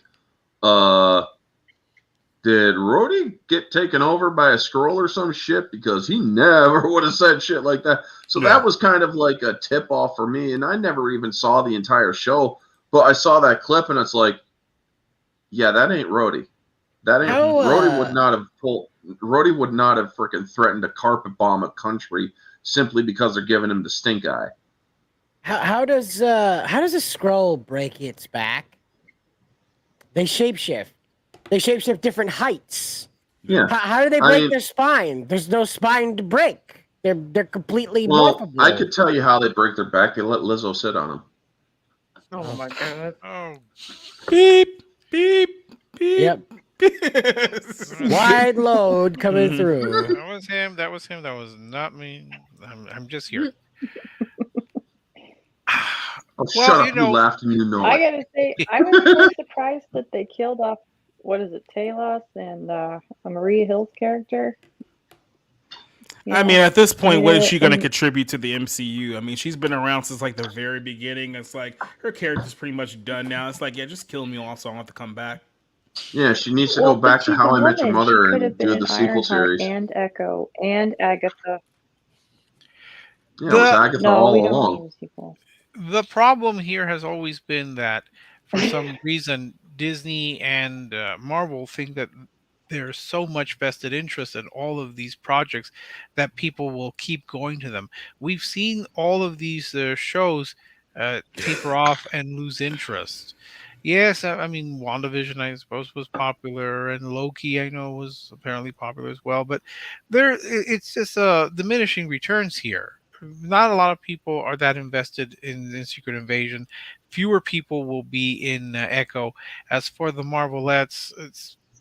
did Rhodey get taken over by a scroll or some shit? Because he never would have said shit like that. So that was kind of like a tip off for me. And I never even saw the entire show, but I saw that clip and it's like, yeah, that ain't Rhodey. That ain't Rhodey would not have freaking threatened to carpet bomb a country simply because they're giving him the stink eye. How does a scroll break its back? They shapeshift. They shapeshift different heights. Yeah. How do they break their spine? There's no spine to break. They're completely morphable. I could tell you how they break their back. They let Lizzo sit on them. Oh my god. Oh. Beep, beep, beep. Yep. Wide load coming through. That was him. That was him. That was not me. I'm just here. Shut up. You laughed and you know I it. gotta say, I was so surprised that they killed off, what is it, Talos and Maria Hill's character. I mean, at this point, what is she going to contribute to the MCU? I mean, she's been around since like the very beginning. It's like her character's pretty much done now. It's like, yeah, just kill me off so I don't have to come back. Yeah, she needs to go back to How I Met Your Mother and do the sequel series. And Echo and Agatha. Yeah, it was Agatha all along. The problem here has always been that for some reason Disney and Marvel think that there's so much vested interest in all of these projects that people will keep going to them. We've seen all of these shows taper off and lose interest. Yes, I mean, WandaVision, I suppose, was popular, and Loki, I know, was apparently popular as well. But it's just diminishing returns here. Not a lot of people are that invested in Secret Invasion. Fewer people will be in Echo. As for the Marvelettes,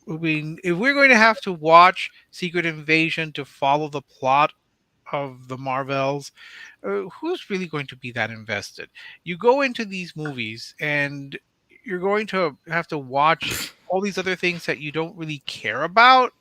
if we're going to have to watch Secret Invasion to follow the plot of the Marvels, who's really going to be that invested? You go into these movies and you're going to have to watch all these other things that you don't really care about.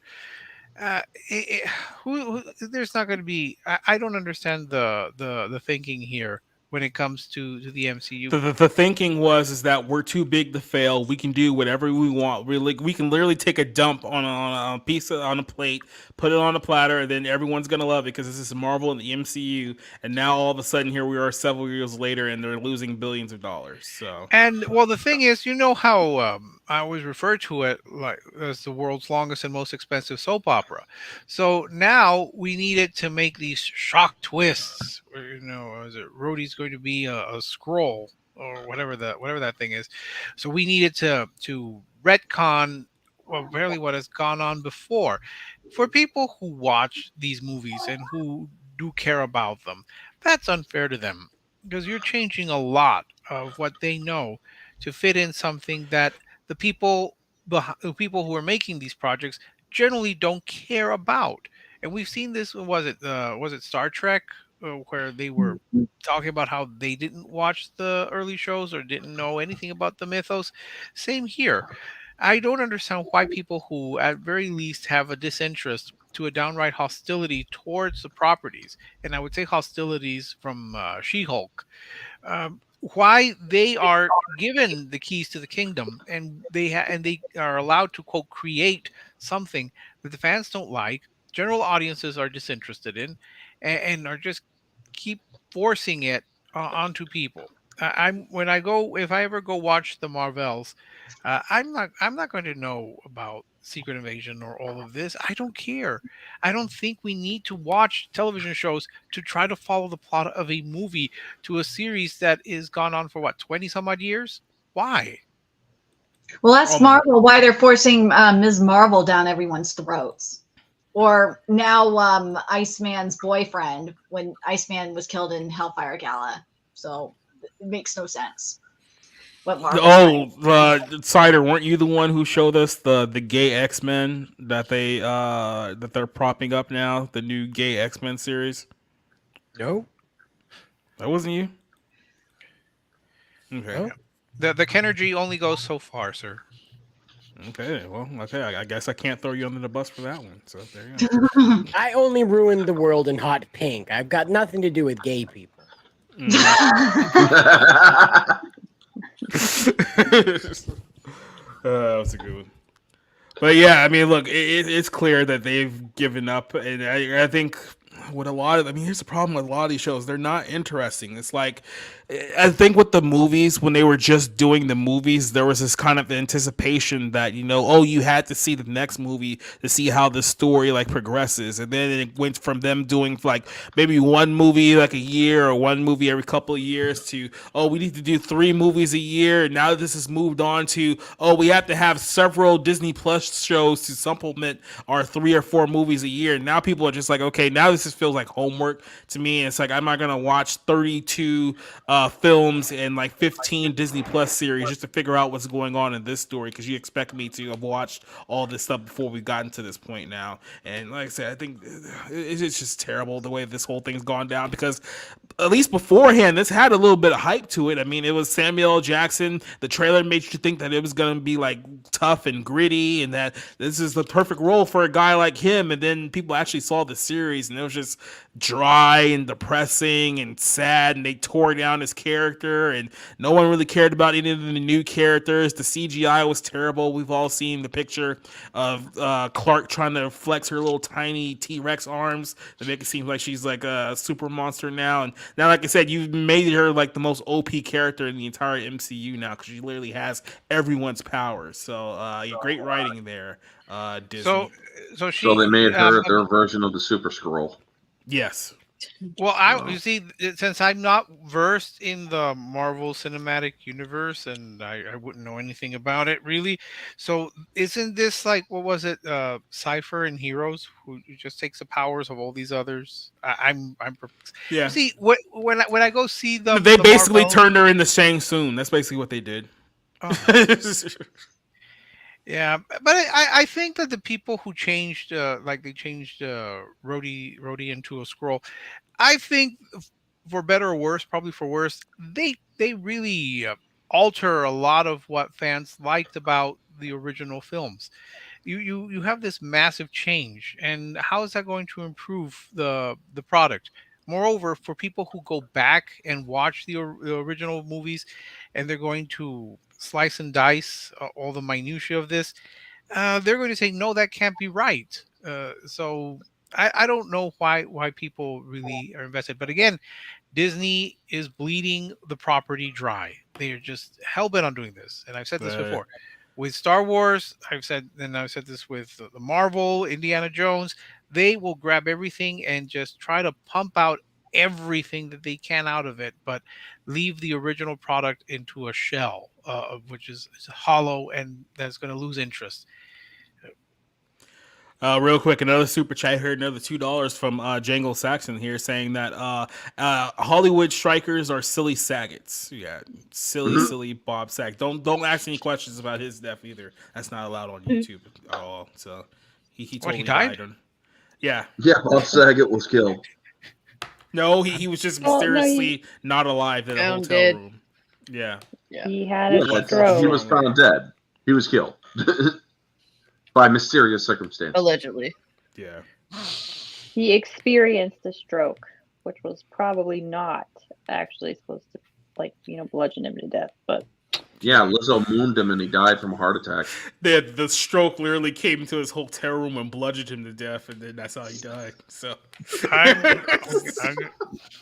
Uh, it, it- there's not going to be. I don't understand the thinking here when it comes to the MCU. The thinking is that we're too big to fail. We can do whatever we want. We can literally take a dump on a piece on a plate, put it on a platter, and then everyone's gonna love it because this is Marvel and the MCU. And now all of a sudden here we are several years later, and they're losing billions of dollars. So And well, the thing is, you know how I always refer to it like as the world's longest and most expensive soap opera. So now we needed to make these shock twists. You know, is it Rhodey's going to be a scroll or whatever that thing is? So we needed to retcon apparently what has gone on before. For people who watch these movies and who do care about them, that's unfair to them because you're changing a lot of what they know to fit in something that the people who are making these projects generally don't care about. And we've seen this. Was it Star Trek where they were talking about how they didn't watch the early shows or didn't know anything about the mythos? Same here. I don't understand why people who, at very least, have a disinterest to a downright hostility towards the properties, and I would say hostilities from She-Hulk, why they are given the keys to the kingdom and they are allowed to quote create something that the fans don't like, general audiences are disinterested in, and are just keep forcing it onto people. I'm when I go if I ever go watch the Marvels, I'm not going to know about Secret Invasion or all of this. I don't care. I don't think we need to watch television shows to try to follow the plot of a movie to a series that is gone on for what 20 some odd years. Why? Well, that's Marvel. Why they're forcing Ms. Marvel down everyone's throats, or now Iceman's boyfriend when Iceman was killed in Hellfire Gala. So it makes no sense. What Marvel? Cider, weren't you the one who showed us the gay X-Men that they're propping up now, the new gay X-Men series? No, that wasn't you. Okay. No. The Kenergy only goes so far, sir. Okay, well, okay. I guess I can't throw you under the bus for that one. So there you go. I only ruined the world in hot pink. I've got nothing to do with gay people. That was a good one. But yeah, I mean, look, it's clear that they've given up, and I think with here's the problem with a lot of these shows: they're not interesting. It's like, I think with the movies, when they were just doing the movies, there was this kind of anticipation that you had to see the next movie to see how the story like progresses, and then it went from them doing like maybe one movie like a year or one movie every couple of years to we need to do 3 movies a year. And now this has moved on to we have to have several Disney Plus shows to supplement our 3 or 4 movies a year. And now people are just like, okay, now this just feels like homework to me. And it's like, I'm not gonna watch 32 films and like 15 Disney Plus series just to figure out what's going on in this story because you expect me to have watched all this stuff before we've gotten to this point now. And like I said, I think it's just terrible the way this whole thing's gone down because at least beforehand, this had a little bit of hype to it. I mean, it was Samuel L. Jackson. The trailer made you think that it was going to be like tough and gritty and that this is the perfect role for a guy like him. And then people actually saw the series and it was just dry and depressing and sad. And they tore down his character and no one really cared about any of the new characters. The CGI was terrible. We've all seen the picture of Clark trying to flex her little tiny T-Rex arms to make it seem like she's like a super monster now. And now, like I said, you've made her like the most OP character in the entire MCU now because she literally has everyone's powers. So, great writing there, Disney. So they made her their version of the Super Skrull. Yes. Well, you see, since I'm not versed in the Marvel Cinematic Universe and I wouldn't know anything about it really, so isn't this like what was it, Cypher and Heroes, who just takes the powers of all these others? I'm perplexed. Yeah. See, when I go see they the basically Marvel, turned her into Shang Tsung. That's basically what they did. Yeah, but I think that the people who changed, like they changed Rhodey into a scroll, I think for better or worse, probably for worse, they really alter a lot of what fans liked about the original films. You have this massive change, and how is that going to improve the product? Moreover, for people who go back and watch the original movies, and they're going to slice and dice all the minutia of this, they're going to say no, that can't be right. So I don't know why people really are invested. But again, Disney is bleeding the property dry. They are just hell bent on doing this, and I've said this before. With Star Wars, I've said this with the Marvel, Indiana Jones. They will grab everything and just try to pump out everything that they can out of it, but leave the original product into a shell, which is hollow, and that's going to lose interest. Real quick, another super chat. I heard another $2 from Jangle Saxon here saying that Hollywood strikers are silly Saggets. Yeah, silly Bob Saget. Don't ask any questions about his death either. That's not allowed on YouTube at all. So he totally he died? Yeah. Yeah, Bob Saget was killed. No, he was just mysteriously not alive in a Found hotel dead. room. Yeah. He had a Yeah, stroke. he was found dead. He was killed by mysterious circumstances. Allegedly. Yeah. He experienced a stroke, which was probably not actually supposed to, bludgeon him to death. But Yeah, Lizzo mooned him and he died from a heart attack. The stroke literally came into his hotel room and bludgeoned him to death, and then that's how he died. So,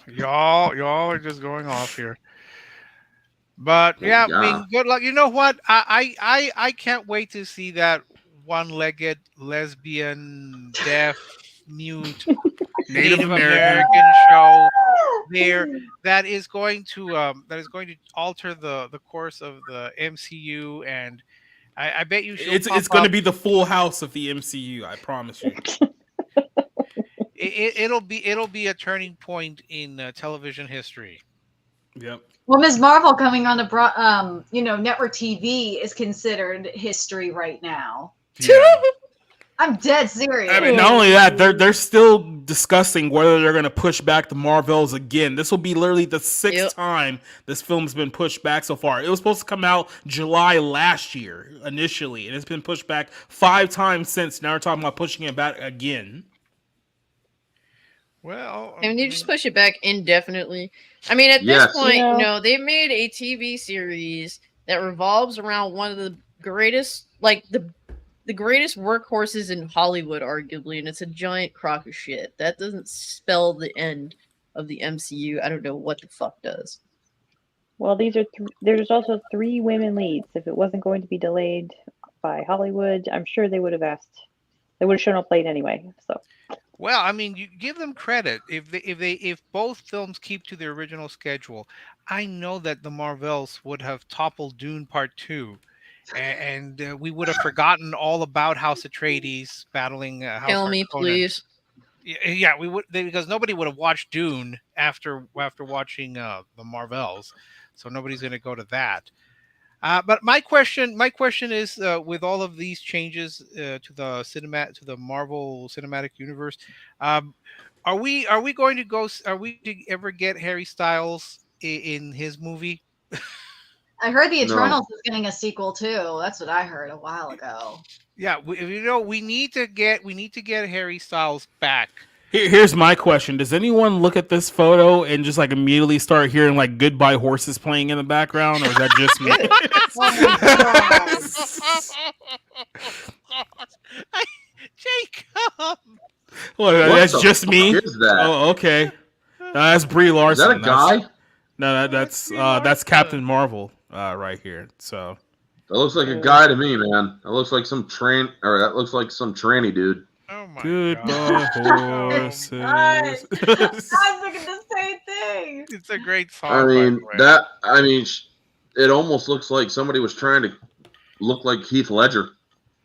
y'all are just going off here. But yeah, I mean, good luck. You know what? I can't wait to see that one-legged lesbian, deaf, mute, Native American show there that is going to alter the course of the MCU, and I bet you it's going to be the Full House of the MCU. I promise you. It'll be a turning point in television history. Yep. Well, Ms. Marvel coming on the network TV is considered history right now. Yeah. I'm dead serious. I mean, not only that, they're still discussing whether they're going to push back the Marvels again. This will be literally the sixth time this film's been pushed back so far. It was supposed to come out July last year initially, and it's been pushed back 5 times since. Now we're talking about pushing it back again. Well, and you just push it back indefinitely. I mean, at this point, they made a TV series that revolves around one of the greatest, the greatest workhorses in Hollywood, arguably, and it's a giant crock of shit. That doesn't spell the end of the MCU. I don't know what the fuck does. Well, there's also 3 women leads. If it wasn't going to be delayed by Hollywood, I'm sure they would have asked. They would have shown up late anyway. So. Well, I mean, you give them credit if both films keep to their original schedule. I know that the Marvels would have toppled Dune Part 2. And we would have forgotten all about House Atreides battling House Kill me, Harkonnen. please. Yeah, we would, because nobody would have watched Dune after watching the Marvels, so nobody's going to go to that. But my question is, with all of these changes to the Marvel Cinematic Universe, are we going to ever get Harry Styles in his movie? I heard the Eternals is getting a sequel too. That's what I heard a while ago. Yeah, we need to get Harry Styles back. Here's my question: does anyone look at this photo and just immediately start hearing Goodbye Horses playing in the background, or is that just me? Jacob. Well, that's just fuck me. is that? Oh, okay. That's Brie Larson. Is that a guy? No, that's Captain Marvel right here. So that looks like a guy to me, man. That looks like some tranny dude. Oh my Goodbye Horses. I was thinking the same thing. It's a great song. I mean, it almost looks like somebody was trying to look like Heath Ledger.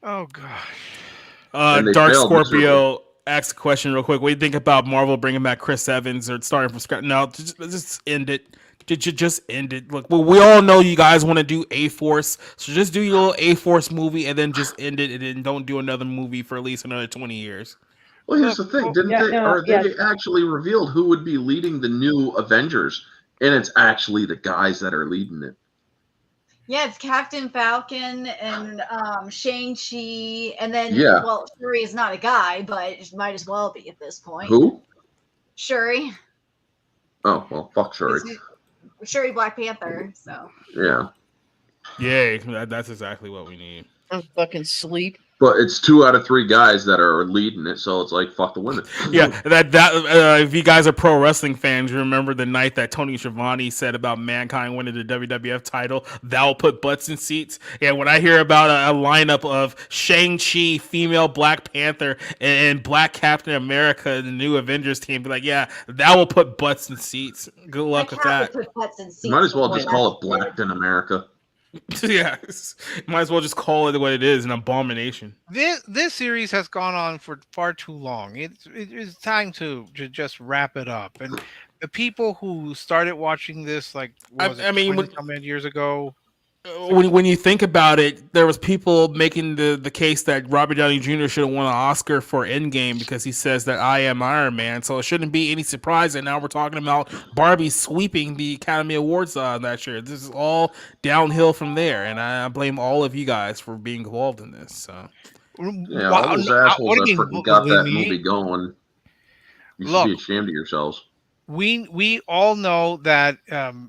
Oh gosh. Dark Scorpio asks a question real quick. What do you think about Marvel bringing back Chris Evans or starting from scratch? No, just end it. Just end it. Look, well, we all know you guys want to do A-Force, so just do your little A-Force movie and then just end it, and then don't do another movie for at least another 20 years. Well, here's the thing. They actually revealed who would be leading the new Avengers, and it's actually the guys that are leading it. Yeah, it's Captain Falcon and Shang-Chi, and then, well, Shuri is not a guy, but it might as well be at this point. Who? Shuri. Oh, well, fuck Shuri. Shuri Black Panther, so. Yeah. Yay, that's exactly what we need. I'm fucking sleep. But it's 2 out of 3 guys that are leading it, so it's like, fuck the women. Yeah, if you guys are pro wrestling fans, you remember the night that Tony Schiavone said about Mankind winning the WWF title, that'll put butts in seats. And when I hear about a lineup of Shang-Chi, female Black Panther, and Black Captain America, and the new Avengers team, be like, yeah, that will put butts in seats. Good luck with that. Might as well just call it Blacked in America. Yeah, might as well just call it what it is, an abomination. This series has gone on for far too long. It's time to just wrap it up. And the people who started watching this, like, how many years ago? When you think about it, there was people making the case that Robert Downey Jr. should have won an Oscar for Endgame because he says that I am Iron Man. So it shouldn't be any surprise that now we're talking about Barbie sweeping the Academy Awards that year. This is all downhill from there, and I blame all of you guys for being involved in this. So yeah, all those assholes that freaking got that movie going. You should be ashamed of yourselves. We all know that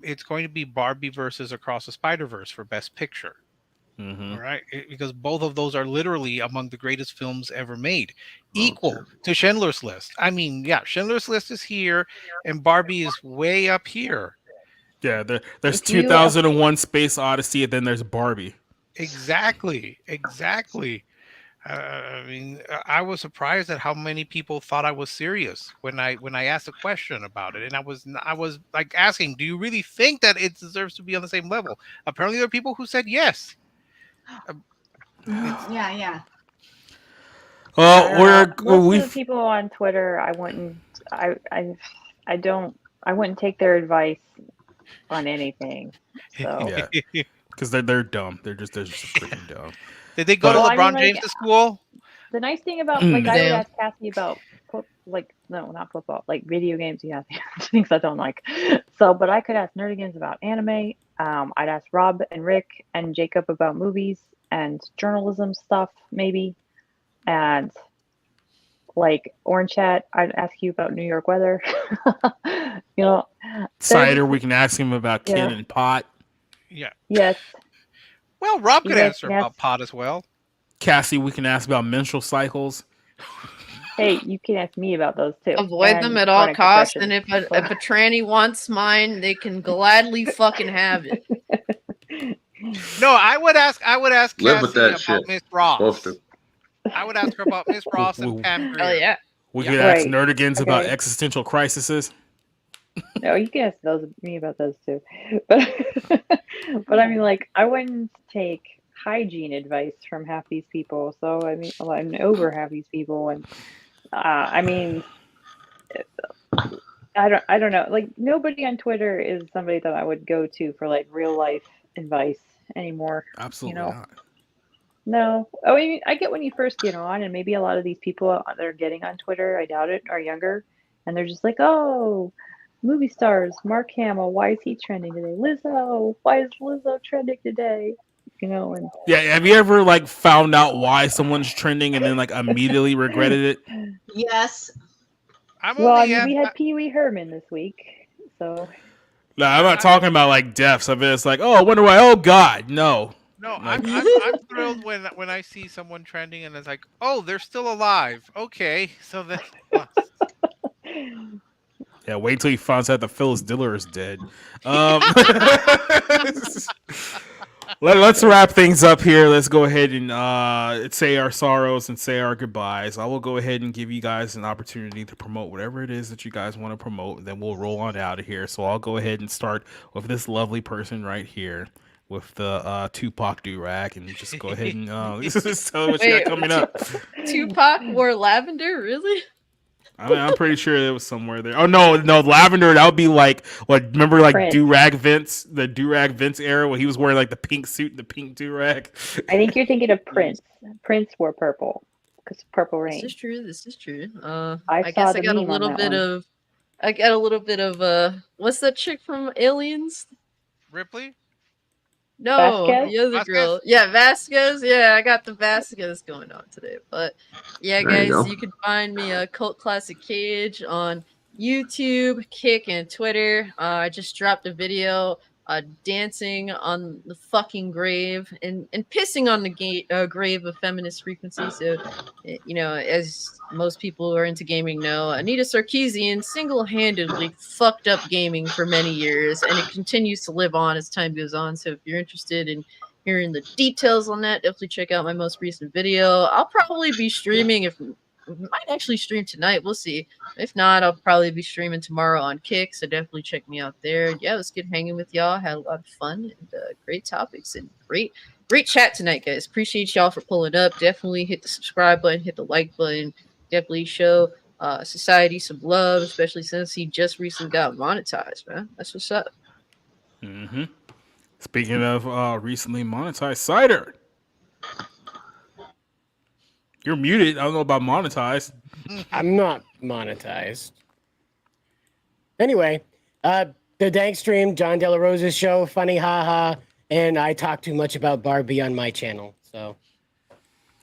it's going to be Barbie versus Across the Spider-Verse for Best Picture. Mm-hmm. All right, because both of those are literally among the greatest films ever made, equal to Schindler's List. I mean, yeah, Schindler's List is here, and Barbie is way up here. Yeah, there's 2001: Space Odyssey, and then there's Barbie. Exactly. I mean, I was surprised at how many people thought I was serious when I asked a question about it, and I was like asking, "Do you really think that it deserves to be on the same level?" Apparently, there are people who said yes. Yeah. Well, most of the people on Twitter, I wouldn't take their advice on anything. So yeah, because they're dumb. They're just freaking dumb. Did they go to LeBron James to school? The nice thing about, like, I would ask Cassie about, no, not football, like video games. Yeah, things I don't like. So, but I could ask Nerdigans about anime. I'd ask Rob and Rick and Jacob about movies and journalism stuff, maybe. And like Orange Chat, I'd ask you about New York weather. Cider, we can ask him about Ken and Pot. Yeah. Yes. Well, Rob could answer about pot as well. Cassie, we can ask about menstrual cycles. Hey, you can ask me about those too. Avoid them at all costs, and if a tranny wants mine, they can gladly fucking have it. No, I would ask Live with that Cassie about shit. Miss Ross. Supposed to. I would ask her about Miss Ross and Pam Grier. Oh yeah. We could ask Nerdigans about existential crises. No, you can ask me about those too. But I mean, like, I wouldn't take hygiene advice from half these people. So I mean, I'm over half these people, and I mean, I don't know. Like, nobody on Twitter is somebody that I would go to for like real life advice anymore. Absolutely not. No. I mean, I get when you first get on, and maybe a lot of these people that are getting on Twitter, I doubt it, are younger, and they're just like, oh, movie stars, Mark Hamill, why is he trending today? Lizzo, why is Lizzo trending today? And yeah, have you ever like found out why someone's trending and then like immediately regretted it? Yes. We had Pee Wee Herman this week, so. No, I'm not talking about like deaths. I mean, it's like, oh, I wonder why. Oh God, no. No, I'm thrilled when I see someone trending and it's like, oh, they're still alive. Okay, so then. Yeah, wait till he finds out that Phyllis Diller is dead. Let's wrap things up here. Let's go ahead and say our sorrows and say our goodbyes. I will go ahead and give you guys an opportunity to promote whatever it is that you guys want to promote, and then we'll roll on out of here. So I'll go ahead and start with this lovely person right here with the Tupac do-rag, and just go ahead and tell what you got coming up. Tupac wore lavender, really? I mean, I'm pretty sure it was somewhere there. Oh no, lavender. That would be like what? Remember like Prince. do-rag Vince, the do-rag Vince era, where he was wearing like the pink suit, and the pink do-rag. I think you're thinking of Prince. Prince wore purple because Purple This Rain. is true. This is true. I I guess saw I the got a meme on little that bit one. of. I got a little bit of what's that chick from Aliens? Ripley? No, Vasquez? the other Vasquez? girl. Yeah, Vasquez. Yeah, I got the Vasquez going on today. But yeah, There you guys, go. you can find me Cult Classic Cage on YouTube, Kick, and Twitter. I just dropped a video dancing on the fucking grave and pissing on the grave of feminist frequency. So, you know, as most people who are into gaming know, Anita Sarkeesian single-handedly fucked up gaming for many years, and it continues to live on as time goes on. So if you're interested in hearing the details on that, definitely check out my most recent video. I'll probably be streaming might actually stream tonight. We'll see. If not, I'll probably be streaming tomorrow on Kick, so definitely check me out there. Yeah, it was good hanging with y'all. Had a lot of fun and great topics and great chat tonight, guys. Appreciate y'all for pulling up. Definitely hit the subscribe button, hit the like button. Definitely show Society some love, especially since he just recently got monetized, man. That's what's up. Mm-hmm. Speaking of recently monetized, Cider. You're muted. I don't know about monetized. I'm not monetized. Anyway, the Dank Stream, John De La Rosa's show, funny haha, and I talk too much about Barbie on my channel. So,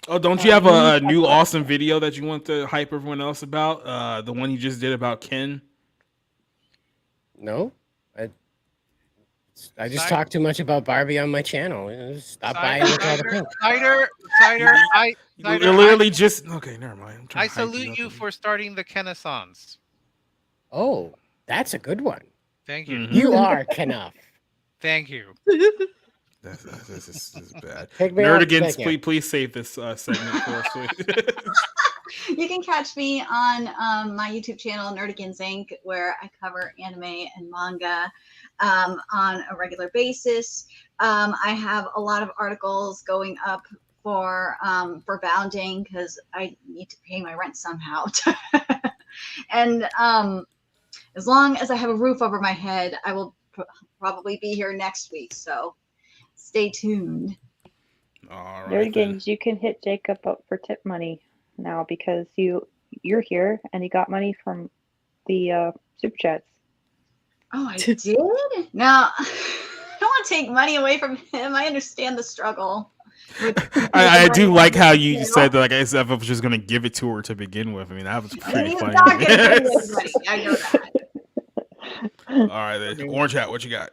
Oh, don't you have a new awesome video that you want to hype everyone else about? The one you just did about Ken? no, I just talk too much about Barbie on my channel. Stop by and look at the pink. Cider, You're literally just okay. Never mind. I salute you for starting the Kennaissance. Oh, that's a good one. Thank you. You are Kenough. Thank you. This is bad. Pick me up. Nerdigans, Thank you. please save this segment for us. Please. You can catch me on my YouTube channel, Nerdigans Inc., where I cover anime and manga on a regular basis. I have a lot of articles going up for Bounding because I need to pay my rent somehow. And as long as I have a roof over my head, I will probably be here next week. So stay tuned. All There right. again, you can hit Jacob up for tip money now because you're here and you got money from the super chats. Oh, I did? Now, I don't want to take money away from him. I understand the struggle. I do like how you said that, like, as if I was just going to give it to her to begin with. I mean, that was pretty He's funny. not gonna give me his money. I know that. All right, then. Orange Hat, what you got?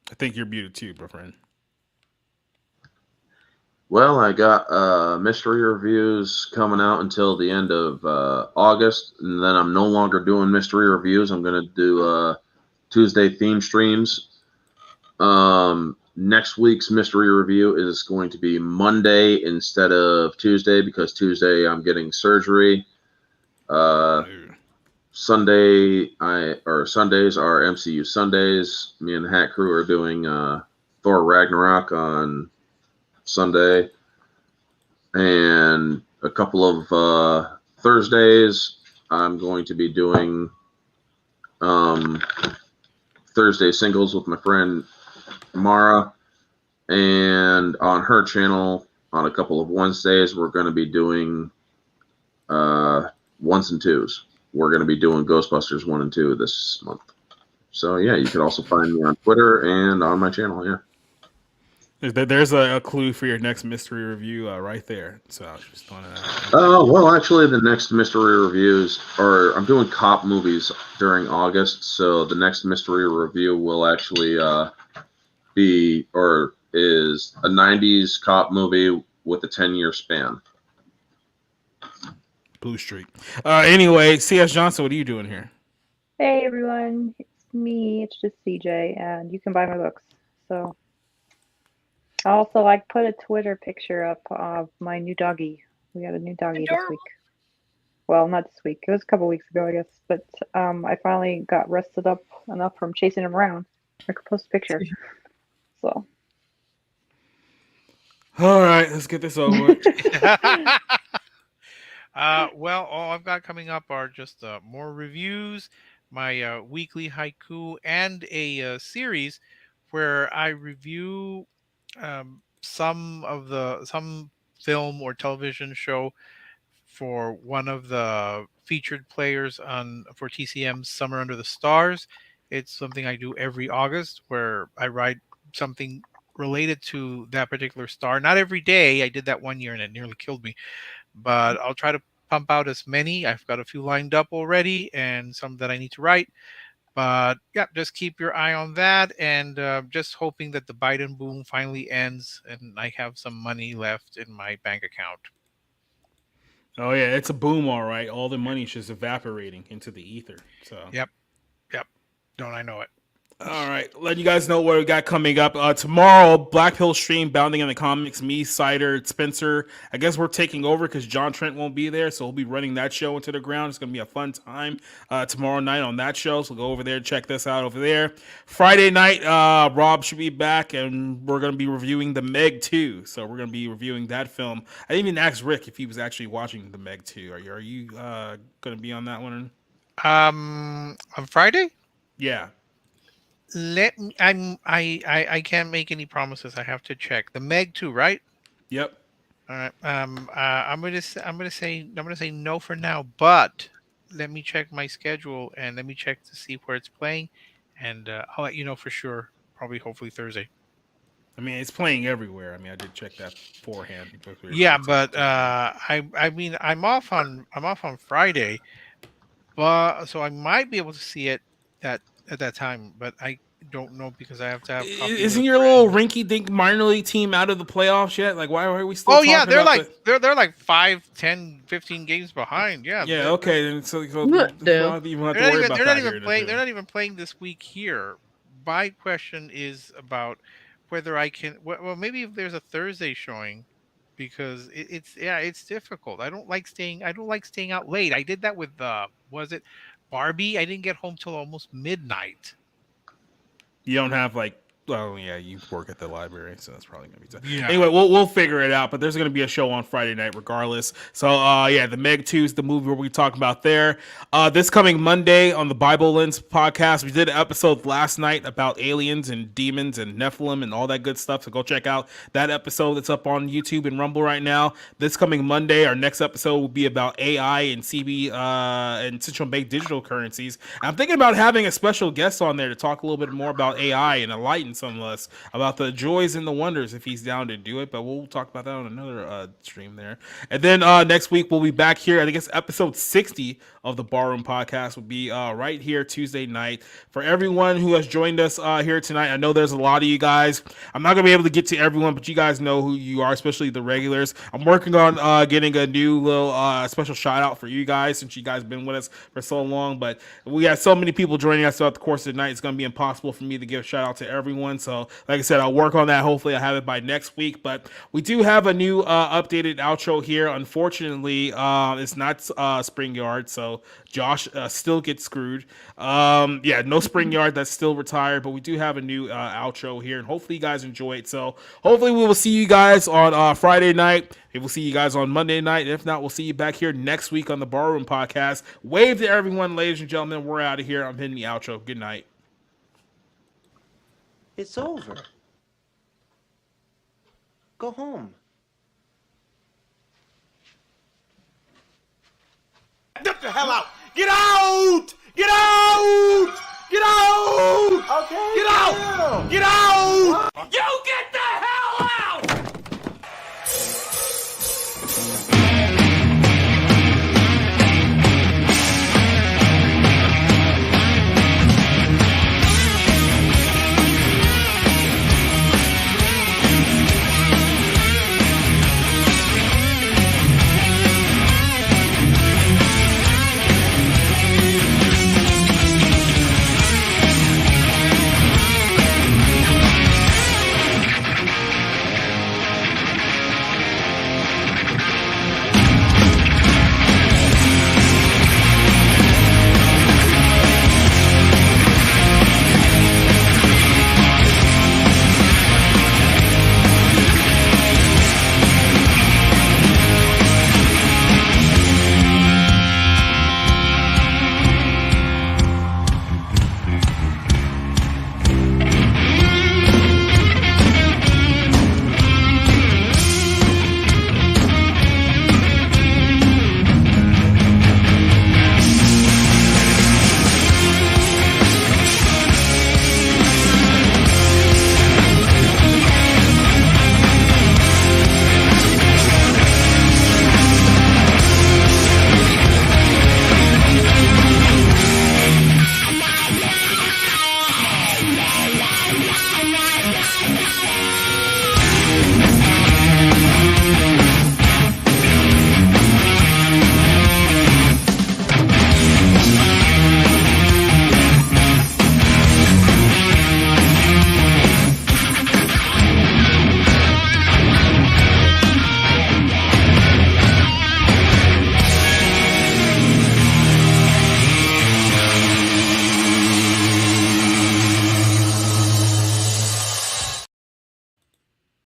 I think you're muted too, my friend. Well, I got mystery reviews coming out until the end of August, and then I'm no longer doing mystery reviews. I'm going to do Tuesday theme streams. Next week's mystery review is going to be Monday instead of Tuesday because Tuesday I'm getting surgery. Sundays are MCU Sundays. Me and the Hat Crew are doing Thor Ragnarok on Sunday, and a couple of Thursdays I'm going to be doing Thursday singles with my friend Mara, and on her channel on a couple of Wednesdays we're going to be doing ones and twos. We're going to be doing Ghostbusters 1 and 2 this month. So yeah, you can also find me on Twitter and on my channel. Yeah. There's a clue for your next mystery review right there. So I was just want to. Well, actually, the next mystery reviews are I'm doing cop movies during August, so the next mystery review will actually is a '90s cop movie with a 10-year span. Blue Streak. Anyway, C.S. Johnson, what are you doing here? Hey everyone, it's me. It's just CJ, and you can buy my books. So, also I put a Twitter picture up of my new doggy. We got a new doggy this week. Well, not this week. It was a couple weeks ago, I guess. But I finally got rested up enough from chasing him around. I could post a picture. So. All right, let's get this over with. Well, all I've got coming up are just more reviews, my weekly haiku, and a series where I review some film or television show for one of the featured players for TCM's Summer Under the Stars. It's something I do every August where I write something related to that particular star. Not every day. I did that one year and it nearly killed me. But I'll try to pump out as many. I've got a few lined up already and some that I need to write. But yeah, just keep your eye on that, and just hoping that the Biden boom finally ends and I have some money left in my bank account. Oh yeah, it's a boom, all right. All the money's just evaporating into the ether. So Yep. Don't I know it? All right, letting you guys know what we got coming up. Tomorrow, Black Pill stream, Bounding in the Comics, me, Cider, Spencer. I guess we're taking over because John Trent won't be there, so we'll be running that show into the ground. It's going to be a fun time tomorrow night on that show, so go over there and check this out over there. Friday night, Rob should be back, and we're going to be reviewing The Meg 2, so we're going to be reviewing that film. I didn't even ask Rick if he was actually watching The Meg 2. Are you going to be on that one? On Friday? Yeah. I can't make any promises. I have to check. The Meg 2, right? Yep. All right. I'm gonna say no for now, but let me check my schedule and let me check to see where it's playing, and I'll let you know for sure. Hopefully Thursday. I mean, it's playing everywhere. I mean, I did check that beforehand. Yeah, but I mean, I'm off on Friday, but so I might be able to see it at that time, but I don't know because I have to have. Isn't your little rinky-dink minor league team out of the playoffs yet? Like, why are we still? Oh yeah, they're like 5, 10, 15 games behind. Yeah. Yeah. Okay. Then so they're not even playing this week here. My question is about whether I can. Well, maybe if there's a Thursday showing, because it's difficult. I don't like staying out late. I did that with was it Barbie? I didn't get home till almost midnight. You don't have you work at the library, so that's probably gonna be tough. Yeah. Anyway, we'll figure it out. But there's gonna be a show on Friday night, regardless. So The Meg 2 is the movie we're talking about there. This coming Monday on the Bible Lens podcast, we did an episode last night about aliens and demons and Nephilim and all that good stuff. So go check out that episode that's up on YouTube and Rumble right now. This coming Monday, our next episode will be about AI and CB and central bank digital currencies. I'm thinking about having a special guest on there to talk a little bit more about AI and enlighten some of us about the joys and the wonders if he's down to do it. But we'll talk about that on another stream there. And then next week we'll be back here. I think it's episode 60 of the Barroom Podcast will be right here Tuesday night. For everyone who has joined us here tonight, I know there's a lot of you guys. I'm not gonna be able to get to everyone, but you guys know who you are, especially the regulars. I'm working on getting a new little special shout out for you guys since you guys been with us for so long. But we got so many people joining us throughout the course of the night, it's gonna be impossible for me to give a shout out to everyone. So like I said, I'll work on that. Hopefully I'll have it by next week. But we do have a new updated outro here. Unfortunately, it's not Spring Yard, so Josh still gets screwed. No Spring Yard, that's still retired, but we do have a new outro here, and hopefully you guys enjoy it. So hopefully we will see you guys on Friday night. We'll see you guys on Monday night. If not, we'll see you back here next week on the Barroom Podcast. Wave to everyone, ladies and gentlemen. We're out of here. I'm hitting the outro. Good night. It's over. Go home. Get the hell out! Get out! Get out! Get out! Okay. Get out! Get out! You get the hell out!